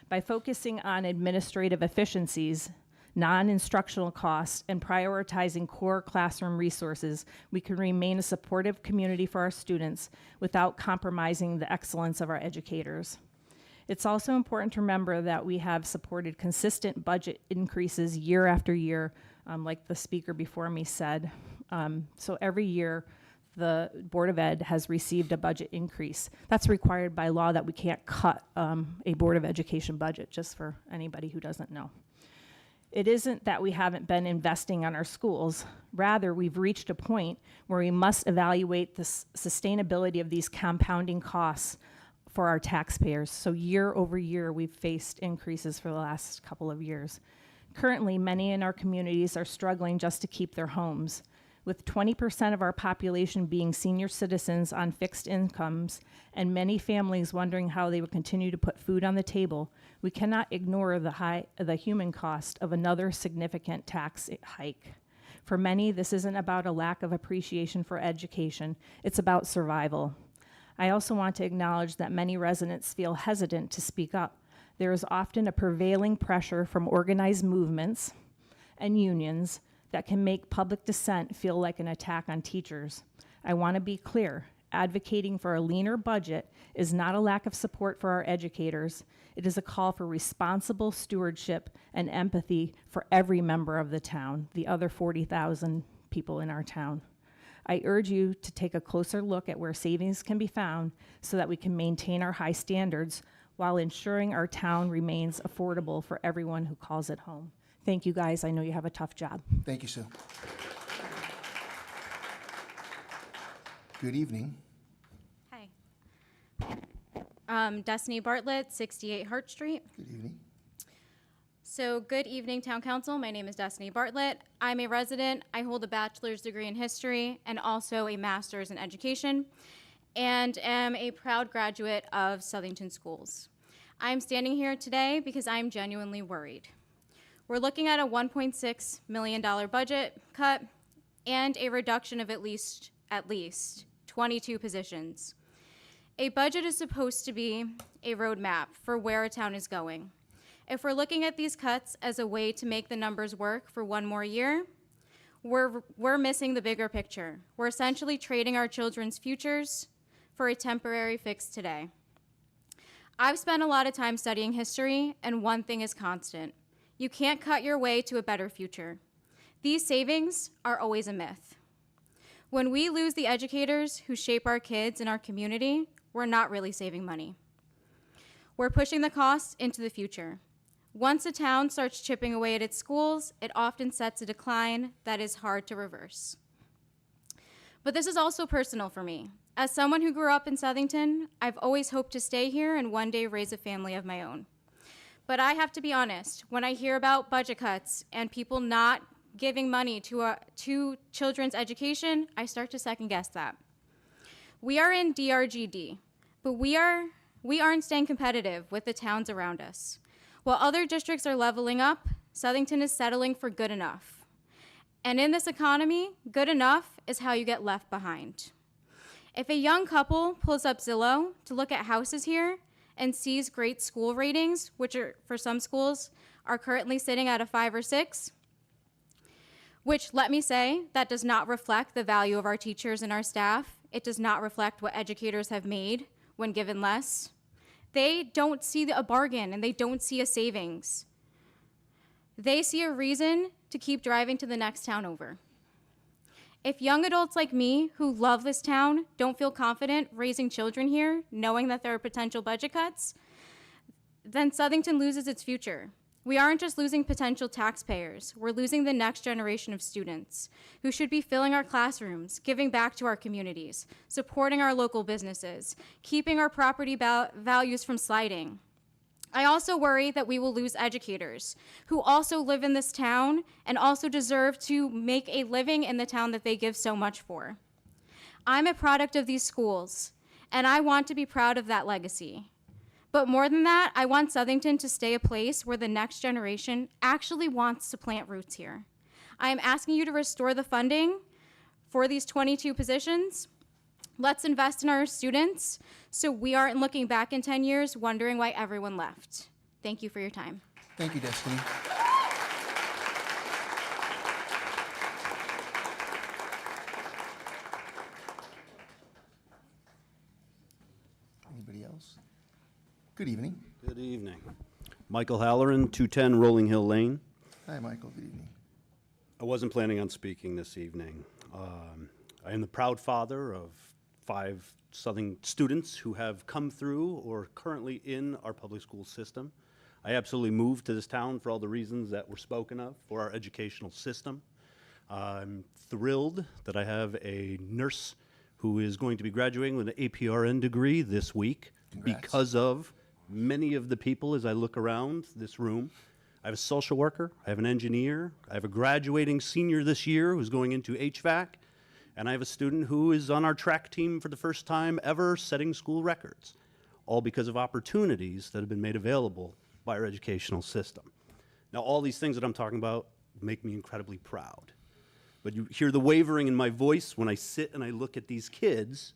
By focusing on administrative efficiencies, non-instructional costs, and prioritizing core classroom resources, we can remain a supportive community for our students without compromising the excellence of our educators. It's also important to remember that we have supported consistent budget increases year after year, like the speaker before me said. So every year, the Board of Ed has received a budget increase. That's required by law that we can't cut a Board of Education budget, just for anybody who doesn't know. It isn't that we haven't been investing on our schools. Rather, we've reached a point where we must evaluate the sustainability of these compounding costs for our taxpayers. So year over year, we've faced increases for the last couple of years. Currently, many in our communities are struggling just to keep their homes. With 20% of our population being senior citizens on fixed incomes and many families wondering how they would continue to put food on the table, we cannot ignore the human cost of another significant tax hike. For many, this isn't about a lack of appreciation for education, it's about survival. I also want to acknowledge that many residents feel hesitant to speak up. There is often a prevailing pressure from organized movements and unions that can make public dissent feel like an attack on teachers. I want to be clear, advocating for a leaner budget is not a lack of support for our educators. It is a call for responsible stewardship and empathy for every member of the town, the other 40,000 people in our town. I urge you to take a closer look at where savings can be found so that we can maintain our high standards while ensuring our town remains affordable for everyone who calls it home. Thank you, guys. I know you have a tough job. Thank you, Sue. Good evening. Hi. Destiny Bartlett, 68 Hart Street. Good evening. So, good evening, Town Council. My name is Destiny Bartlett. I'm a resident. I hold a bachelor's degree in history and also a master's in education, and am a proud graduate of Southington Schools. I'm standing here today because I'm genuinely worried. We're looking at a $1.6 million budget cut and a reduction of at least 22 positions. A budget is supposed to be a roadmap for where a town is going. If we're looking at these cuts as a way to make the numbers work for one more year, we're missing the bigger picture. We're essentially trading our children's futures for a temporary fix today. I've spent a lot of time studying history, and one thing is constant. You can't cut your way to a better future. These savings are always a myth. When we lose the educators who shape our kids and our community, we're not really saving money. We're pushing the costs into the future. Once a town starts chipping away at its schools, it often sets a decline that is hard to reverse. But this is also personal for me. As someone who grew up in Southington, I've always hoped to stay here and one day raise a family of my own. But I have to be honest, when I hear about budget cuts and people not giving money to children's education, I start to second guess that. We are in DRGD, but we aren't staying competitive with the towns around us. While other districts are leveling up, Southington is settling for good enough. And in this economy, good enough is how you get left behind. If a young couple pulls up Zillow to look at houses here and sees great school ratings, which are, for some schools, are currently sitting at a 5 or 6, which, let me say, that does not reflect the value of our teachers and our staff. It does not reflect what educators have made when given less. They don't see a bargain and they don't see a savings. They see a reason to keep driving to the next town over. If young adults like me who love this town don't feel confident raising children here, knowing that there are potential budget cuts, then Southington loses its future. We aren't just losing potential taxpayers, we're losing the next generation of students who should be filling our classrooms, giving back to our communities, supporting our local businesses, keeping our property values from sliding. I also worry that we will lose educators who also live in this town and also deserve to make a living in the town that they give so much for. I'm a product of these schools, and I want to be proud of that legacy. But more than that, I want Southington to stay a place where the next generation actually wants to plant roots here. I am asking you to restore the funding for these 22 positions. Let's invest in our students so we aren't looking back in 10 years wondering why everyone left. Thank you for your time. Thank you, Destiny. Anybody else? Good evening. Good evening. Michael Halloran, 210 Rolling Hill Lane. Hi, Michael. Good evening. I wasn't planning on speaking this evening. I am the proud father of 5 Southern students who have come through or currently in our public school system. I absolutely moved to this town for all the reasons that were spoken of for our educational system. I'm thrilled that I have a nurse who is going to be graduating with an APRN degree this week. Congrats. Because of many of the people, as I look around this room, I have a social worker, I have an engineer, I have a graduating senior this year who's going into HVAC, and I have a student who is on our track team for the first time ever setting school records, all because of opportunities that have been made available by our educational system. Now, all these things that I'm talking about make me incredibly proud. But you hear the wavering in my voice when I sit and I look at these kids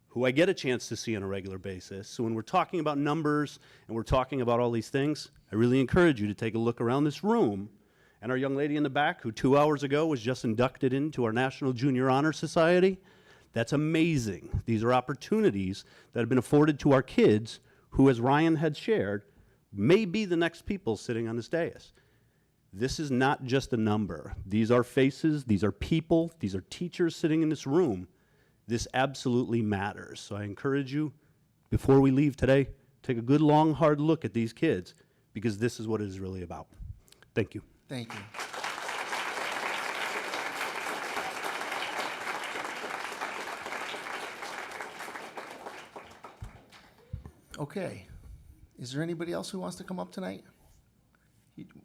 who I get a chance to see on a regular basis. So when we're talking about numbers and we're talking about all these things, I really encourage you to take a look around this room. And our young lady in the back, who 2 hours ago was just inducted into our National Junior Honor Society, that's amazing. These are opportunities that have been afforded to our kids who, as Ryan had shared, may be the next people sitting on this dais. This is not just a number. These are faces, these are people, these are teachers sitting in this room. This absolutely matters. So I encourage you, before we leave today, take a good, long, hard look at these kids, because this is what it is really about. Thank you. Thank you. Okay. Is there anybody else who wants to come up tonight?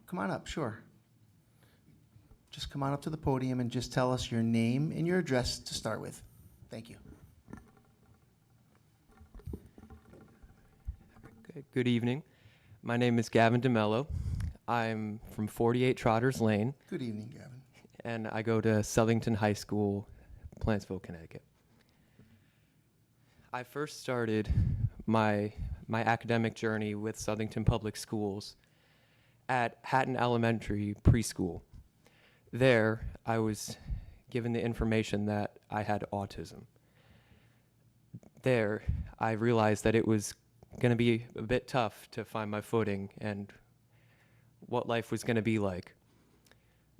Come on up, sure. Just come on up to the podium and just tell us your name and your address to start with. Thank you. Good evening. My name is Gavin DeMello. I'm from 48 Trotters Lane. Good evening, Gavin. And I go to Southington High School, Plantsville, Connecticut. I first started my academic journey with Southington Public Schools at Hatton Elementary Preschool. There, I was given the information that I had autism. There, I realized that it was going to be a bit tough to find my footing and what life was going to be like.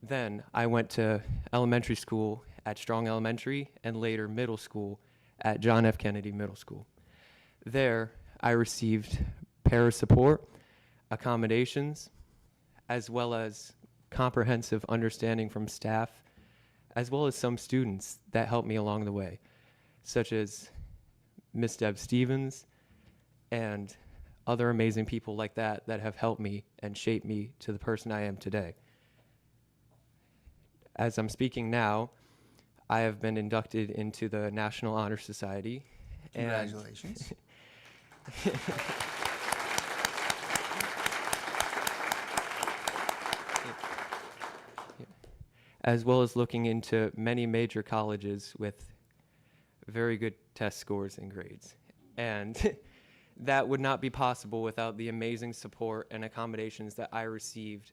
Then I went to elementary school at Strong Elementary and later middle school at John F. Kennedy Middle School. There, I received para support, accommodations, as well as comprehensive understanding from staff, as well as some students that helped me along the way, such as Miss Deb Stevens and other amazing people like that that have helped me and shaped me to the person I am today. As I'm speaking now, I have been inducted into the National Honor Society. Congratulations. As well as looking into many major colleges with very good test scores and grades. And that would not be possible without the amazing support and accommodations that I received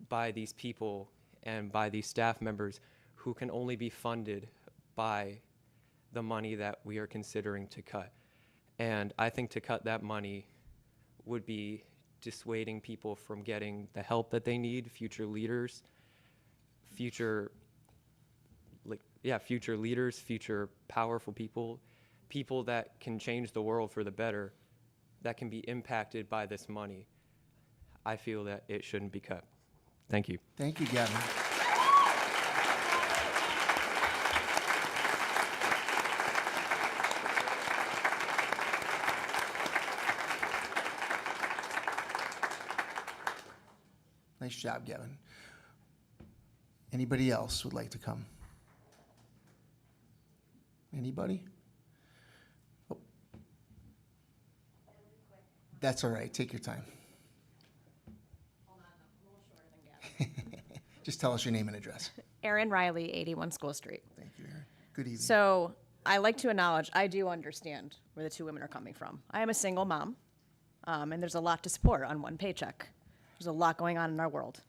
by these people and by these staff members who can only be funded by the money that we are considering to cut. And I think to cut that money would be dissuading people from getting the help that they need, future leaders, future leaders, future powerful people, people that can change the world for the better, that can be impacted by this money. I feel that it shouldn't be cut. Thank you. Thank you, Gavin. Nice job, Gavin. Anybody else would like to come? Anybody? Oh. That's all right. Take your time. Just tell us your name and address. Erin Riley, 81 School Street. Thank you, Erin. Good evening. So I like to acknowledge, I do understand where the two women are coming from. I am a single mom, and there's a lot to support on one paycheck. There's a lot going on in our world.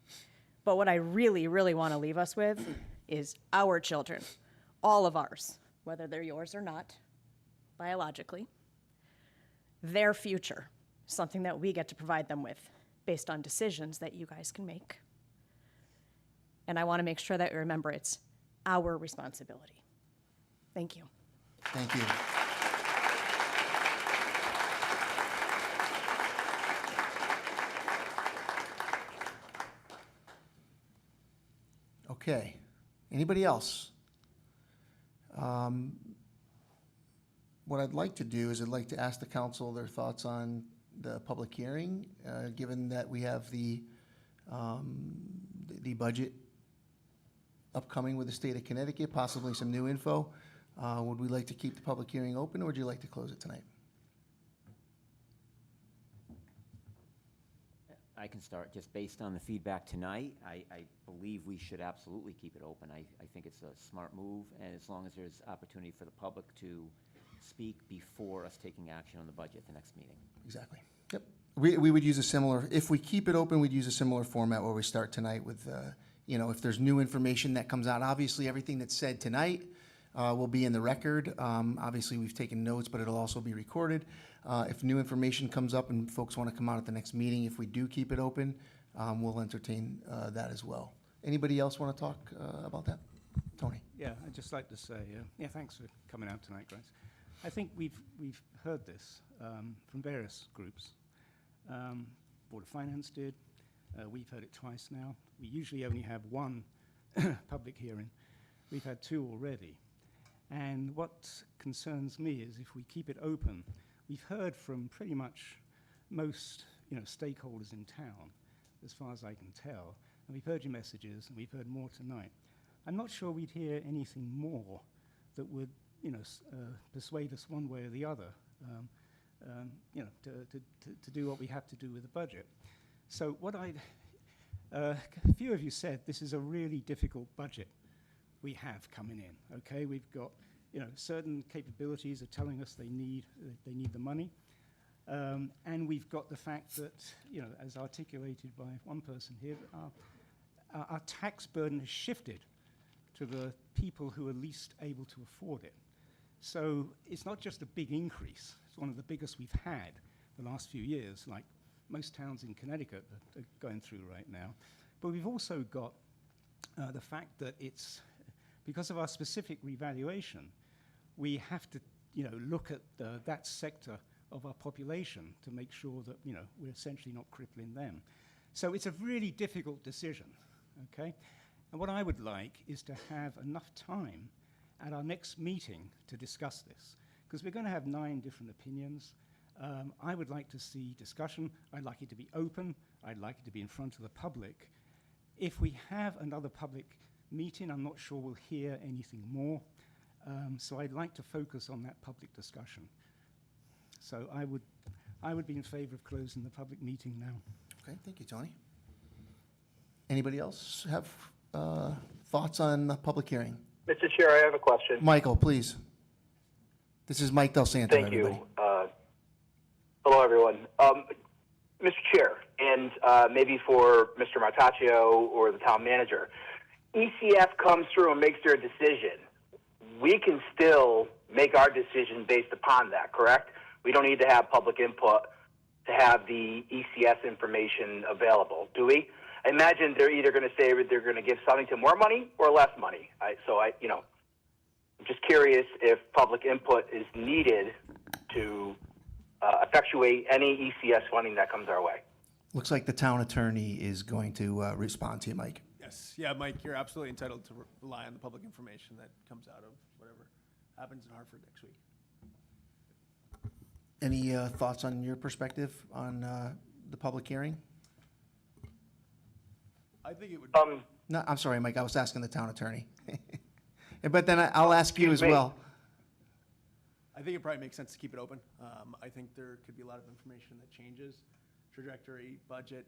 But what I really, really want to leave us with is our children, all of ours, whether they're yours or not, biologically, their future, something that we get to provide them with based on decisions that you guys can make. And I want to make sure that we remember it's our responsibility. Thank you. Thank you. Okay. Anybody else? What I'd like to do is I'd like to ask the council their thoughts on the public hearing, given that we have the the budget upcoming with the state of Connecticut, possibly some new info. Would we like to keep the public hearing open, or would you like to close it tonight? I can start. Just based on the feedback tonight, I believe we should absolutely keep it open. I think it's a smart move, and as long as there's opportunity for the public to speak before us taking action on the budget at the next meeting. Exactly. Yep. We would use a similar, if we keep it open, we'd use a similar format where we start tonight with, you know, if there's new information that comes out. Obviously, everything that's said tonight will be in the record. Obviously, we've taken notes, but it'll also be recorded. If new information comes up and folks want to come out at the next meeting, if we do keep it open, we'll entertain that as well. Anybody else want to talk about that? Tony? Yeah, I'd just like to say, yeah, thanks for coming out tonight, guys. I think we've heard this from various groups. Board of Finance did. We've heard it twice now. We usually only have one public hearing. We've had two already. And what concerns me is if we keep it open, we've heard from pretty much most, you know, stakeholders in town, as far as I can tell. And we've heard your messages, and we've heard more tonight. I'm not sure we'd hear anything more that would, you know, persuade us one way or the other, you know, to do what we have to do with the budget. So what a few of you said, this is a really difficult budget we have coming in, okay? We've got, you know, certain capabilities are telling us they need the money. And we've got the fact that, you know, as articulated by one person here, our tax burden has shifted to the people who are least able to afford it. So it's not just a big increase. It's one of the biggest we've had the last few years, like most towns in Connecticut are going through right now. But we've also got the fact that it's, because of our specific revaluation, we have to, you know, look at that sector of our population to make sure that, you know, we're essentially not crippling them. So it's a really difficult decision, okay? And what I would like is to have enough time at our next meeting to discuss this, because we're going to have 9 different opinions. I would like to see discussion. I'd like it to be open. I'd like it to be in front of the public. If we have another public meeting, I'm not sure we'll hear anything more. So I'd like to focus on that public discussion. So I would be in favor of closing the public meeting now. Okay, thank you, Tony. Anybody else have thoughts on the public hearing? Mr. Chair, I have a question. Michael, please. This is Mike Del Santo, Thank everybody. you. Hello, everyone. Mr. Chair, and maybe for Mr. Martaccio or the town manager, ECF comes through and makes their decision. We can still make our decision based upon that, correct? We don't need to have public input to have the ECS information available, do we? I imagine they're either going to say they're going to give Southington more money or less money. You know, I'm just curious if public input is needed to effectuate any ECS funding that comes our way. Looks like the town attorney is going to respond to you, Mike. Yes, yeah, Mike, you're absolutely entitled to rely on the public information that comes out of whatever happens in Hartford next week. Any thoughts on your perspective on the public hearing? I think it would. No, I'm sorry, Mike, I was asking the town attorney. But then I'll ask you as Excuse me. well. I think it probably makes sense to keep it open. I think there could be a lot of information that changes trajectory, budget,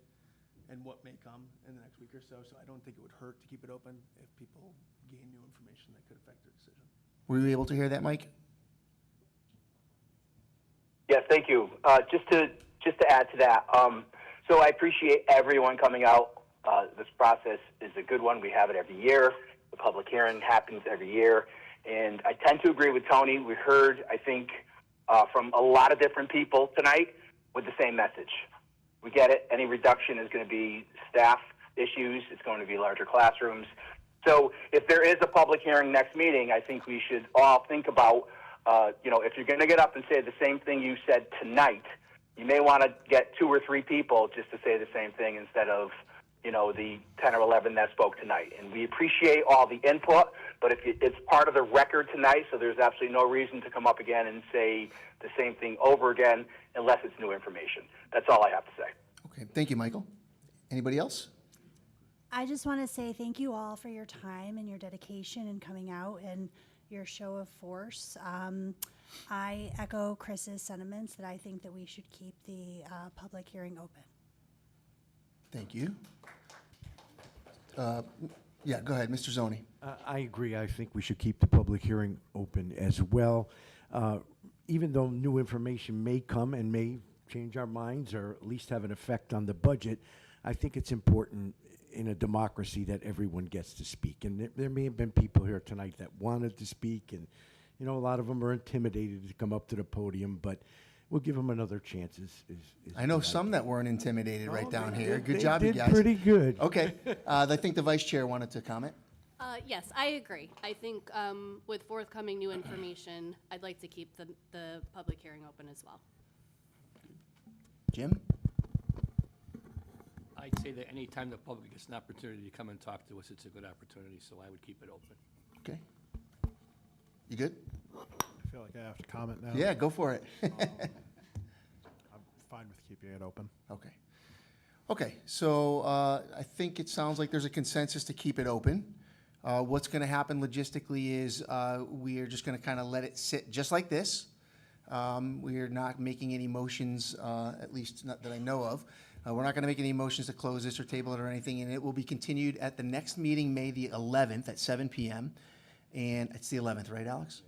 and what may come in the next week or so. So I don't think it would hurt to keep it open if people gain new information that could affect their decision. Were you able to hear that, Mike? Yes, thank you. Just to add to that, so I appreciate everyone coming out. This process is a good one. We have it every year. The public hearing happens every year. And I tend to agree with Tony. We heard, I think, from a lot of different people tonight with the same message. We get it. Any reduction is going to be staff issues. It's going to be larger classrooms. So if there is a public hearing next meeting, I think we should all think about, you know, if you're going to get up and say the same thing you said tonight, you may want to get 2 or 3 people just to say the same thing instead of, you know, the 10 or 11 that spoke tonight. And we appreciate all the input, but if it's part of the record tonight, so there's absolutely no reason to come up again and say the same thing over again unless it's new information. That's all I have to say. Okay, thank you, Michael. Anybody else? I just want to say thank you all for your time and your dedication and coming out and your show of force. I echo Chris's sentiments that I think that we should keep the public hearing open. Thank you. Yeah, go ahead, Mr. Zoni. I agree. I think we should keep the public hearing open as well. Even though new information may come and may change our minds or at least have an effect on the budget, I think it's important in a democracy that everyone gets to speak. And there may have been people here tonight that wanted to speak, and a lot of them are intimidated to come up to the podium, but we'll give them another chance. I know some that weren't intimidated right down here. Good they job, you did guys. pretty good. Okay. I think the vice chair wanted to comment. Yes, I agree. I think with forthcoming new information, I'd like to keep the public hearing open as well. Jim? I'd say that any time the public gets an opportunity to come and talk to us, it's a good opportunity, so I would keep it open. Okay. You good? I feel like I have to comment now. Yeah, go for it. I'm fine with keeping it open. Okay. Okay, so I think it sounds like there's a consensus to keep it open. What's going to happen logistically is we are just going to kind of let it sit just like this. We are not making any motions, at least not that I know of. We're not going to make any motions to close this or table it or anything, and it will be continued at the next meeting, May the 11th at 7 p.m. And it's the 11th, right, Alex?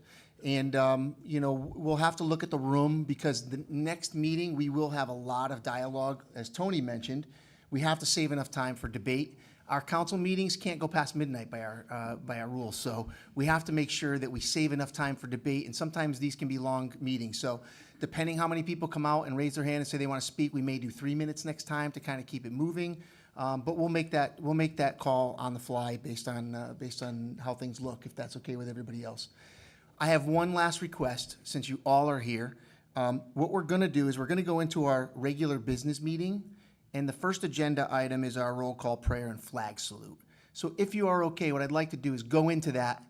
And, we'll have to look at the room because the next meeting, we will have a lot of dialogue. As Tony mentioned, we have to save enough time for debate. Our council meetings can't go past midnight by our rules, so we have to make sure that we save enough time for debate, and sometimes these can be long meetings. So depending how many people come out and raise their hand and say they want to speak, we may do 3 minutes next time to kind of keep it moving. But we'll make that call on the fly based on how things look, if that's okay with everybody else. I have one last request, since you all are here. What we're going to do is we're going to go into our regular business meeting, and the first agenda item is our roll call prayer and flag salute. So if you are okay, what I'd like to do is go into that.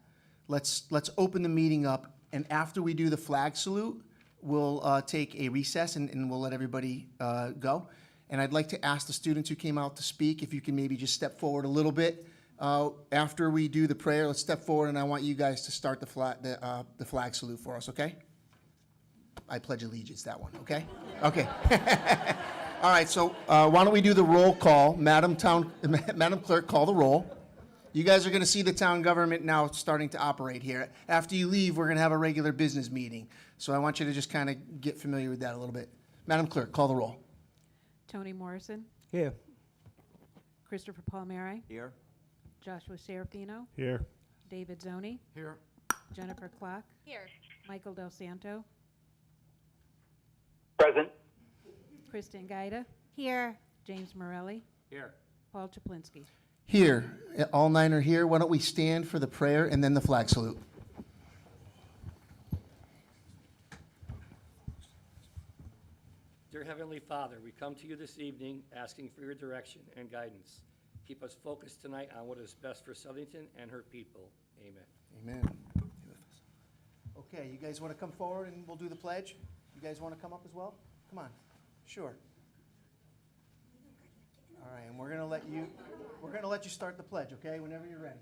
Let's open the meeting up, and after we do the flag salute, we'll take a recess and we'll let everybody go. And I'd like to ask the students who came out to speak if you can maybe just step forward a little bit. After we do the prayer, let's step forward, and I want you guys to start the flag salute for us, okay? I pledge allegiance, that one, okay? Okay. All right, so why don't we do the roll call? Madam Clerk, call the roll. You guys are going to see the town government now starting to operate here. After you leave, we're going to have a regular business meeting. So I want you to just kind of get familiar with that a little bit. Madam Clerk, call the roll. Tony Morrison. Here. Christopher Palmieri. Here. Joshua Serafino. Here. David Zoni. Here. Jennifer Klock. Here. Michael Del Santo. Present. Kristen Gaida. Here. James Morelli. Here. Paul Chaplinsky. Here. All nine are here. Why don't we stand for the prayer and then the flag salute? Dear Heavenly Father, we come to you this evening asking for your direction and guidance. Keep us focused tonight on what is best for Southington and her people. Amen. Amen. Okay, you guys want to come forward and we'll do the pledge? You guys want to come up as well? Come on. Sure. All right, and we're going to let you start the pledge, okay? Whenever you're ready.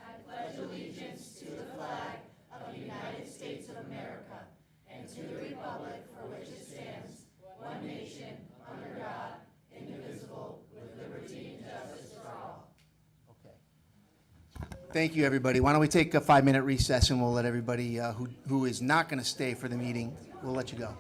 I pledge allegiance to the flag of the United States of America and to the republic for which it stands, one nation, under God, indivisible, with liberty and justice for all. Okay. Thank you, everybody. Why don't we take a 5-minute recess and we'll let everybody who is not going to stay for the meeting, we'll let you go.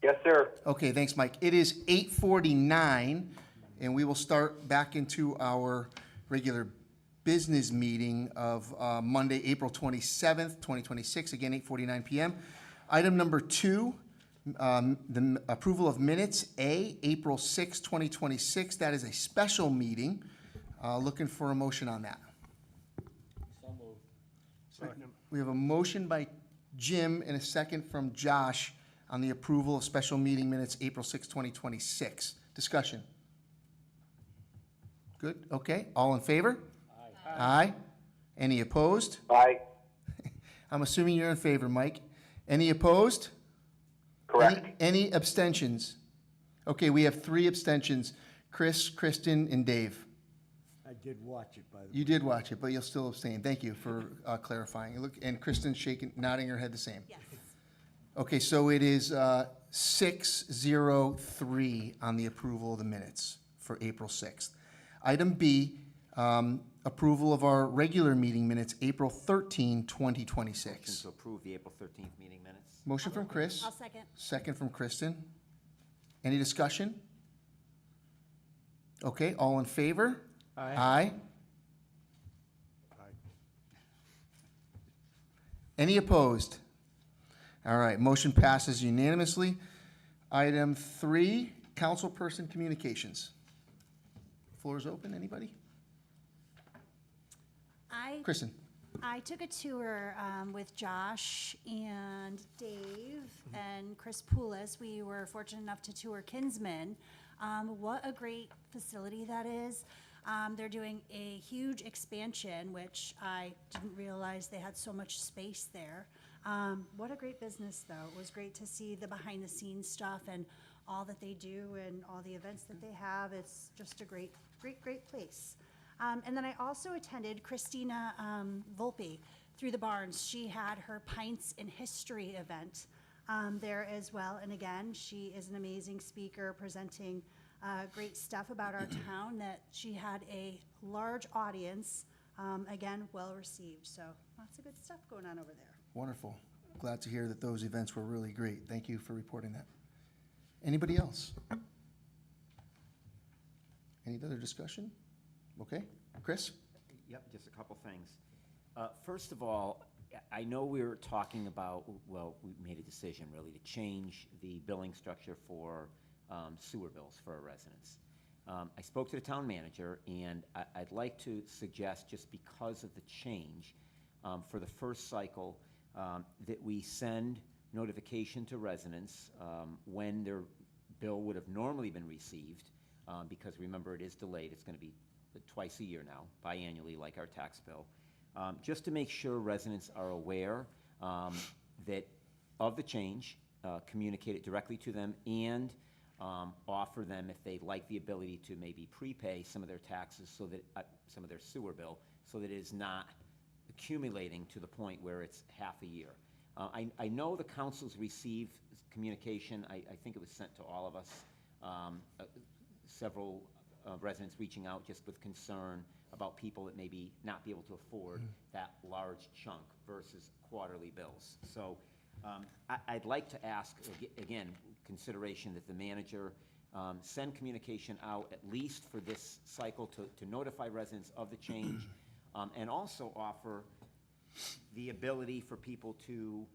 Yes, sir. Okay, thanks, Mike. It is 8:49, and we will start back into our regular business meeting of Monday, April 27th, 2026, again, 8:49 p.m. Item number 2, the approval of minutes. April 6th, 2026. That is a special meeting. Looking for a motion on that. So moved. We have a motion by Jim and a second from Josh on the approval of special meeting minutes, April 6, 2026. Discussion. Good, okay. All in favor? Aye. Aye. Any opposed? Aye. I'm assuming you're in favor, Mike. Any opposed? Correct. Any abstentions? Okay, we have 3 abstentions, Chris, Kristen, and Dave. I did watch it, by the way. You did watch it, but you'll still abstain. Thank you for clarifying. Look, and Kristen's shaking, nodding her head the same. Yes. Okay, so it is 603 on the approval of the minutes for April 6th. Item B, approval of our regular meeting minutes, April 13, 2026. Motion to approve the April 13th meeting minutes. Motion from Chris. I'll second. Second from Kristen. Any discussion? Okay, all in favor? Aye. Aye. Any opposed? All right, motion passes unanimously. Item 3, councilperson communications. Floor is open, anybody? Kristen. I took a tour with Josh and Dave and Chris Poulos. We were fortunate enough to tour Kinsman. What a great facility that is. They're doing a huge expansion, which I didn't realize they had so much space there. What a great business, though. It was great to see the behind-the-scenes stuff and all that they do and all the events that they have. It's just a great, great, great place. And then I also attended Christina Volpe through the Barns. She had her Pints in History event there as well. And again, she is an amazing speaker presenting great stuff about our town, that she had a large audience, again, well received. So lots of good stuff going on over there. Wonderful. Glad to hear that those events were really great. Thank you for reporting that. Anybody else? Any other discussion? Okay, Chris? Yep, just a couple things. First of all, I know we were talking about, well, we made a decision really to change the billing structure for sewer bills for our residents. I spoke to the town manager, and I'd like to suggest, just because of the change, for the first cycle, that we send notification to residents when their bill would have normally been received, because remember, it is delayed. It's going to be twice a year now, biannually, like our tax bill, just to make sure residents are aware that of the change, communicate it directly to them, and offer them, if they'd like, the ability to maybe prepay some of their taxes, so that some of their sewer bill, so that it is not accumulating to the point where it's half a year. I know the council's received communication. I think it was sent to all of us. Several residents reaching out just with concern about people that maybe not be able to afford that large chunk versus quarterly bills. So I'd like to ask, again, consideration that the manager send communication out at least for this cycle to notify residents of the change, and also offer the ability for people to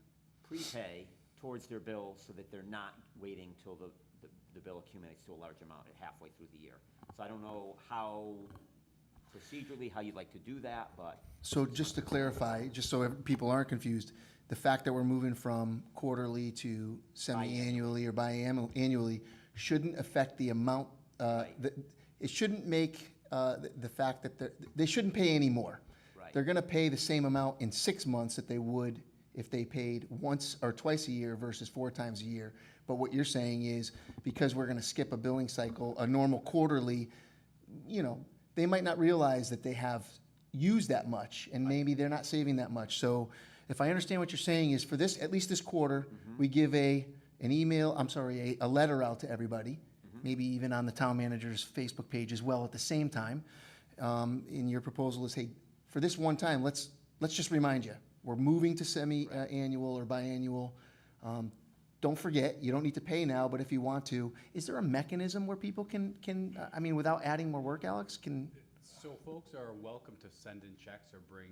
prepay towards their bills so that they're not waiting till the bill accumulates to a large amount at halfway through the year. So I don't know how, procedurally, how you'd like to do that, but. So just to clarify, just so people aren't confused, the fact that we're moving from quarterly to semi-annually or biannually shouldn't affect the amount, it shouldn't make the fact that they shouldn't pay any more. Right. They're gonna pay the same amount in 6 months that they would if they paid once or twice a year versus 4 times a year. But what you're saying is, because we're gonna skip a billing cycle, a normal quarterly, they might not realize that they have used that much, and maybe they're not saving that much. So if I understand what you're saying is, for this, at least this quarter, we give a letter out to everybody, maybe even on the town manager's Facebook page as well at the same time. And your proposal is, hey, for this one time, let's just remind you, we're moving to semi-annual or biannual. don't forget, you don't need to pay now, but if you want to, is there a mechanism where people can, I mean, without adding more work, Alex, can? So folks are welcome to send in checks or bring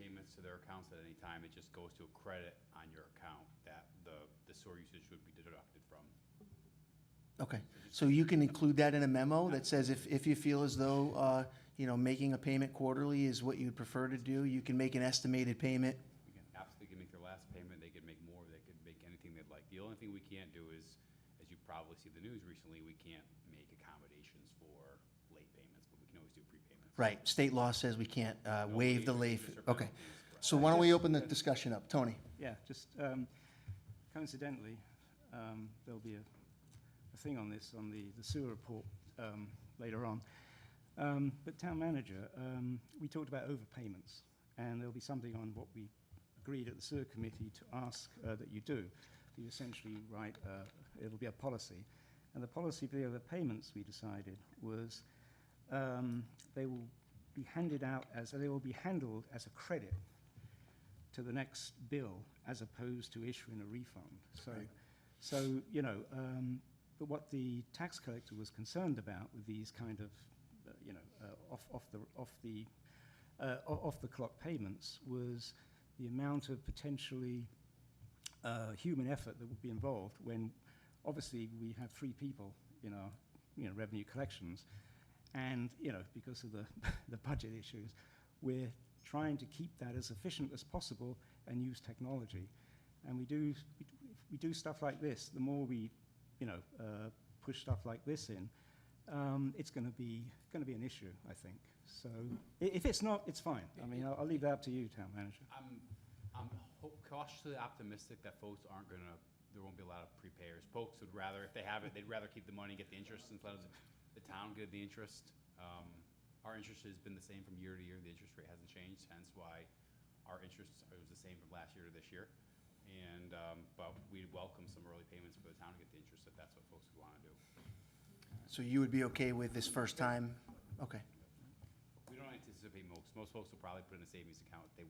payments to their accounts at any time. It just goes to a credit on your account that the sewer usage would be deducted from. Okay, so you can include that in a memo that says if you feel as though, you know, making a payment quarterly is what you'd prefer to do, you can make an estimated payment. We can absolutely make their last payment. They could make more. They could make anything they'd like. The only thing we can't do is, as you probably see the news recently, we can't make accommodations for late payments, but we can always do prepayments. Right, state law says we can't waive the late, okay. So why don't we open the discussion up? Tony? Yeah, just coincidentally, there'll be a thing on this, on the sewer report later on. But town manager, we talked about overpayments, and there'll be something on what we agreed at the sewer committee to ask that you do. You essentially write, it'll be a policy. And the policy for the overpayments, we decided, was they will be handed out as, they will be handled as a credit to the next bill as opposed to issuing a refund. So, Right. so you know, but what the tax collector was concerned about with these kind of, you know, off the clock payments was the amount of potentially human effort that would be involved when, obviously, we have 3 people in our, you know, revenue collections, and you know, because of the the budget issues, we're trying to keep that as efficient as possible and use technology. And we do stuff like this. The more we, you know, push stuff like this in, it's going to be an issue, I think. So if it's not, it's fine. I mean, I'll leave that up to you, town manager. I'm cautiously optimistic that folks aren't gonna. There won't be a lot of prepayers. Folks would rather, if they have it, they'd rather keep the money, get the interest, instead of the town get the interest. Our interest has been the same from year to year. The interest rate hasn't changed, hence why our interest was the same from last year to this year. And but we welcome some early payments for the town to get the interest if that's what folks would want to do. So you would be okay with this first time? Okay. We don't anticipate most. Most folks will probably put in a savings account if they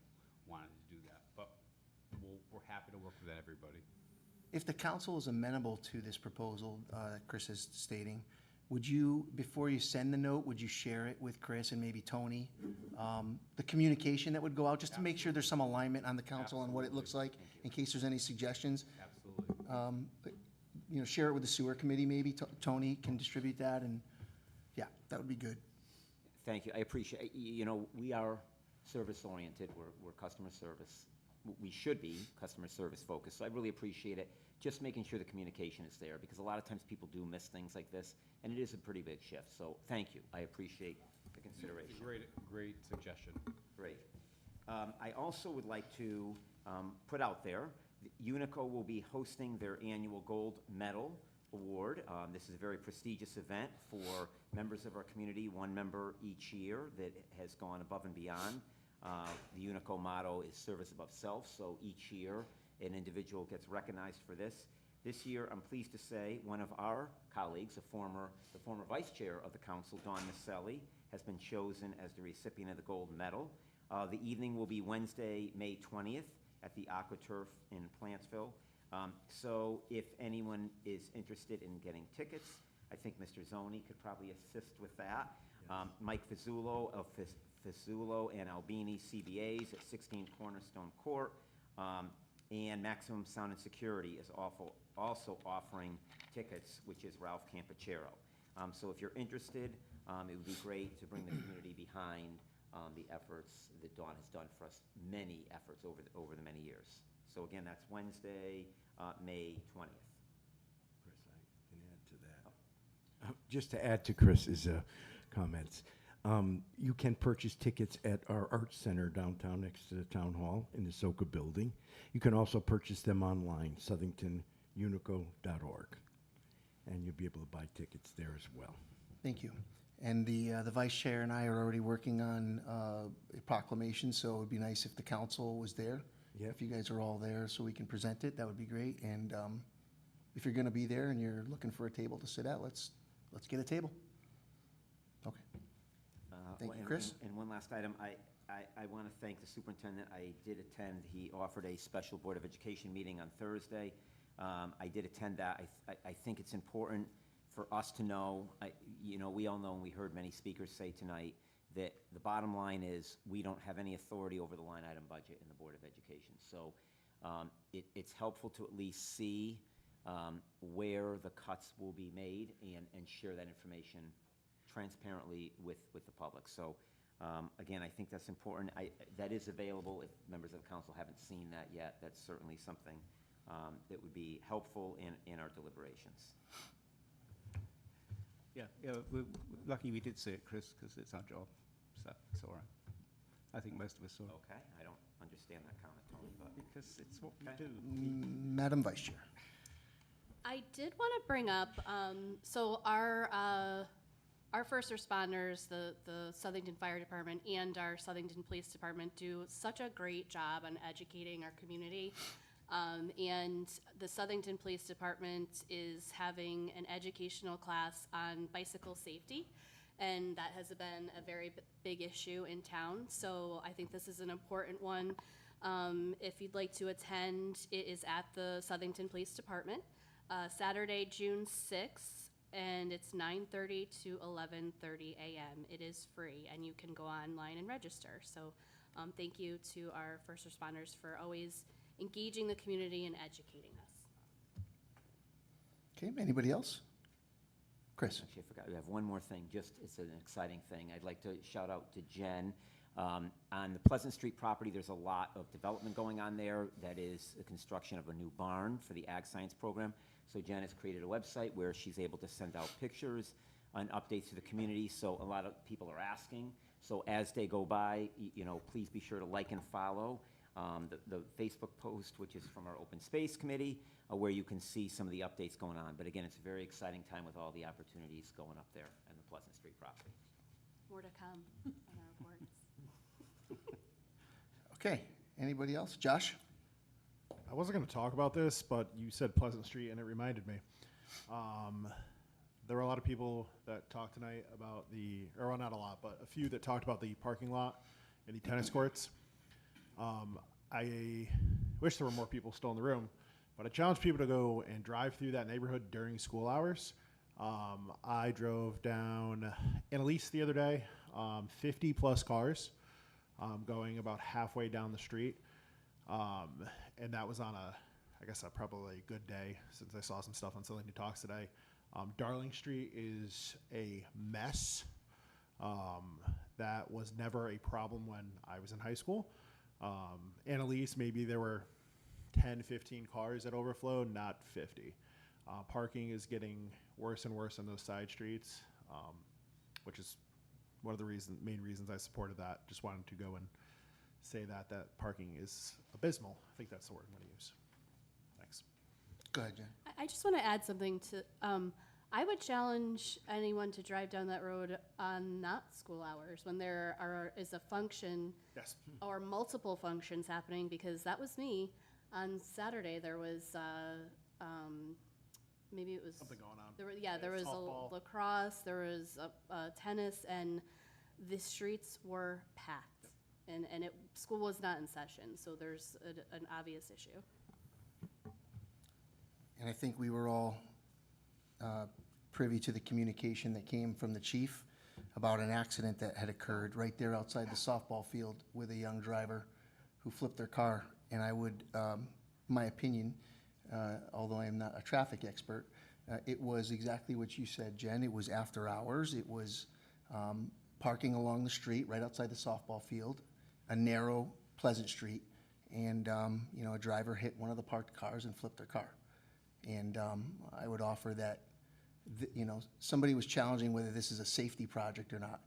wanted to do that. But we're happy to work with everybody. If the council is amenable to this proposal, Chris is stating, would you, before you send the note, would you share it with Chris and maybe Tony? The communication that would go out, just to make sure there's some alignment on the council on what it looks like, in case there's any suggestions. Absolutely. You know, share it with the sewer committee, maybe. Tony can distribute that, and yeah, that would be good. Thank you. I appreciate, you know, we are service-oriented. We're customer service. We should be customer service focused. So I really appreciate it. Just making sure the communication is there, because a lot of times people do miss things like this, and it is a pretty big shift. So thank you. I appreciate the consideration. Great suggestion. Great. I also would like to put out there, Unico will be hosting their annual Gold Medal Award. This is a very prestigious event for members of our community, 1 member each year that has gone above and beyond. The Unico motto is service above self, so each year an individual gets recognized for this. This year, I'm pleased to say, one of our colleagues, the former vice chair of the council, Dawn Maselli, has been chosen as the recipient of the gold medal. The evening will be Wednesday, May 20th at the AquaTurf in Plantsville. So if anyone is interested in getting tickets, I think Mr. Zoni could probably assist with that. Mike Fazzulo of Fazzulo and Albini CBAs at 16 Cornerstone Court. And Maximum Sound and Security is also offering tickets, which is Ralph Campachero. So if you're interested, it would be great to bring the community behind the efforts that Dawn has done for us, many efforts over the many years. So again, that's Wednesday, May 20th. Chris, I can add to that. Just to add to Chris's comments, you can purchase tickets at our Arts Center downtown next to the Town Hall in the SoCa building. You can also purchase them online, southingtonunico.org, and you'll be able to buy tickets there as well. Thank you. And the vice chair and I are already working on a proclamation, so it would be nice if the council was there. Yep. If you guys are all there so we can present it, that would be great. And if you're going to be there and you're looking for a table to sit at, let's get a table. Okay. Thank you, Chris. And one last item, I want to thank the superintendent. I did attend. He offered a special Board of Education meeting on Thursday. I did attend that. I think it's important for us to know, we all know, and we heard many speakers say tonight, that the bottom line is we don't have any authority over the line item budget in the Board of Education. So it's helpful to at least see where the cuts will be made and share that information transparently with the public. So again, I think that's important. That is available if members of the council haven't seen that yet. That's certainly something that would be helpful in our deliberations. Yeah, we're lucky we did see it, Chris, because it's our job, so it's all right. I think most of us saw it. Okay, I don't understand that comment, Tony, but. Because it's what we do. Madam Vice Chair. I did want to bring up, so our first responders, the Southington Fire Department and our Southington Police Department do such a great job on educating our community. And the Southington Police Department is having an educational class on bicycle safety, and that has been a very big issue in town. So I think this is an important one. If you'd like to attend, it is at the Southington Police Department, Saturday, June 6th, and it's 9:30 to 11:30 a.m. It is free, and you can go online and register. So thank you to our first responders for always engaging the community and educating us. Okay, anybody else? Chris. Actually, I forgot, we have one more thing, it's an exciting thing. I'd like to shout out to Jen. On the Pleasant Street property, there's a lot of development going on there. That is the construction of a new barn for the Ag Science program. So Jen has created a website where she's able to send out pictures and updates to the community. So a lot of people are asking. So as they go by, please be sure to like and follow the Facebook post, which is from our Open Space Committee, where you can see some of the updates going on. But again, it's a very exciting time with all the opportunities going up there in the Pleasant Street property. More to come on our reports. Okay, anybody else? Josh? I wasn't going to talk about this, but you said Pleasant Street, and it reminded me. There were a lot of people that talked tonight about or not a lot, but a few that talked about the parking lot and the tennis courts. I wish there were more people still in the room, but I challenge people to go and drive through that neighborhood during school hours. I drove down Annalise the other day, 50 plus cars going about halfway down the street. And that was on probably a good day, since I saw some stuff on Southington Talks today. Darling Street is a mess. That was never a problem when I was in high school. Annalise, maybe there were 10, 15 cars that overflowed, not 50. Parking is getting worse and worse on those side streets, which is one of the main reasons I supported that. Just wanted to go and say that parking is abysmal. I think that's the word I'm going to use. Thanks. Go ahead, Jen. I just want to add something to, I would challenge anyone to drive down that road on not school hours when there is a function or multiple functions happening, because that was me. On Saturday, there was, maybe it was something going on. There was softball. a lacrosse, there was a tennis, and the streets were packed. And school was not in session, so there's an obvious issue. And I think we were all privy to the communication that came from the chief about an accident that had occurred right there outside the softball field with a young driver who flipped their car. And I would, my opinion, although I am not a traffic expert, it was exactly what you said, Jen. It was after hours. It was parking along the street right outside the softball field, a narrow, Pleasant Street, and a driver hit one of the parked cars and flipped their car. And I would offer that, somebody was challenging whether this is a safety project or not.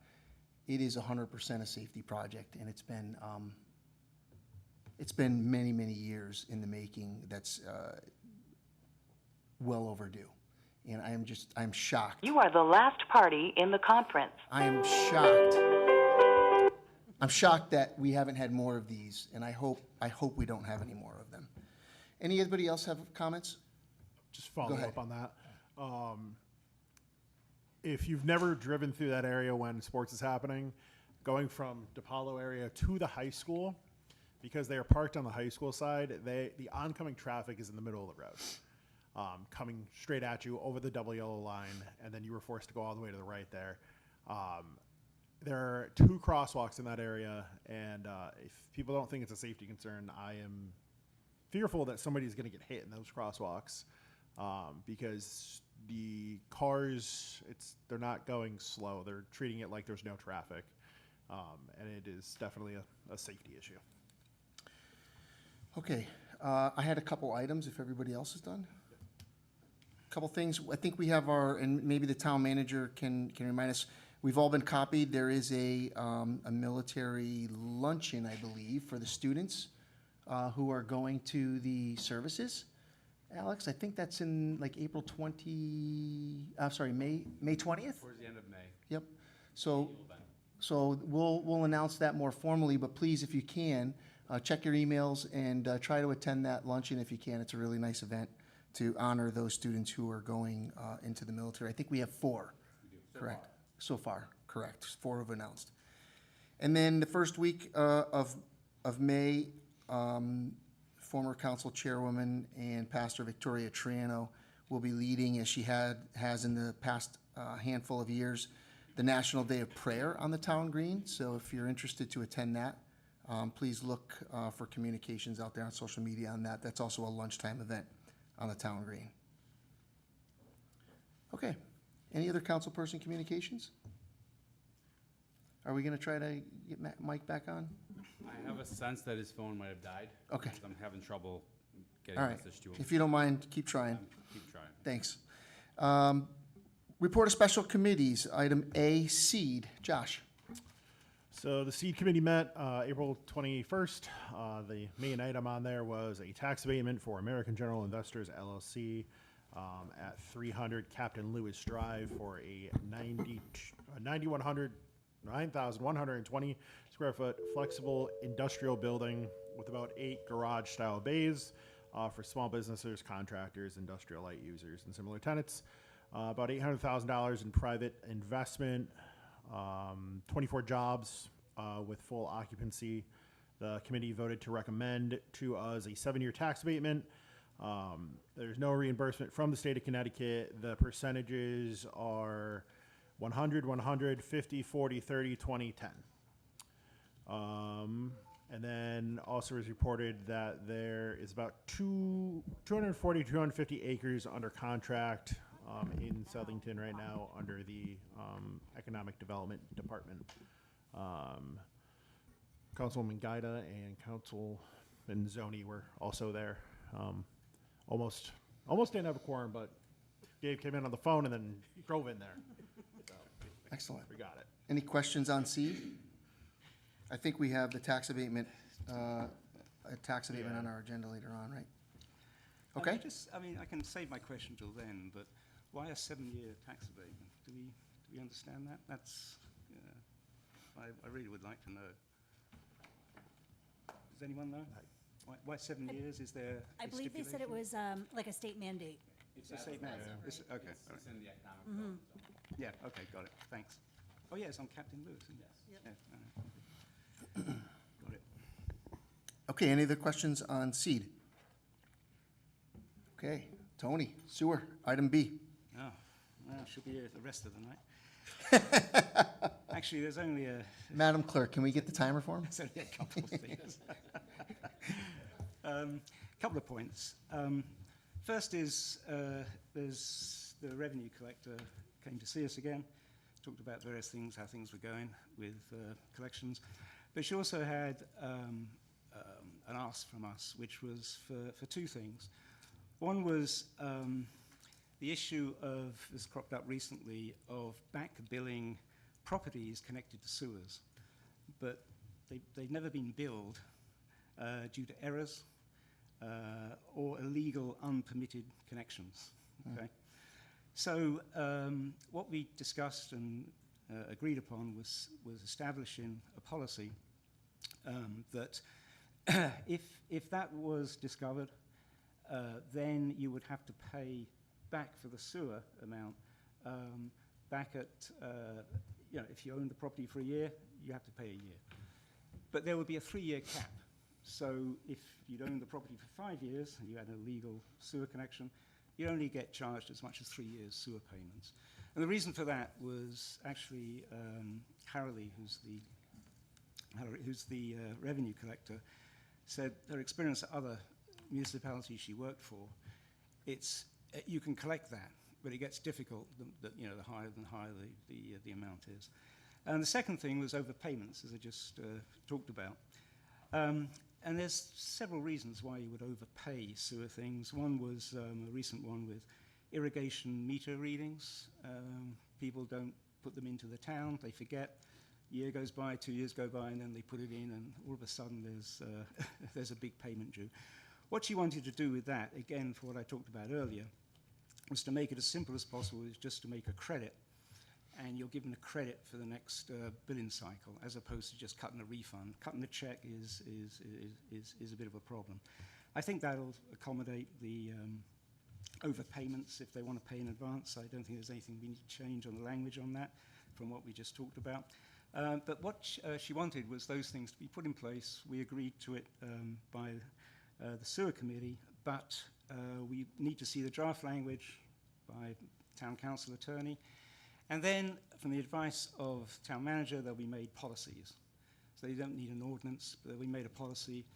It is 100% a safety project, and it's been many, many years in the making. That's well overdue. And I'm shocked. You are the last party in the conference. I am shocked. I'm shocked that we haven't had more of these, and I hope we don't have any more of them. Anybody else have comments? Just follow up on that. If you've never driven through that area when sports is happening, going from DePaulo area to the high school, because they are parked on the high school side, the oncoming traffic is in the middle of the road. coming straight at you over the double yellow line, and then you were forced to go all the way to the right there. There are 2 crosswalks in that area, and if people don't think it's a safety concern, I am fearful that somebody's going to get hit in those crosswalks, because the cars, they're not going slow. They're treating it like there's no traffic, and it is definitely a safety issue. Okay, I had a couple items, if everybody else is done. Couple things, I think we have and maybe the town manager can remind us, we've all been copied. There is a military luncheon, I believe, for the students who are going to the services. Alex, I think that's in like May 20th? Towards the end of May. Yep. So we'll announce that more formally, but please, if you can, check your emails and try to attend that luncheon if you can. It's a really nice event to honor those students who are going into the military. I think we have 4. Correct. So far, correct. 4 have announced. And then the first week of May, former council chairwoman and Pastor Victoria Triano will be leading, as she has in the past handful of years, the National Day of Prayer on the town green. So if you're interested to attend that, please look for communications out there on social media on that. That's also a lunchtime event on the town green. Okay. Any other council person communications? Are we going to try to get Mike back on? I have a sense that his phone might have died. Okay. I'm having trouble getting All a right. message to him. If you don't mind, keep trying. Keep trying. Thanks. Report of special committees, item A, seed. Josh. So the seed committee met April 21st. The main item on there was a tax abatement for American General Investors LLC at 300 Captain Lewis Drive for a 9,120 square foot flexible industrial building with about 8 garage style bays for small businesses, contractors, industrial light users, and similar tenants. About $800,000 in private investment, 24 jobs with full occupancy. The committee voted to recommend to us a 7-year tax abatement. There's no reimbursement from the state of Connecticut. The percentages are 100, 100, 50, 40, 30, 20, 10. And then also is reported that there is about 240, 250 acres under contract in Southington right now under the Economic Development Department. Councilwoman Gaida and Councilman Zoni were also there. Almost didn't have a quorum, but Dave came in on the phone and then drove in there. So Excellent. we got it. Any questions on seed? I think we have the tax abatement on our agenda later on, right? Okay. I mean, I can save my question till then, but why a 7-year tax abatement? Do we understand that? That's, I really would like to know. Does anyone know? Why 7 years? Is there I a believe they said it stipulation? was like a state mandate. It's a state mandate. Okay. All It's right. in the economic Mhm. development zone. Yeah, okay, got it. Thanks. Oh, yeah, it's on Captain Lewis, isn't it? Yes. Yeah, all right. Got it. Okay, any other questions on seed? Okay, Tony, sewer, item B. Oh, well, should be here the rest of the night. Actually, there's only a Madam Clerk, can we get the timer for him? there's only a couple of things. Couple of points. First is there's the revenue collector came to see us again, talked about various things, how things were going with collections. But she also had an ask from us, which was for 2 things. One was the issue of, this cropped up recently, of back billing properties connected to sewers, but they've never been billed due to errors or illegal, unpermitted connections. Okay, so what we discussed and agreed upon was establishing a policy that if that was discovered, then you would have to pay back for the sewer amount back at, if you own the property for a year, you have to pay a year. But there would be a 3-year cap. So if you'd owned the property for 5 years and you had a legal sewer connection, you only get charged as much as 3 years sewer payments. And the reason for that was actually Harley, who's the revenue collector, said her experience at other municipalities she worked for, you can collect that, but it gets difficult the higher the amount is. And the second thing was overpayments, as I just talked about. And there's several reasons why you would overpay sewer things. One was a recent one with irrigation meter readings. People don't put them into the town, they forget. Year goes by, 2 years go by, and then they put it in, and all of a sudden there's a big payment due. What she wanted to do with that, again, for what I talked about earlier, was to make it as simple as possible, is just to make a credit, and you're given a credit for the next billing cycle, as opposed to just cutting a refund. Cutting the check is a bit of a problem. I think that'll accommodate the overpayments if they want to pay in advance. I don't think there's anything we need to change on the language on that from what we just talked about. But what she wanted was those things to be put in place. We agreed to it by the sewer committee, but we need to see the draft language by town council attorney. And then, from the advice of town manager, they'll be made policies. So they don't need an ordinance, but they'll be made a policy.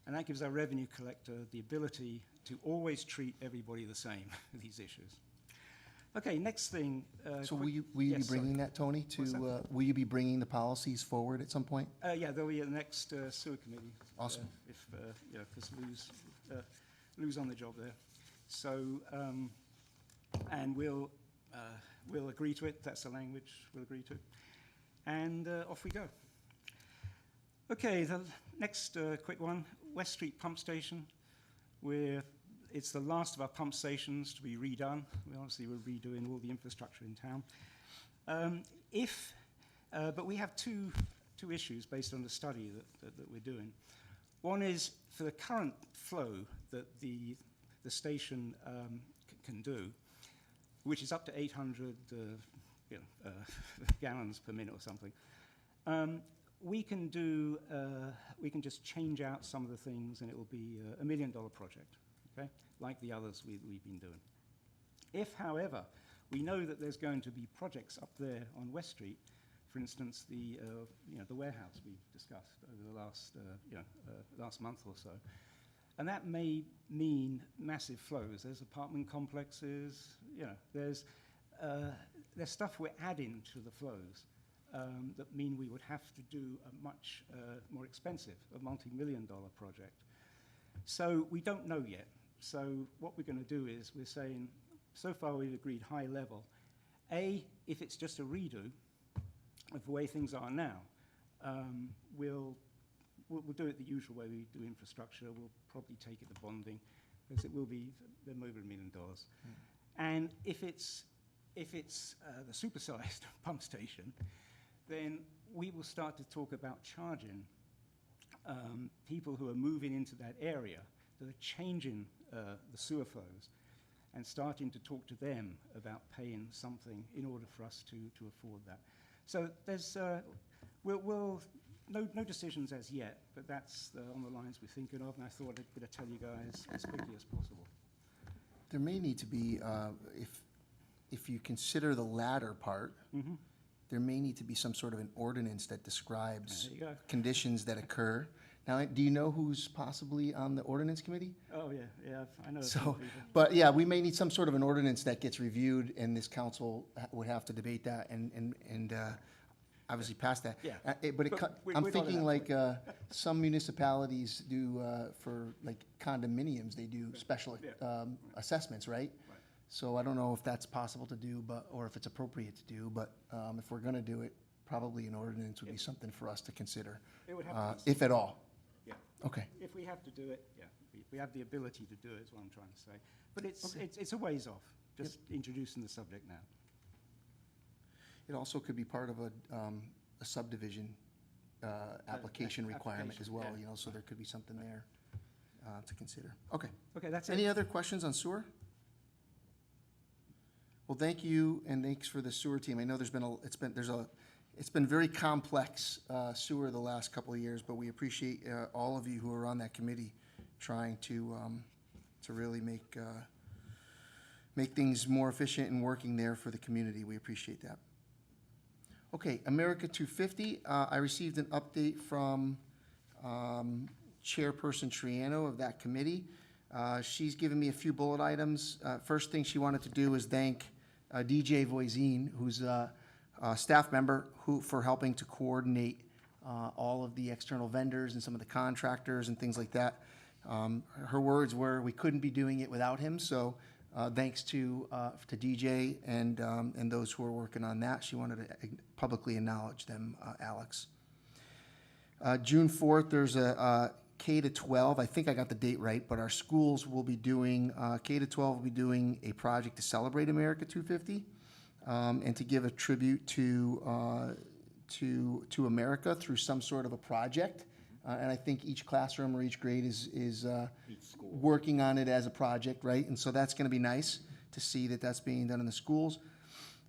And that gives our revenue collector the ability to always treat everybody the same with these issues. Okay, next thing. So will you be bringing that, Tony, will you be bringing the policies forward at some point? Yeah, they'll be at the next sewer committee. Awesome. Because Lou's on the job there. So, and we'll agree to it. That's the language we'll agree to. And off we go. Okay, the next quick one, West Street Pump Station. It's the last of our pump stations to be redone. We're redoing all the infrastructure in town. But we have two issues based on the study that we're doing. One is for the current flow that the station can do, which is up to 800 gallons per minute or something. We can just change out some of the things, and it will be a $1 million project, okay, like the others we've been doing. If, however, we know that there's going to be projects up there on West Street, for instance, the warehouse we've discussed over the last month or so, and that may mean massive flows. There's apartment complexes, there's stuff we're adding to the flows that mean we would have to do a much more expensive, a multi-million-dollar project. So we don't know yet. So what we're going to do is we're saying, so far we've agreed high level. If it's just a redo of the way things are now, we'll do it the usual way we do infrastructure. We'll probably take it to bonding, because it will be over $1 million. And if it's the supersized pump station, then we will start to talk about charging people who are moving into that area, that are changing the sewer flows, and starting to talk to them about paying something in order for us to afford that. So there's no decisions as yet, but that's on the lines we're thinking of, and I thought I'd better tell you guys as quickly as possible. There may need to be, if you consider the latter part, there may need to be some sort of an ordinance that describes There you go. conditions that occur. Now, do you know who's possibly on the ordinance committee? Oh, yeah, I know. a few So, people. but yeah, we may need some sort of an ordinance that gets reviewed, and this council would have to debate that and obviously pass that. Yeah. I'm we're thinking not like some municipalities do for like condominiums, they do special assessments, right? So I don't know if that's possible to do, or if it's appropriate to do, but if we're going to do it, probably an ordinance would be something for us to consider, It would have to be if at all. Yeah. Okay. If we have to do it, yeah, we have the ability to do it, is what I'm trying to say. But it's a ways off, just introducing the subject now. It also could be part of a subdivision application requirement as well, yeah. so there could be something there to consider. Okay. Okay, that's it. Any other questions on sewer? Well, thank you, and thanks for the sewer team. I know it's been very complex sewer the last couple of years, but we appreciate all of you who are on that committee trying to really make make things more efficient and working there for the community. We appreciate that. Okay, America 250, I received an update from Chairperson Triano of that committee. She's given me a few bullet items. First thing she wanted to do is thank DJ Voisin, who's a staff member for helping to coordinate all of the external vendors and some of the contractors and things like that. Her words were, we couldn't be doing it without him, so thanks to DJ and those who are working on that. She wanted to publicly acknowledge them, Alex. June 4th, there's a K-12, I think I got the date right, but our schools will be doing, K-12 will be doing a project to celebrate America 250 and to give a tribute to America through some sort of a project. And I think each classroom or each grade is working on it as a project, right? And so that's going to be nice to see that that's being done in the schools.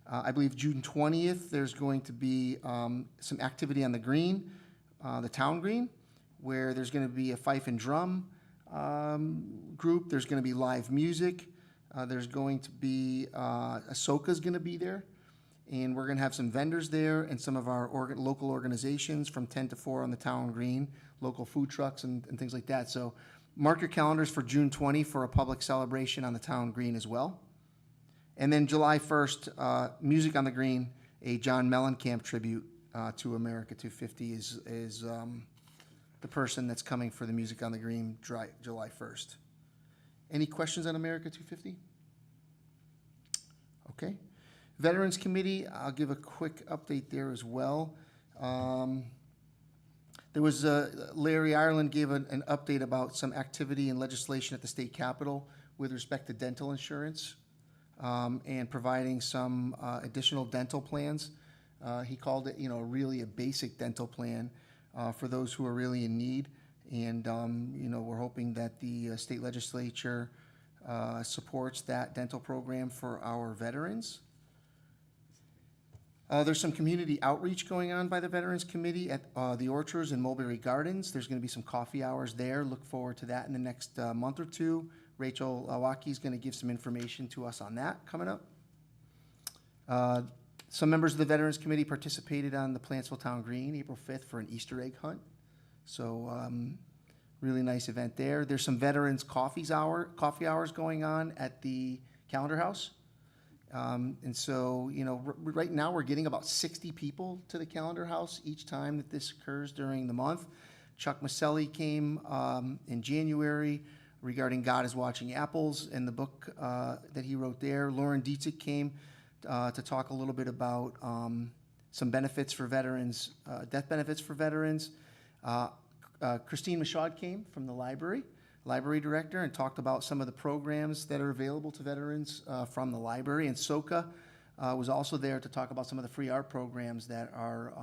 I believe June 20th, there's going to be some activity on the green, the town green, where there's going to be a fife and drum group. There's going to be live music. There's going to be, Ahsoka's going to be there. And we're going to have some vendors there and some of our local organizations from 10 to 4 on the town green, local food trucks and things like that. So mark your calendars for June 20 for a public celebration on the town green as well. And then July 1st, Music on the Green, a John Mellencamp tribute to America 250 is the person that's coming for the Music on the Green July 1st. Any questions on America 250? Okay. Veterans Committee, I'll give a quick update there as well. There was, Larry Ireland gave an update about some activity and legislation at the state capitol with respect to dental insurance and providing some additional dental plans. He called it, really a basic dental plan for those who are really in need. And, we're hoping that the state legislature supports that dental program for our veterans. There's some community outreach going on by the Veterans Committee at the Orchards and Mulberry Gardens. There's going to be some coffee hours there. Look forward to that in the next month or two. Rachel Awaki is going to give some information to us on that coming up. Some members of the Veterans Committee participated on the Plantsville Town Green April 5th for an Easter egg hunt. So really nice event there. There's some Veterans coffee hours going on at the Calendar House. And so, right now we're getting about 60 people to the Calendar House each time that this occurs during the month. Chuck Maselli came in January regarding God is Watching Apples and the book that he wrote there. Lauren Dietzig came to talk a little bit about some benefits for veterans, death benefits for veterans. Christine Michaud came from the library director, and talked about some of the programs that are available to veterans from the library. And Soka was also there to talk about some of the free art programs that are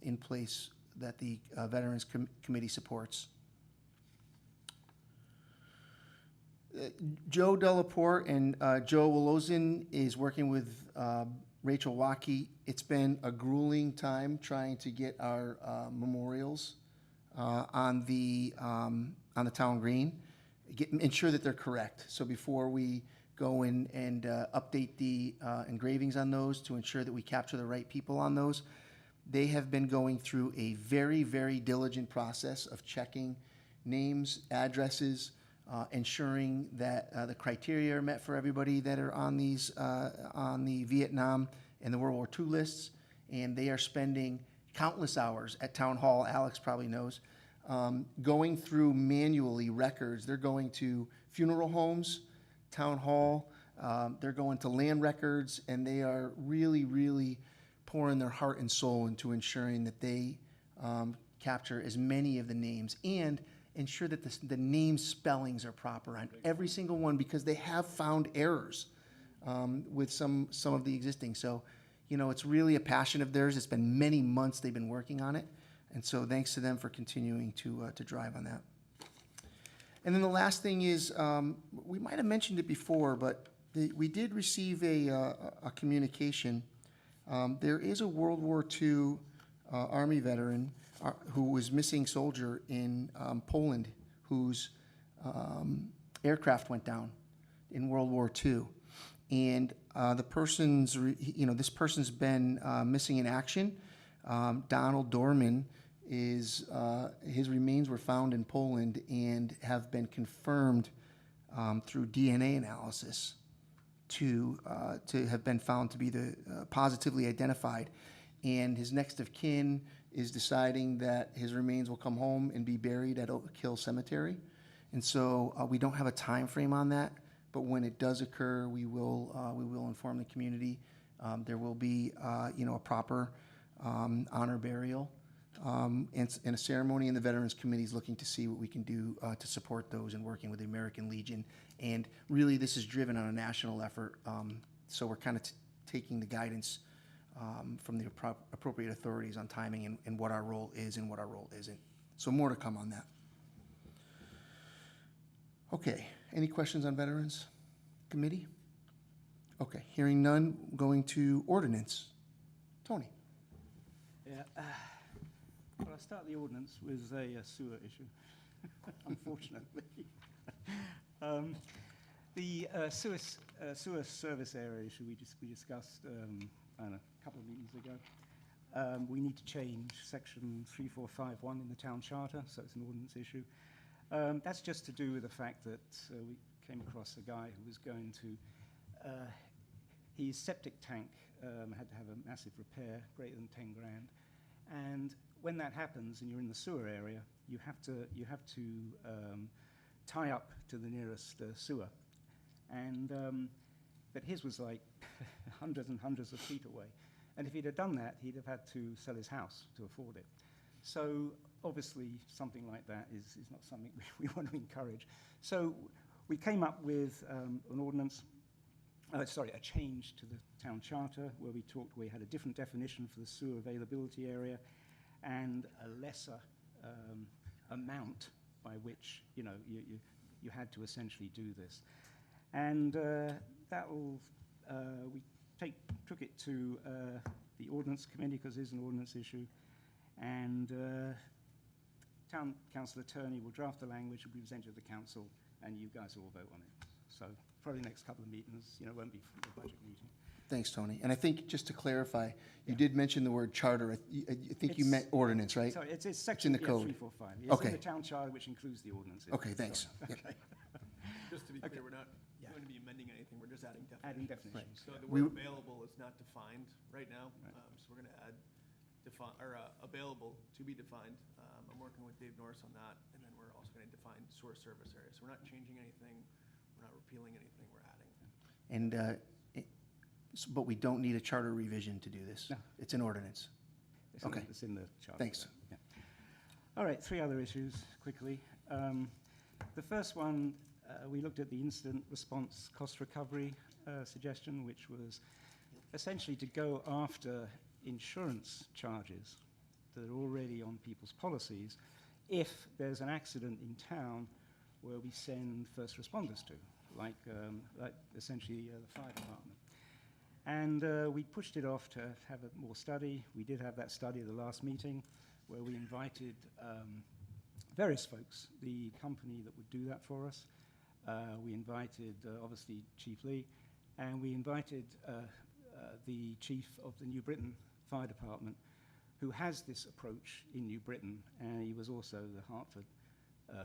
in place that the Veterans Committee supports. Joe Delaporte and Joe Wolozin is working with Rachel Waukee. It's been a grueling time trying to get our memorials on the town green. Ensure that they're correct. So before we go in and update the engravings on those to ensure that we capture the right people on those, they have been going through a very, very diligent process of checking names, addresses, ensuring that the criteria are met for everybody that are on these on the Vietnam and the World War II lists. And they are spending countless hours at Town Hall, Alex probably knows, going through manually records. They're going to funeral homes, Town Hall, they're going to land records, and they are really, really pouring their heart and soul into ensuring that they capture as many of the names and ensure that the name spellings are proper on every single one, because they have found errors with some of the existing. So, it's really a passion of theirs. It's been many months they've been working on it. And so thanks to them for continuing to drive on that. And then the last thing is, we might have mentioned it before, but we did receive a communication. There is a World War II Army veteran who was missing soldier in Poland, whose aircraft went down in World War II. and the person's, this person's been missing in action. Donald Dorman is, his remains were found in Poland and have been confirmed through DNA analysis to have been found to be the positively identified. And his next of kin is deciding that his remains will come home and be buried at Oak Hill Cemetery. And so we don't have a time frame on that, but when it does occur, we will inform the community. There will be a proper honor burial and a ceremony, and the Veterans Committee is looking to see what we can do to support those and working with the American Legion. And really, this is driven on a national effort, so we're kind of taking the guidance from the appropriate authorities on timing and what our role is and what our role isn't. So more to come on that. Okay, any questions on Veterans Committee? Okay, hearing none, going to ordinance. Tony. Yeah. Well, I'll start the ordinance with a sewer issue, unfortunately. The sewer service area issue we discussed I don't know, a couple of meetings ago. We need to change section 3451 in the town charter, so it's an ordinance issue. That's just to do with the fact that we came across a guy who was going to, his septic tank had to have a massive repair, greater than 10 grand. And when that happens and you're in the sewer area, you have to tie up to the nearest sewer. And but his was like hundreds and hundreds of feet away. And if he'd have done that, he'd have had to sell his house to afford it. So obviously something like that is not something we want to encourage. So we came up with an ordinance, a change to the town charter where we had a different definition for the sewer availability area and a lesser amount by which you had to essentially do this. And we took it to the ordinance committee because it is an ordinance issue, and town council attorney will draft the language and be presented to the council, and you guys will vote on it. So probably the next couple of meetings, it won't be the budget meeting. Thanks, Tony. And I think, just to clarify, you did mention the word charter. I think you meant ordinance, right? Sorry, it's section in the code. 345. It's Okay. in the town charter, which includes the ordinances. Okay, thanks. So, Yep. okay. Just to be clear, we're not going to be amending anything, we're just adding definitions. Adding definitions. So the We- word available is not defined right now, so we're going to add available to be defined. I'm working with Dave Norris on that, and then we're also going to define sewer service area. So we're not changing anything, we're not repealing anything, we're adding. And, but we don't need a charter revision to do this? No. It's an ordinance? Okay. It's in the charter. Thanks. Yeah. All right, 3 other issues quickly. The first one, we looked at the incident response cost recovery suggestion, which was essentially to go after insurance charges that are already on people's policies if there's an accident in town where we send first responders to, like essentially the fire department. And we pushed it off to have more study. We did have that study at the last meeting where we invited various folks, the company that would do that for us. We invited, obviously, Chief Lee, and we invited the chief of the New Britain Fire Department, who has this approach in New Britain, and he was also the Hartford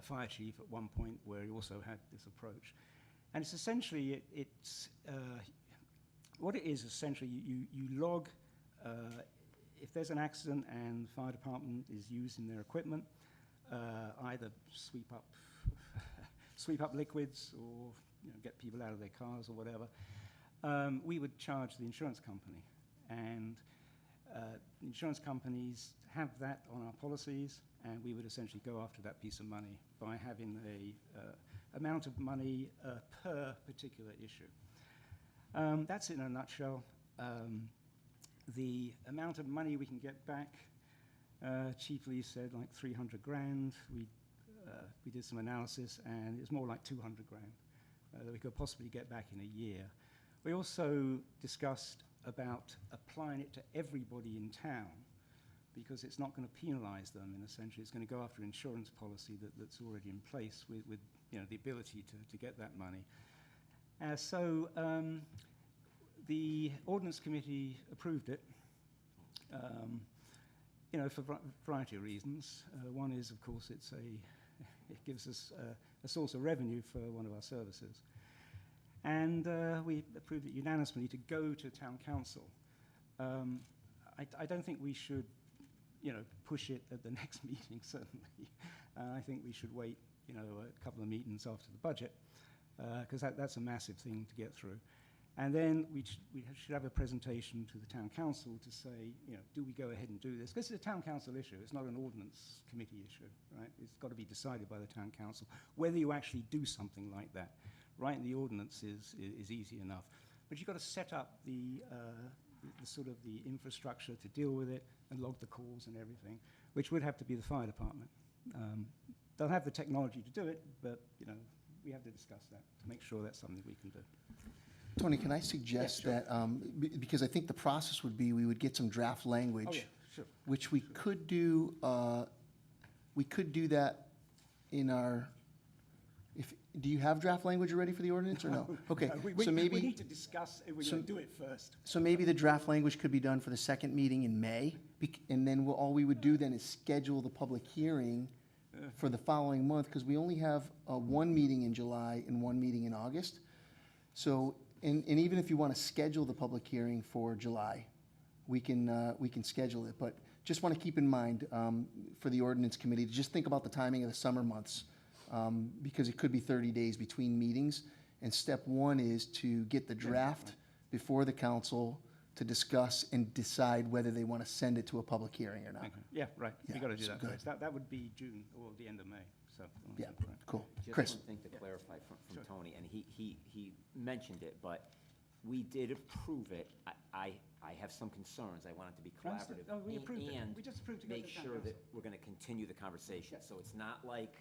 fire chief at one point where he also had this approach. And it's essentially, what it is essentially, you log, if there's an accident and the fire department is using their equipment, either sweep up liquids or get people out of their cars or whatever, we would charge the insurance company. And insurance companies have that on our policies, and we would essentially go after that piece of money by having a amount of money per particular issue. That's in a nutshell. The amount of money we can get back, Chief Lee said like 300 grand. We did some analysis, and it's more like 200 grand that we could possibly get back in a year. We also discussed about applying it to everybody in town, because it's not going to penalize them, and essentially it's going to go after insurance policy that's already in place with the ability to get that money. So The ordinance committee approved it, for a variety of reasons. One is, of course, it gives us a source of revenue for one of our services. And we approved it unanimously to go to town council. I don't think we should, push it at the next meeting, certainly. I think we should wait, a couple of meetings after the budget, because that's a massive thing to get through. And then we should have a presentation to the town council to say, do we go ahead and do this? This is a town council issue. It's not an ordinance committee issue, right? It's got to be decided by the town council whether you actually do something like that. Writing the ordinance is easy enough, but you've got to set up the sort of the infrastructure to deal with it and log the calls and everything, which would have to be the fire department. They'll have the technology to do it, but we have to discuss that to make sure that's something we can do. Tony, can I suggest that, because I think the process would be, we would get some draft language, which we could do that in our, do you have draft language already for the ordinance or no? Okay, so maybe. We need to discuss if we're going to do it first. So maybe the draft language could be done for the second meeting in May, and then all we would do then is schedule the public hearing for the following month, because we only have one meeting in July and one meeting in August. So, and even if you want to schedule the public hearing for July, we can schedule it. But just want to keep in mind for the ordinance committee to just think about the timing of the summer months, because it could be 30 days between meetings. And step one is to get the draft before the council to discuss and decide whether they want to send it to a public hearing or not. Okay. Yeah, right. Yeah, We got to do so that good. first. That would be June or the end of May. So Yeah, right. cool. Just Chris? one thing to clarify from Tony, and he mentioned it, but we did approve it. I have some concerns. I want it to be Understood. collaborative. Oh, we approved it. And We just approved to go to make the town sure that council. we're going to continue the conversation. So it's not like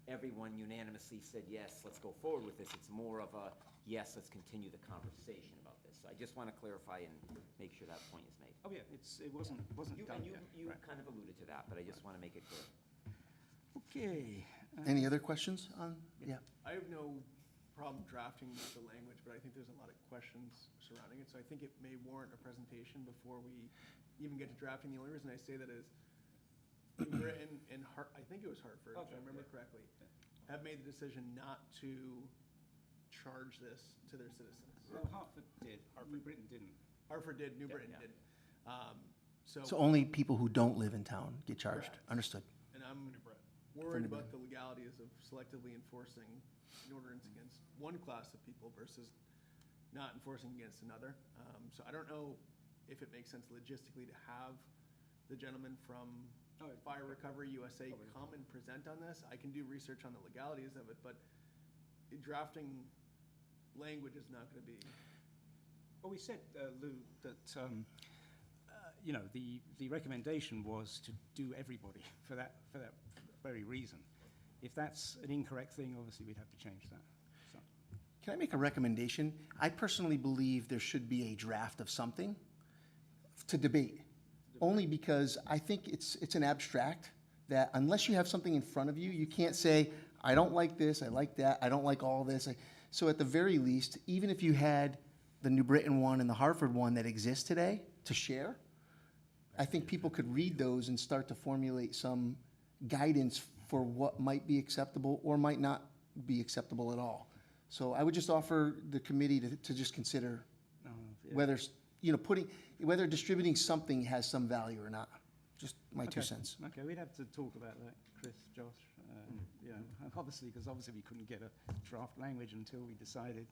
everyone unanimously said, yes, let's go forward with this. It's more of a, yes, let's continue the conversation about this. So I just want to clarify and make sure that point is made. Oh, yeah, it wasn't done yet. You kind of alluded to that, but I just want to make it clear. Okay. Any other questions on, yeah? I have no problem drafting the language, but I think there's a lot of questions surrounding it, so I think it may warrant a presentation before we even get to drafting. The only reason I say that is New Britain and I think it was Hartford, if I remember correctly, have made the decision not to charge this to their citizens. Well, Hartford did. New Britain didn't. Hartford did, New Britain did. So only people who don't live in town get charged. Correct. Understood. And I'm worried about the legalities of selectively enforcing an ordinance against one class of people versus not enforcing against another. So I don't know if it makes sense logistically to have the gentleman from Fire Recovery USA come and present on this. I can do research on the legalities of it, but drafting language is not going to be. Well, we said, Lou, that the recommendation was to do everybody for that very reason. If that's an incorrect thing, obviously we'd have to change that. So. Can I make a recommendation? I personally believe there should be a draft of something to debate, only because I think it's an abstract that unless you have something in front of you, you can't say, I don't like this, I like that, I don't like all this. So at the very least, even if you had the New Britain one and the Hartford one that exist today to share, I think people could read those and start to formulate some guidance for what might be acceptable or might not be acceptable at all. So I would just offer the committee to just consider whether, whether distributing something has some value or not. Just my 2 cents. Okay, we'd have to talk about that, Chris, Josh. Obviously, because we couldn't get a draft language until we decided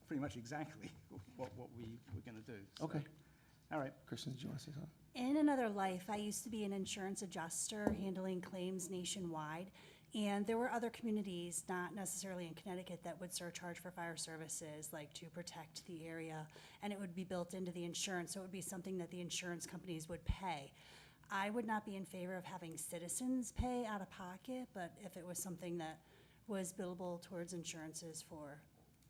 pretty much exactly what we were going to do. So. Okay. All right. Kristen, did you want to say something? In another life, I used to be an insurance adjuster handling claims nationwide. And there were other communities, not necessarily in Connecticut, that would surcharge for fire services, like to protect the area. And it would be built into the insurance, so it would be something that the insurance companies would pay. I would not be in favor of having citizens pay out of pocket, but if it was something that was billable towards insurances for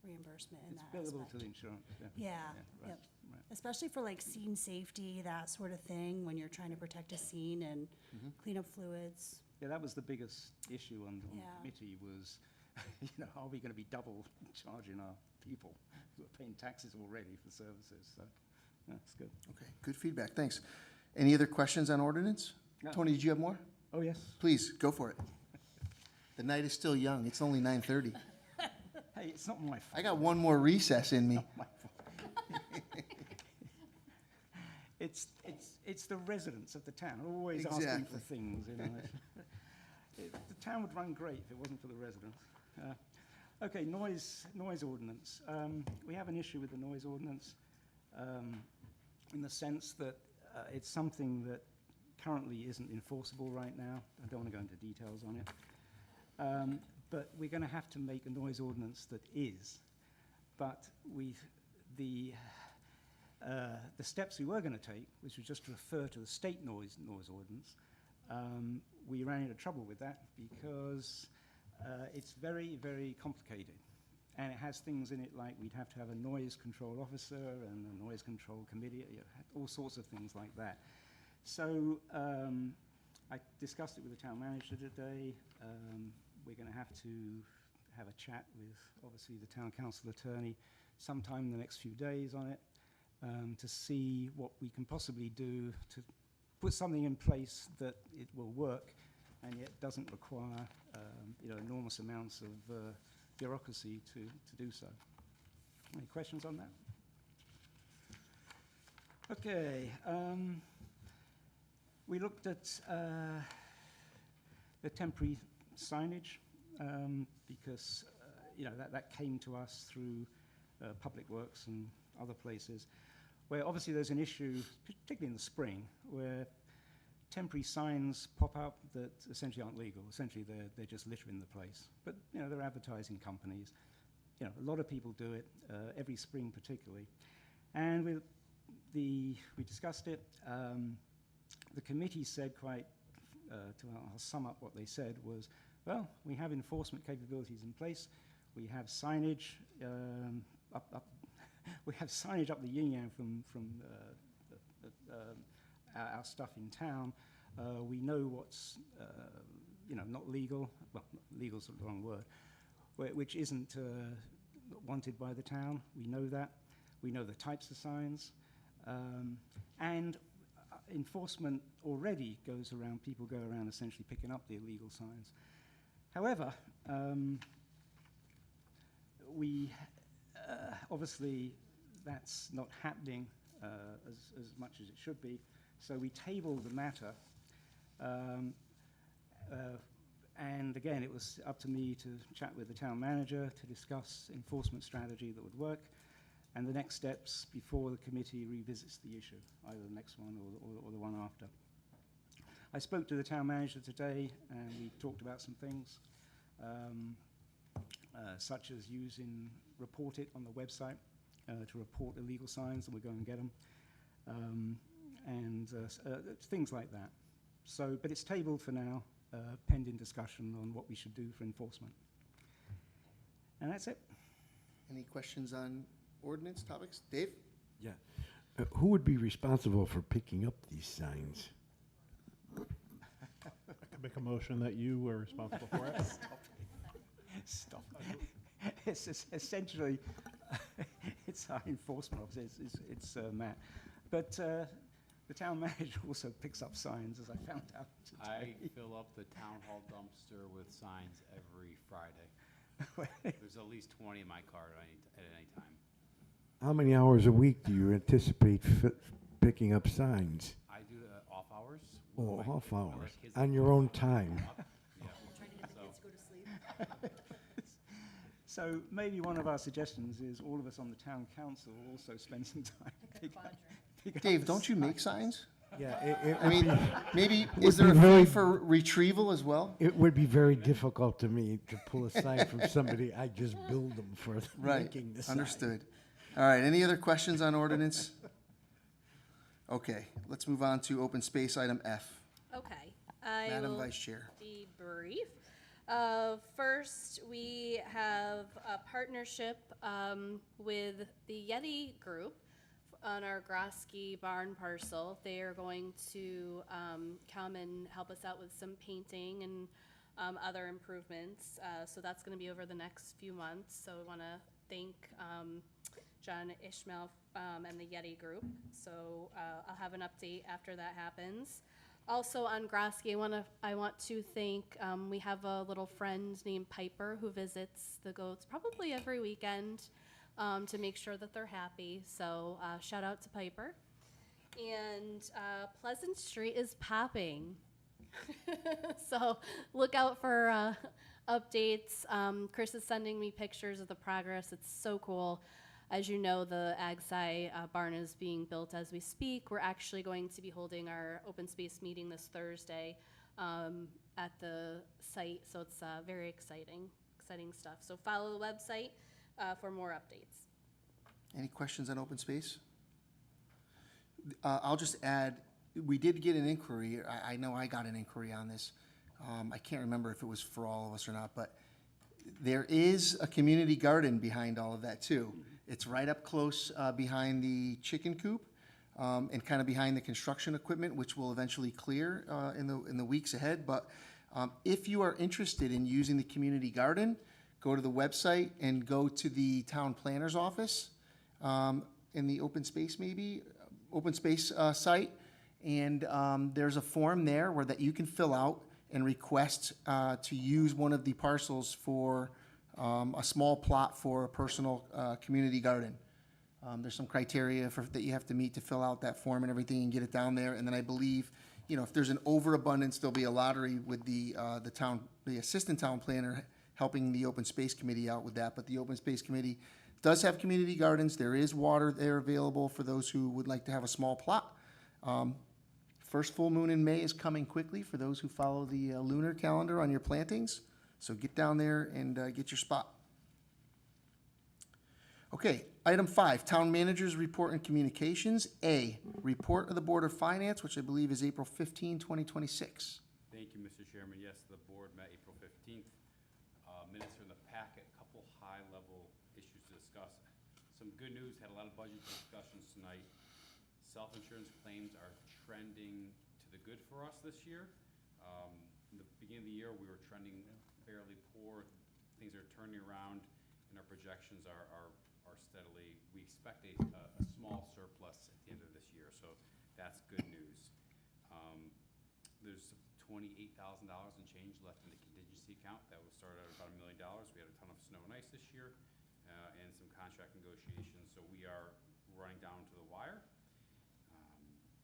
reimbursement in that It's billable aspect. to the insurance, Yeah, right, yep. right. Especially for like scene safety, that sort of thing, when you're trying to protect a scene and clean up fluids. Yeah, that was the biggest issue on the Yeah. committee was, are we going to be double charging our people who are paying taxes already for services, so that's good. Okay, good feedback, thanks. Any other questions on ordinance? No. Tony, did you have more? Oh, yes. Please, go for it. The night is still young, it's only 9:30. Hey, it's not my fault. I got one more recess in me. It's the residents of the town always asking Exactly. for things, you know. The town would run great if it wasn't for the residents. Okay, noise ordinance. We have an issue with the noise ordinance in the sense that it's something that currently isn't enforceable right now. I don't want to go into details on it. But we're going to have to make a noise ordinance that is. But the steps we were going to take, which was just to refer to the state noise ordinance, we ran into trouble with that because it's very, very complicated. And it has things in it like we'd have to have a noise control officer and a noise control committee, you know, all sorts of things like that. So I discussed it with the town manager today. We're going to have a chat with, obviously, the town council attorney sometime in the next few days on it to see what we can possibly do to put something in place that it will work and yet doesn't require enormous amounts of bureaucracy to do so. Any questions on that? Okay. We looked at the temporary signage because that came to us through Public Works and other places, where obviously there's an issue, particularly in the spring, where temporary signs pop up that essentially aren't legal. Essentially, they're just littering the place. But they're advertising companies. A lot of people do it every spring, particularly. And we discussed it. The committee said I'll sum up what they said was, well, we have enforcement capabilities in place. We have signage we have signage up the yin-yang from our stuff in town. We know what's not legal. Well, legal's the wrong word. Which isn't wanted by the town. We know that. We know the types of signs. And enforcement already goes around, people go around essentially picking up the illegal signs. However, obviously that's not happening as much as it should be, so we tabled the matter. And again, it was up to me to chat with the town manager to discuss enforcement strategy that would work, and the next steps before the committee revisits the issue, either the next one or the one after. I spoke to the town manager today, and we talked about some things, such as using Report It on the website to report illegal signs, and we'll go and get them, and things like that. So, but it's tabled for now, pending discussion on what we should do for enforcement. And that's it. Any questions on ordinance topics? Dave? Yeah. Who would be responsible for picking up these signs? I could make a motion that you were responsible for it. Stop. It's essentially, it's our enforcement officer, it's Matt. But the town manager also picks up signs, as I found out today. I fill up the town hall dumpster with signs every Friday. There's at least 20 in my car at any time. How many hours a week do you anticipate picking up signs? I do the off hours. Oh, off when the hours. kids On your own time. Yeah. Trying to get the kids to go to sleep. So maybe one of our suggestions is all of us on the town council also spend some time pick up Dave, don't you make signs? Yeah, I mean, maybe, would is there a be fee very- for retrieval as well? It would be very difficult to me to pull a sign from somebody. I just build them for Right, making the sign. understood. All right, any other questions on ordinance? Okay, let's move on to open space item F. Okay. I Madam will Vice Chair. be brief. First, we have a partnership with the Yeti Group on our Grosky barn parcel. They are going to come and help us out with some painting and other improvements. So that's going to be over the next few months. So we want to thank John Ishmael and the Yeti Group. So I'll have an update after that happens. Also on Grosky, I want to thank, we have a little friend named Piper who visits the goats probably every weekend to make sure that they're happy. So shout out to Piper. And Pleasant Street is popping. So look out for updates. Chris is sending me pictures of the progress. It's so cool. As you know, the Ag Sci barn is being built as we speak. We're actually going to be holding our open space meeting this Thursday at the site. So it's very exciting stuff. So follow the website for more updates. Any questions on open space? I'll just add, we did get an inquiry. I know I got an inquiry on this. I can't remember if it was for all of us or not, but there is a community garden behind all of that too. It's right up close behind the chicken coop and kind of behind the construction equipment, which will eventually clear in the weeks ahead. But if you are interested in using the community garden, go to the website and go to the town planner's office in the open space site. And there's a form there where that you can fill out and request to use one of the parcels for a small plot for a personal community garden. There's some criteria that you have to meet to fill out that form and everything and get it down there. And then I believe, if there's an overabundance, there'll be a lottery with the assistant town planner helping the open space committee out with that. But the open space committee does have community gardens. There is water there available for those who would like to have a small plot. First full moon in May is coming quickly for those who follow the lunar calendar on your plantings. So get down there and get your spot. Okay, item 5, Town Manager's Report and Communications. A, Report of the Board of Finance, which I believe is April 15, 2026. Thank you, Mr. Chairman. Yes, the board met April 15th. Minutes are in the packet, a couple high-level issues to discuss. Some good news, had a lot of budget discussions tonight. Self-insurance claims are trending to the good for us this year. In the beginning of the year, we were trending fairly poor. Things are turning around, and our projections are steadily. We expect a small surplus at the end of this year, so that's good news. There's $28,000 in change left in the contingency account. That was started at about $1 million. We had a ton of snow and ice this year, and some contract negotiations, so we are running down to the wire.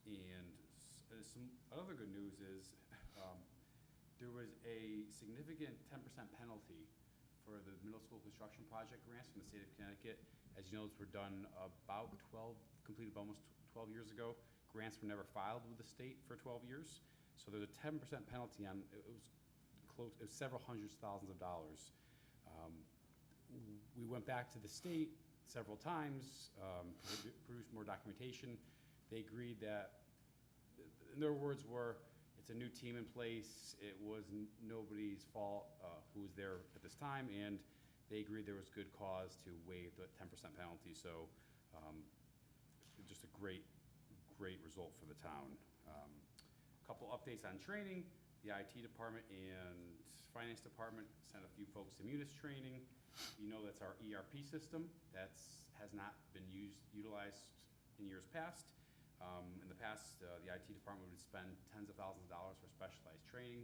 And some other good news is there was a significant 10% penalty for the middle school construction project grants from the state of Connecticut. As you know, those were done completed almost 12 years ago. Grants were never filed with the state for 12 years. So there's a 10% penalty on, it was several hundreds of thousands of dollars. We went back to the state several times, produced more documentation. They agreed that, in their words were, it's a new team in place. It was nobody's fault who was there at this time, and they agreed there was good cause to waive the 10% penalty. So just a great result for the town. Couple updates on training. The IT department and finance department sent a few folks to Munis training. You know, that's our ERP system. Has not been utilized in years past. In the past, the IT department would spend tens of thousands of dollars for specialized training.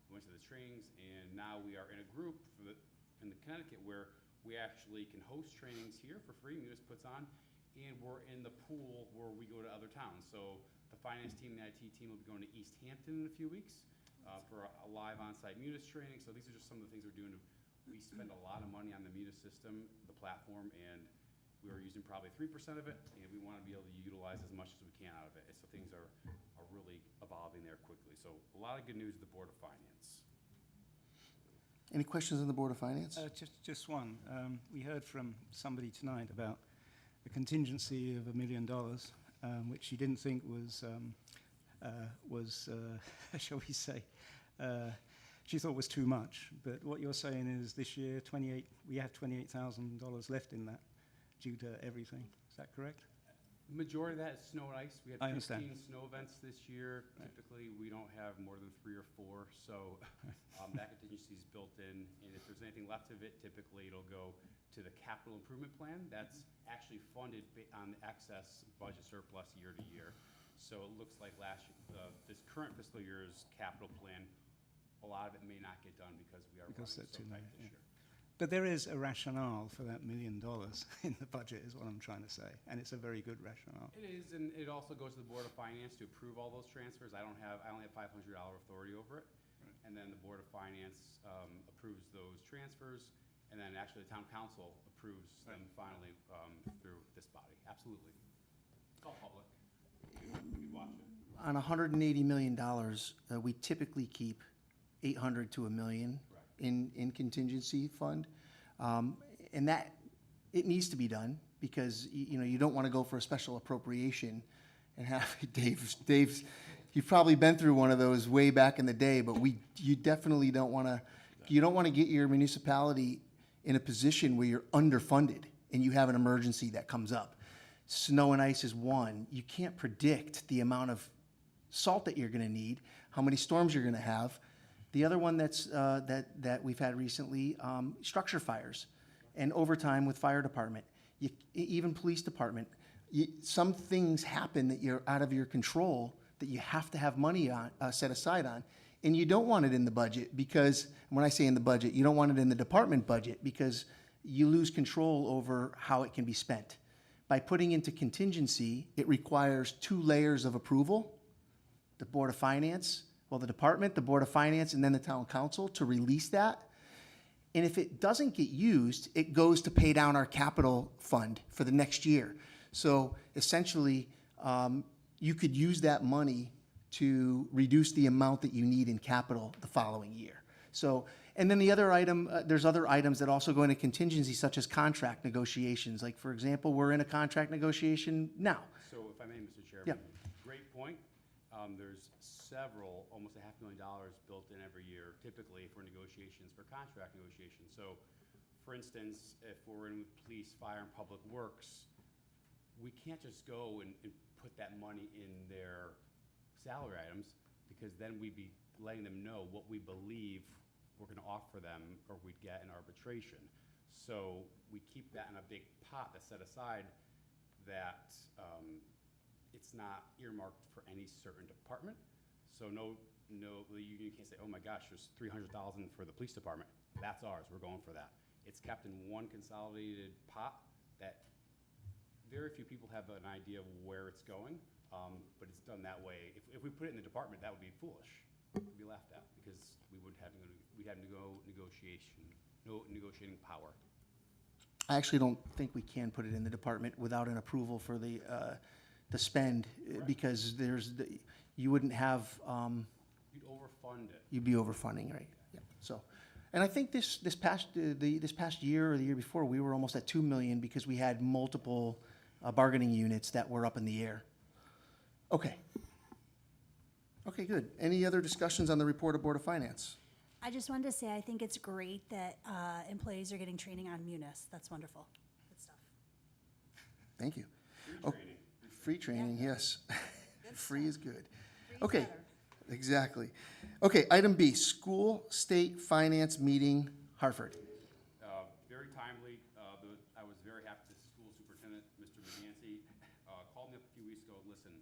We went to the trainings, and now we are in a group in the Connecticut where we actually can host trainings here for free. Munis puts on, and we're in the pool where we go to other towns. So the finance team and the IT team will be going to East Hampton in a few weeks for a live on-site Munis training. So these are just some of the things we're doing. We spend a lot of money on the Munis system, the platform, and we are using probably 3% of it, and we want to be able to utilize as much as we can out of it. So things are really evolving there quickly. So a lot of good news at the Board of Finance. Any questions on the Board of Finance? Just one. We heard from somebody tonight about a contingency of $1 million, which she didn't think was shall we say, she thought was too much. But what you're saying is this year, we have $28,000 left in that due to everything. Is that correct? Majority of that is snow and ice. We I had understand. 15 snow events this year. Typically, we don't have more than 3 or 4, so that contingency is built in. And if there's anything left of it, typically it'll go to the capital improvement plan. That's actually funded on the excess budget surplus year to year. So it looks like this current fiscal year's capital plan, a lot of it may not get done because we are Because running they're so too tight late, this yeah. year. But there is a rationale for that $1 million in the budget, is what I'm trying to say, and it's a very good rationale. It is, and it also goes to the Board of Finance to approve all those transfers. I only have $500 authority over it. And then the Board of Finance approves those transfers, and then actually the Town Council approves them finally through this body. Absolutely. It's all public. You can watch it. On $180 million, we typically keep 800 to $1 million in contingency fund. And that, it needs to be done because, you know, you don't want to go for a special appropriation and have, Dave's, you've probably been through one of those way back in the day, but you definitely don't want to, you don't want to get your municipality in a position where you're underfunded and you have an emergency that comes up. Snow and ice is one. You can't predict the amount of salt that you're going to need, how many storms you're going to have. The other one that's that we've had recently, structure fires, and overtime with fire department, even police department. Some things happen that you're out of your control that you have to have money on set aside on, and you don't want it in the budget because when I say in the budget, you don't want it in the department budget because you lose control over how it can be spent. By putting into contingency, it requires 2 layers of approval: the Board of Finance, well, the department, the Board of Finance, and then the Town Council to release that. And if it doesn't get used, it goes to pay down our capital fund for the next year. So essentially, you could use that money to reduce the amount that you need in capital the following year. So, and then the other item, there's other items that also go into contingency, such as contract negotiations. Like, for example, we're in a contract negotiation now. So if I may, Mr. Chairman. Yeah. Great point. There's several, almost $500,000 built in every year, typically for negotiations, for contract negotiations. So, for instance, if we're in with police, fire, and public works, we can't just go and put that money in their salary items, because then we'd be letting them know what we believe we're going to offer them or we'd get in arbitration. So we keep that in a big pot that's set aside that it's not earmarked for any certain department. So the union can't say, oh my gosh, there's $300,000 for the police department. That's ours, we're going for that. It's kept in one consolidated pot that very few people have an idea of where it's going, but it's done that way. If we put it in the department, that would be foolish. It would be laughed at because we'd have no negotiating power. I actually don't think we can put it in the department without an approval for the spend, because you wouldn't have. You'd overfund it. You'd be overfunding, right? Yeah. So, and I think this past year or the year before, we were almost at 2 million because we had multiple bargaining units that were up in the air. Okay. Okay, good. Any other discussions on the report of Board of Finance? I just wanted to say I think it's great that employees are getting training on Munis. That's wonderful. Good stuff. Thank you. Free training. Free training, yes. Free is good. Okay, exactly. Okay, item B, school state finance meeting, Hartford. Very timely. I was very happy the school superintendent, Mr. McNancy, called me up a few weeks ago. Listen,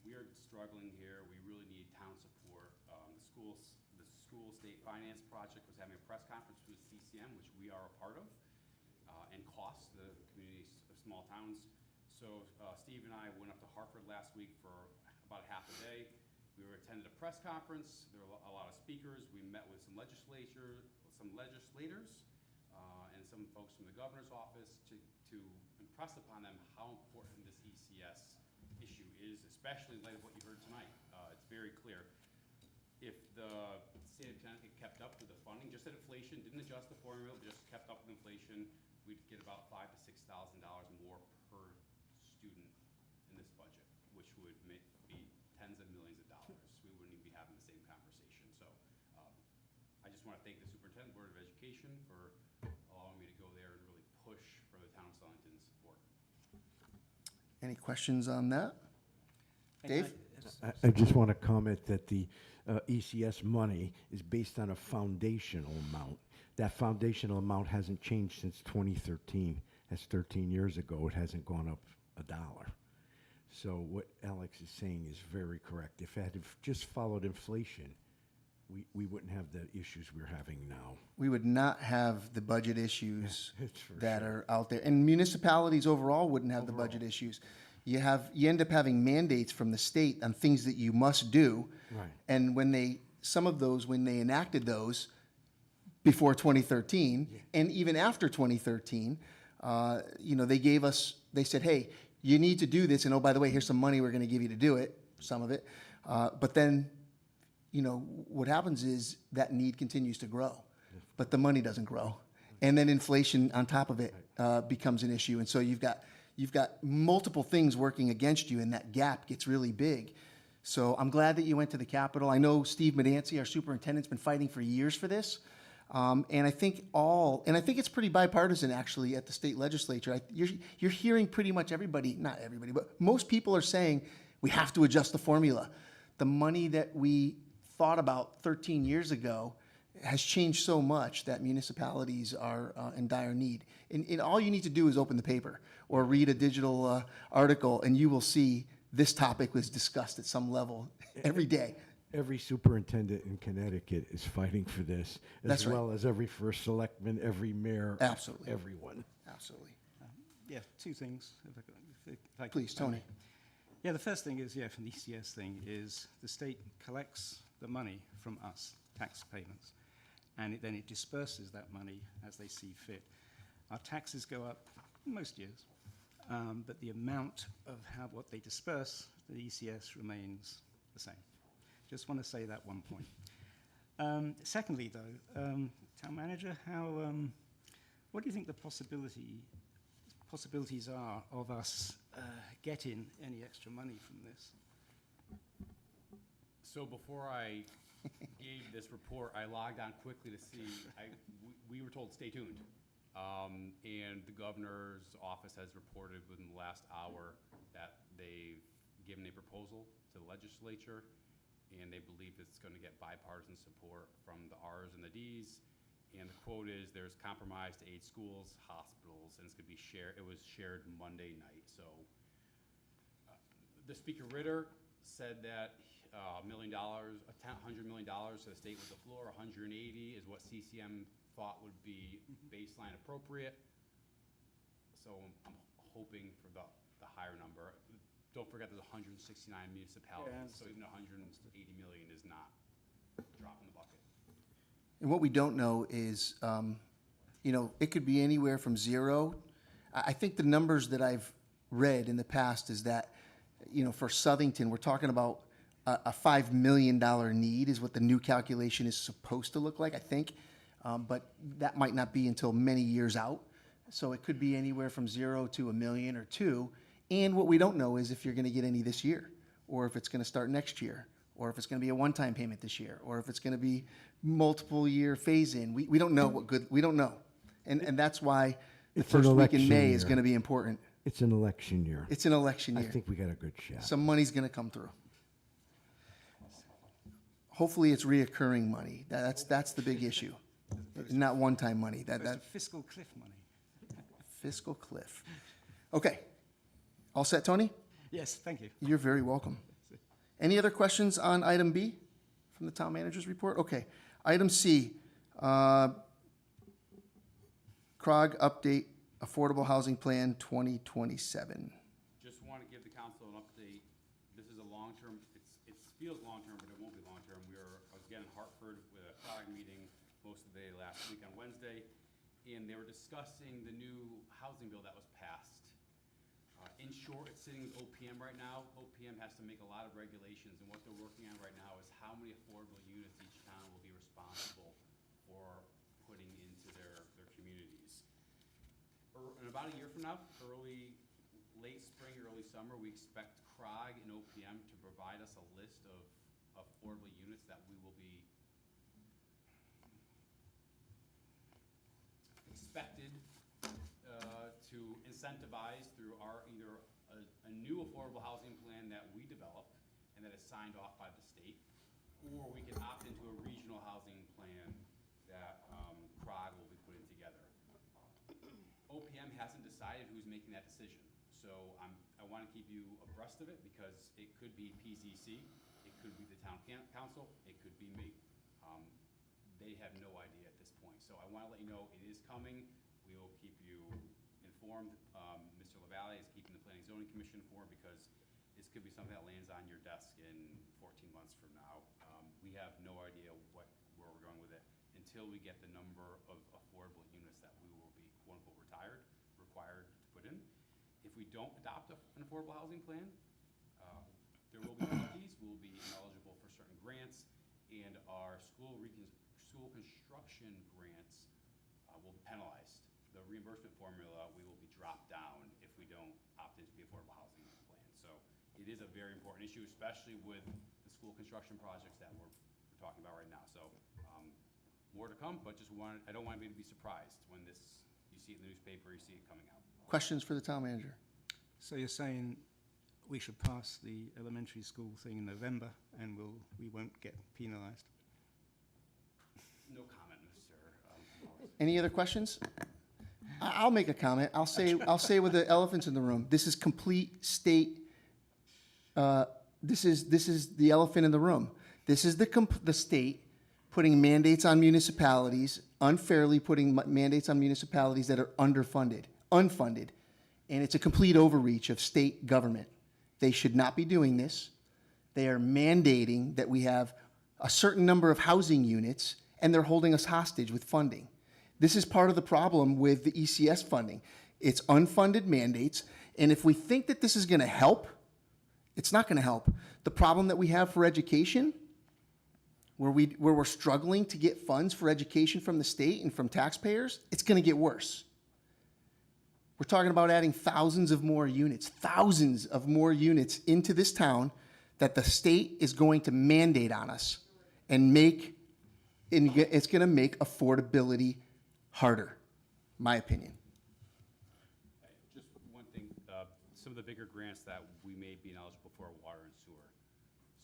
we are struggling here. We really need town support. The school state finance project was having a press conference with CCM, which we are a part of, and costs the communities of small towns. So Steve and I went up to Hartford last week for about a half a day. We attended a press conference. There were a lot of speakers. We met with some legislators, and some folks from the governor's office to impress upon them how important this ECS issue is, especially in light of what you heard tonight. It's very clear. If the state of Connecticut kept up with the funding, just at inflation, didn't adjust the formula, but just kept up with inflation, we'd get about $5,000 to $6,000 more per student in this budget, which would be tens of millions of dollars. We wouldn't even be having the same conversation. So I just want to thank the Superintendent, Board of Education for allowing me to go there and really push for the town of Southington support. Any questions on that? Dave? I just want to comment that the ECS money is based on a foundational amount. That foundational amount hasn't changed since 2013. That's 13 years ago. It hasn't gone up $1. So what Alex is saying is very correct. If it had just followed inflation, we wouldn't have the issues we're having now. We would not have the budget issues That's for that sure. are out there. And municipalities overall wouldn't have the budget issues. You end up having mandates from the state on things that you must do. Right. And when they enacted those before 2013, and even after 2013, they said, hey, you need to do this, and oh, by the way, here's some money we're gonna give you to do it, some of it. But then, what happens is that need continues to grow, but the money doesn't grow. And then inflation on top of it becomes an issue. And so you've got multiple things working against you, and that gap gets really big. So I'm glad that you went to the Capitol. I know Steve Medancy, our superintendent's been fighting for years for this. And I think it's pretty bipartisan actually at the state legislature. You're hearing pretty much everybody, not everybody, but most people are saying we have to adjust the formula. The money that we thought about 13 years ago has changed so much that municipalities are in dire need. And all you need to do is open the paper or read a digital article, and you will see this topic was discussed at some level every day. Every superintendent in Connecticut is fighting for this, That's as right. well as every first selectman, every mayor. Absolutely. Everyone. Absolutely. Yeah, two things. If I could- Please, Tony. Yeah, the first thing is, from the ECS thing, is the state collects the money from us, tax payments, and then it disperses that money as they see fit. Our taxes go up most years, but the amount of what they disperse, the ECS remains the same. Just want to say that one point. Secondly, though, town manager, what do you think the possibilities are of us getting any extra money from this? So before I gave this report, I logged on quickly to see, we were told stay tuned. And the governor's office has reported within the last hour that they've given a proposal to the legislature, and they believe it's going to get bipartisan support from the R's and the D's. And the quote is, there's compromise to aid schools, hospitals, and it's going to be shared. It was shared Monday night. So the Speaker Ritter said that $1 million, $100 million to the state was the floor. 180 is what CCM thought would be baseline appropriate. So I'm hoping for the higher number. Don't forget there's 169 municipalities, so even 180 million is not a drop in the bucket. And what we don't know is, it could be anywhere from zero. I think the numbers that I've read in the past is that, for Southington, we're talking about a $5 million need is what the new calculation is supposed to look like, I think. But that might not be until many years out. So it could be anywhere from 0 to $1 million or $2 million. And what we don't know is if you're going to get any this year, or if it's going to start next year, or if it's going to be a one-time payment this year, or if it's going to be multiple year phase-in. We don't know we don't know. And that's why the It's an first week in election May is year. going to be important. It's an election year. It's an election year. I think we got a good shot. Some money's going to come through. Hopefully it's reoccurring money. That's the big issue. Not one-time money. That Fiscal cliff money. fiscal cliff. Okay. All set, Tony? Yes, thank you. You're very welcome. Any other questions on item B from the town manager's report? Okay. Item C, CROG update, Affordable Housing Plan 2027. Just want to give the council an update. This is a long-term, it feels long-term, but it won't be long-term. I was again in Hartford with a CROG meeting most of the day last week on Wednesday, and they were discussing the new housing bill that was passed. In short, it's sitting with OPM right now. OPM has to make a lot of regulations, and what they're working on right now is how many affordable units each town will be responsible for putting into their communities. In about a year from now, late spring, early summer, we expect CROG and OPM to provide us a list of affordable units that we will be expected to incentivize through either a a new affordable housing plan that we develop and that is signed off by the state, or we can opt into a regional housing plan that CROG will be putting together. OPM hasn't decided who's making that decision, so I want to keep you abreast of it because it could be PZC, it could be the town council, it could be me. They have no idea at this point, so I want to let you know it is coming. We will keep you informed. Mr. LaValle is keeping the Planning Zoning Commission informed because this could be something that lands on your desk in 14 months from now. We have no idea where we're going with it until we get the number of affordable units that we will be quote-unquote required to put in. If we don't adopt an affordable housing plan, there will be penalties. We'll be ineligible for certain grants, and our school construction grants will be penalized. The reimbursement formula, we will be dropped down if we don't opt into the affordable housing plan. So it is a very important issue, especially with the school construction projects that we're talking about right now. So more to come, but I don't want anybody to be surprised when you see it in the newspaper, you see it coming out. Questions for the town manager? So you're saying we should pass the elementary school thing in November and we won't get penalized? No comment, Mr. Any other questions? I'll make a comment. I'll say with the elephants in the room. This is complete state. This is the elephant in the room. This is the state putting mandates on municipalities, unfairly putting mandates on municipalities that are unfunded, and it's a complete overreach of state government. They should not be doing this. They are mandating that we have a certain number of housing units, and they're holding us hostage with funding. This is part of the problem with the ECS funding. It's unfunded mandates, and if we think that this is going to help, it's not going to help. The problem that we have for education, where we're struggling to get funds for education from the state and from taxpayers, it's going to get worse. We're talking about adding thousands of more units into this town that the state is going to mandate on us and it's going to make affordability harder, my opinion. Just one thing, some of the bigger grants that we may be ineligible for are water and sewer.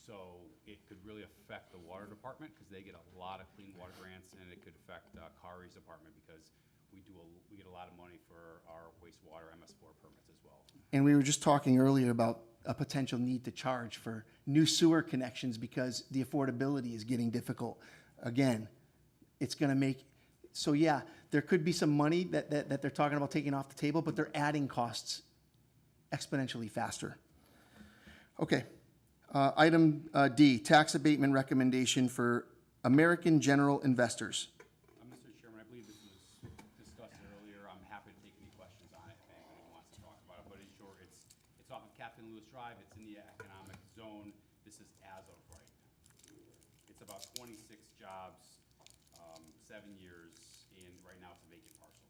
So it could really affect the water department because they get a lot of clean water grants, and it could affect Kari's department because we get a lot of money for our wastewater MS4 permits as well. And we were just talking earlier about a potential need to charge for new sewer connections because the affordability is getting difficult. Again, it's going to make, so yeah, there could be some money that they're talking about taking off the table, but they're adding costs exponentially faster. Okay. Item D, tax abatement recommendation for American General Investors. Mr. Chairman, I believe this was discussed earlier. I'm happy to take any questions on it if anybody wants to talk about it. But in short, it's off of Captain Lewis Drive. It's in the economic zone. This is as of right. It's about 26 jobs, 7 years, and right now it's a vacant parcel.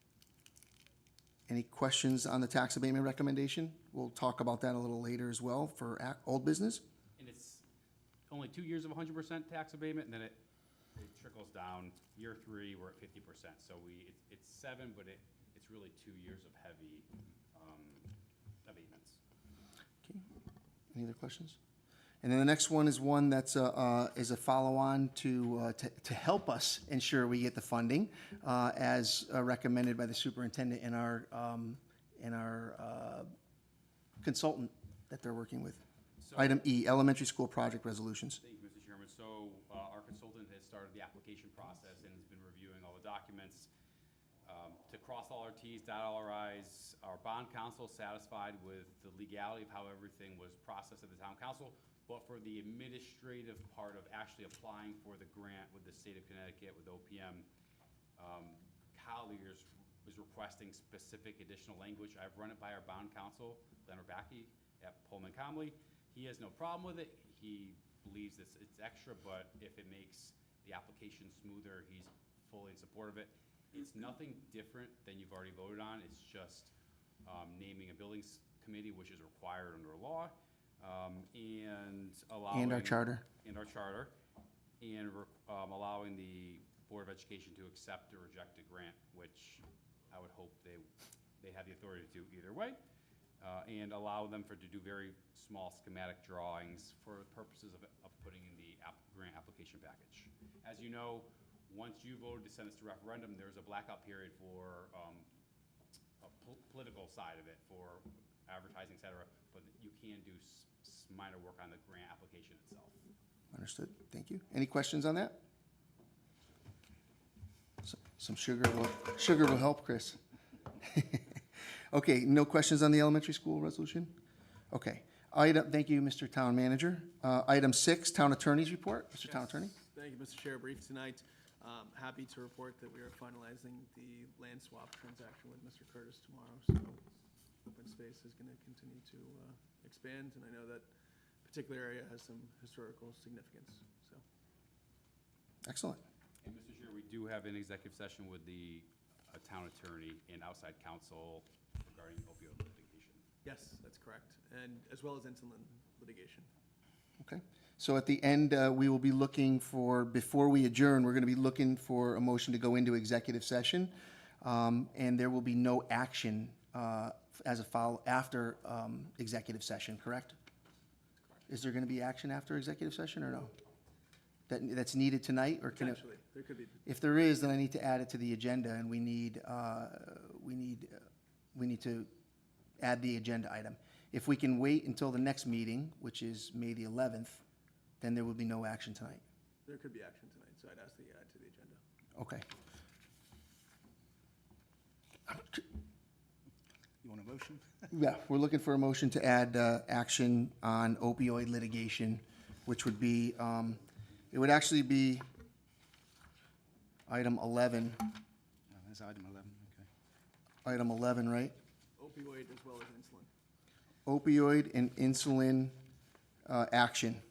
Any questions on the tax abatement recommendation? We'll talk about that a little later as well for old business. And it's only 2 years of 100% tax abatement, and then it trickles down. Year 3, we're at 50%. So it's 7, but it's really 2 years of heavy abatements. Okay. Any other questions? And then the next one is one that's is a follow-on to help us ensure we get the funding, as recommended by the superintendent and our consultant that they're working with. Item E, elementary school project resolutions. Thank you, Mr. Chairman. So our consultant has started the application process and has been reviewing all the documents to cross all our T's, dot all our I's. Our bond counsel is satisfied with the legality of how everything was processed at the town council, but for the administrative part of actually applying for the grant with the state of Connecticut, with OPM, Colliers was requesting specific additional language. I've run it by our bond counsel, Glenn Urbacki at Pullman Comley. He has no problem with it. He believes it's extra, but if it makes the application smoother, he's fully in support of it. It's nothing different than you've already voted on. It's just naming a buildings committee, which is required under law, and allowing And our charter. and allowing the Board of Education to accept or reject a grant, which I would hope they have the authority to do either way. and allow them to do very small schematic drawings for purposes of putting in the grant application package. As you know, once you voted to send this to referendum, there's a blackout period for a political side of it, for advertising, et cetera, but you can do minor work on the grant application itself. Understood. Thank you. Any questions on that? Some sugar will help, Chris. Okay, no questions on the elementary school resolution? Okay. Thank you, Mr. Town Manager. Item 6, Town Attorney's Report. Mr. Town Attorney? Thank you, Mr. Chair. Brief tonight. Happy to report that we are finalizing the land swap transaction with Mr. Curtis tomorrow. So open space is going to continue to expand, and I know that particular area has some historical significance. So, excellent. And Mr. Chair, we do have an executive session with the town attorney and outside counsel regarding opioid litigation. yes, that's correct, and as well as insulin litigation. Okay. So at the end, we will be looking for, before we adjourn, we're going to be looking for a motion to go into executive session. And there will be no action as a follow after executive session, correct? Is there going to be action after executive session or no? That's needed tonight, or can it? Potentially, there could be. If there is, then I need to add it to the agenda, and we need to add the agenda item. If we can wait until the next meeting, which is May the 11th, then there will be no action tonight. There could be action tonight, so I'd ask that you add to the agenda. Okay. You want a motion? Yeah, we're looking for a motion to add action on opioid litigation, which would be, it would actually be item 11. No, that's item 11, okay. Item 11, right? Opioid as well as insulin. Opioid and insulin action.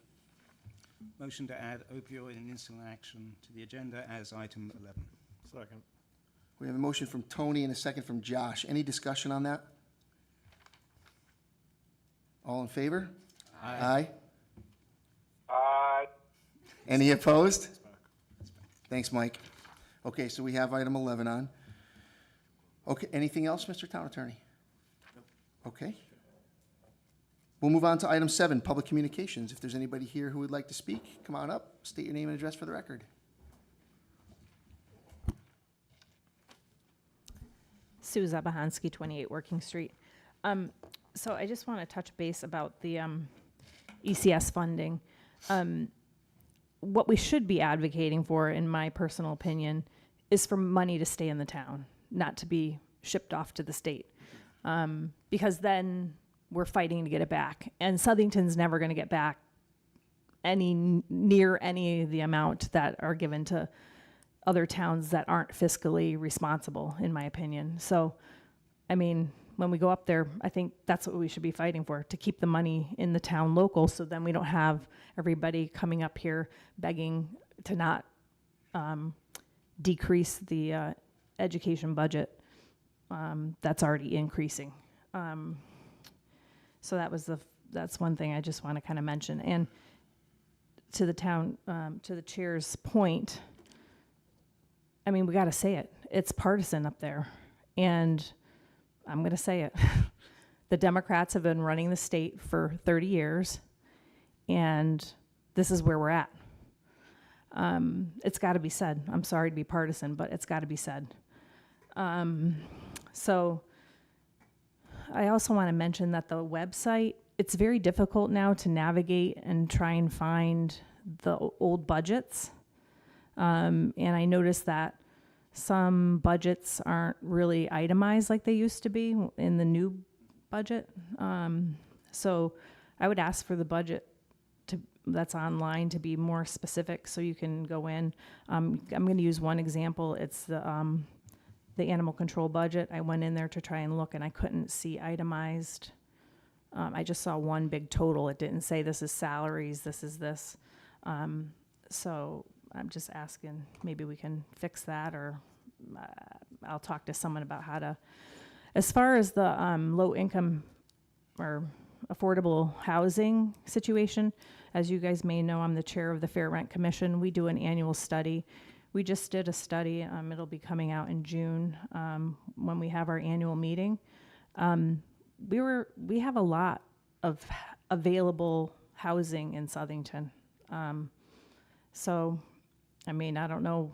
Motion to add opioid and insulin action to the agenda as item 11. Second. We have a motion from Tony and a second from Josh. Any discussion on that? All in favor? Aye. Aye. Any opposed? Thanks, Mike. Okay, so we have item 11 on. Okay, anything else, Mr. Town Attorney? Okay. We'll move on to item 7, public communications. If there's anybody here who would like to speak, come on up, state your name and address for the record. Sue Zabahansky, 28 Working Street. So I just want to touch base about the ECS funding. What we should be advocating for, in my personal opinion, is for money to stay in the town, not to be shipped off to the state. Because then we're fighting to get it back. And Southington's never going to get back near any of the amount that are given to other towns that aren't fiscally responsible, in my opinion. So, I mean, when we go up there, I think that's what we should be fighting for, to keep the money in the town local, so then we don't have everybody coming up here begging to not decrease the education budget that's already increasing. So that's one thing I just want to kind of mention. And to the town, to the chair's point, I mean, we got to say it. It's partisan up there. And I'm going to say it. The Democrats have been running the state for 30 years, and this is where we're at. It's got to be said. I'm sorry to be partisan, but it's got to be said. So I also want to mention that the website, it's very difficult now to navigate and try and find the old budgets. And I noticed that some budgets aren't really itemized like they used to be in the new budget. So I would ask for the budget that's online to be more specific so you can go in. I'm going to use one example. It's the animal control budget. I went in there to try and look, and I couldn't see itemized. I just saw one big total. It didn't say this is salaries, this is this. So I'm just asking, maybe we can fix that, or I'll talk to someone about how to. As far as the low income or affordable housing situation, as you guys may know, I'm the chair of the Fair Rent Commission. We do an annual study. We just did a study. It'll be coming out in June when we have our annual meeting. we have a lot of available housing in Southington. So, I mean, I don't know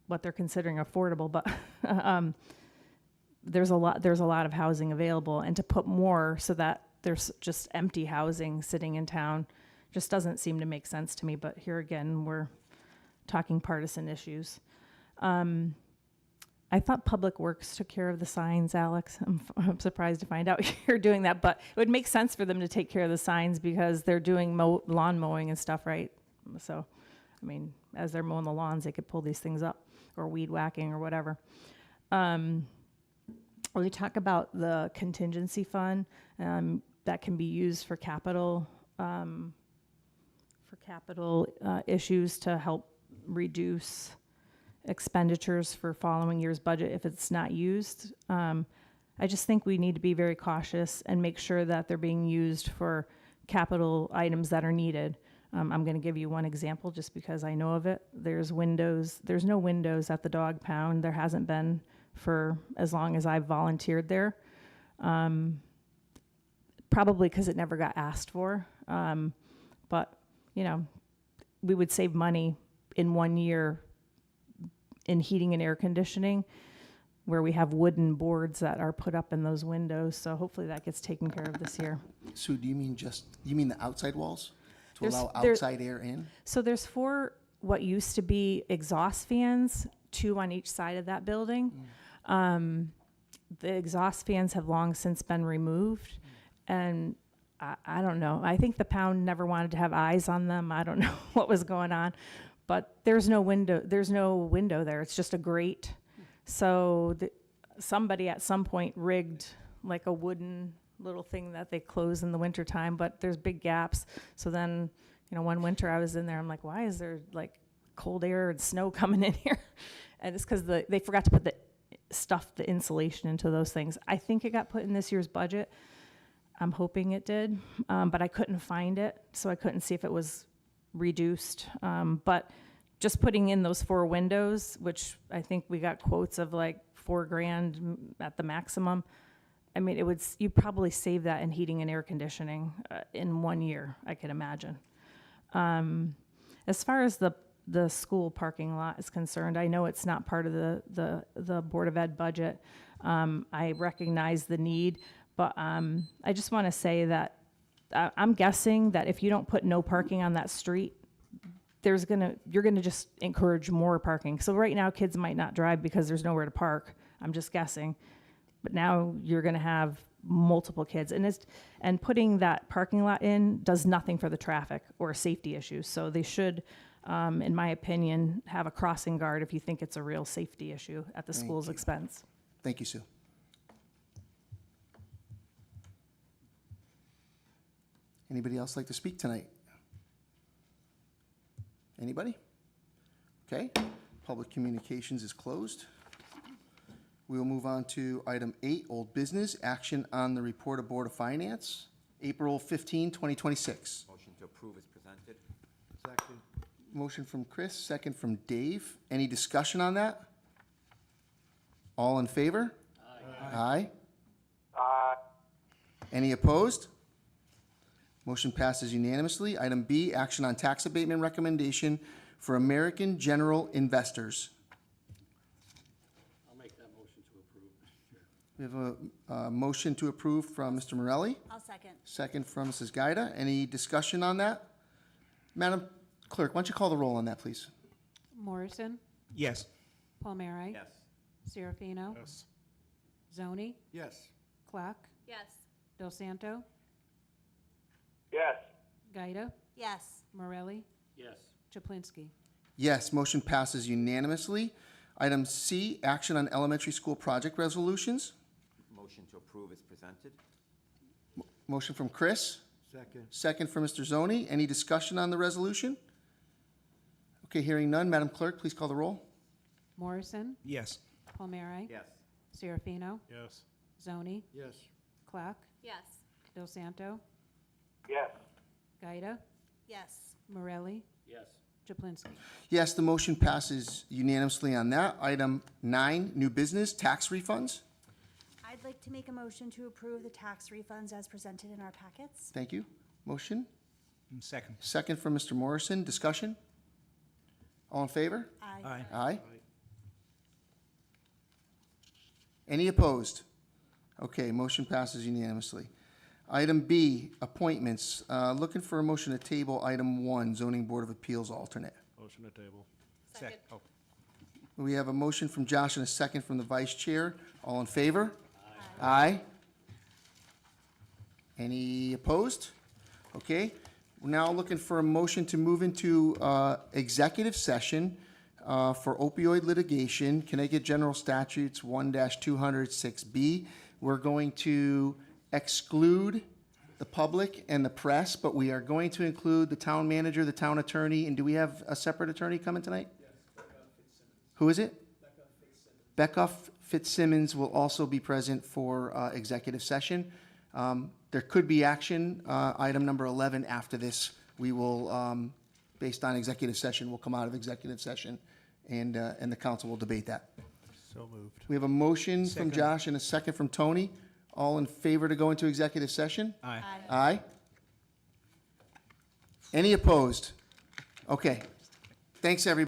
what they're considering affordable, but there's a lot of housing available, and to put more so that there's just empty housing sitting in town just doesn't seem to make sense to me. But here again, we're talking partisan issues. I thought Public Works took care of the signs, Alex. I'm surprised to find out you're doing that, but it would make sense for them to take care of the signs because they're doing lawn mowing and stuff, right? So, I mean, as they're mowing the lawns, they could pull these things up, or weed whacking or whatever. We talk about the contingency fund that can be used for capital issues to help reduce expenditures for following year's budget if it's not used. I just think we need to be very cautious and make sure that they're being used for capital items that are needed. I'm going to give you one example just because I know of it. There's no windows at the dog pound. There hasn't been for as long as I've volunteered there. Probably because it never got asked for. But, you know, we would save money in 1 year in heating and air conditioning, where we have wooden boards that are put up in those windows. So hopefully that gets taken care of this year. Sue, do you mean the outside walls to There's- allow there- outside air in? So there's 4 what used to be exhaust fans, 2 on each side of that building. The exhaust fans have long since been removed, and I don't know. I think the pound never wanted to have eyes on them. I don't know what was going on, but there's no window. There's no window there. It's just a grate. So somebody at some point rigged like a wooden little thing that they close in the wintertime, but there's big gaps. So then, you know, one winter I was in there, I'm like, why is there like cold air and snow coming in here? And it's because they forgot to put the insulation into those things. I think it got put in this year's budget. I'm hoping it did, but I couldn't find it, so I couldn't see if it was reduced. But just putting in those 4 windows, which I think we got quotes of like $4,000 at the maximum. I mean, you'd probably save that in heating and air conditioning in 1 year, I could imagine. As far as the school parking lot is concerned, I know it's not part of the Board of Ed budget. I recognize the need, but I just want to say that I'm guessing that if you don't put no parking on that street, you're gonna just encourage more parking. So right now, kids might not drive because there's nowhere to park. I'm just guessing, but now you're gonna have multiple kids, and putting that parking lot in does nothing for the traffic or safety issues. So they should, in my opinion, have a crossing guard if you think it's a real safety issue at the school's expense. Thank you, Sue. Anybody else like to speak tonight? Anybody? Okay, public communications is closed. We will move on to item 8, old business, action on the report of Board of Finance, April 15, 2026. Motion to approve is presented. Second. Motion from Chris, second from Dave. Any discussion on that? All in favor? Aye. Aye. Any opposed? Motion passes unanimously. Item B, action on tax abatement recommendation for American General Investors. I'll make that motion to approve, Mr. Chair. We have a motion to approve from Mr. Morelli, I'll second. second from Mrs. Gaida. Any discussion on that? Madam Clerk, why don't you call the roll on that, please? Morrison, Yes. Palmieri. Yes. Serafino. Yes. Zoni, Yes. Clark, Yes. Del Santo, Yes. Gaida, Yes. Morelli, Yes. Chaplinsky. Yes, motion passes unanimously. Item C, action on elementary school project resolutions. Motion to approve is presented. Motion from Chris, Second. second from Mr. Zoni. Any discussion on the resolution? Okay, hearing none. Madam Clerk, please call the roll. Morrison, Yes. Palmieri. Yes. Serafino, Yes. Zoni, Yes. Clark, Yes. Del Santo, Yes. Gaida, Yes. Morelli, Yes. Chaplinsky. Yes, the motion passes unanimously on that. Item 9, new business, tax refunds. I'd like to make a motion to approve the tax refunds as presented in our packets. Thank you. Motion? Second. Second from Mr. Morrison. Discussion? All in favor? Aye. Aye. Any opposed? Okay, motion passes unanimously. Item B, appointments. Looking for a motion to table item 1, Zoning Board of Appeals alternate. Motion to table. Second. Oh, We have a motion from Josh and a second from the vice chair. All in favor? Aye. Any opposed? Okay. We're now looking for a motion to move into executive session for opioid litigation, Connecticut General Statutes 1-206B. We're going to exclude the public and the press, but we are going to include the town manager, the town attorney, and do we have a separate attorney coming tonight? Who is it? Becca Fitzsimmons will also be present for executive session. There could be action, item number 11 after this. We will, based on executive session, we'll come out of executive session and the council will debate that. So moved. We have a motion from Second. Josh and a second from Tony. All in favor to go into executive session? aye. Aye. Any opposed? Okay. Thanks, everybody.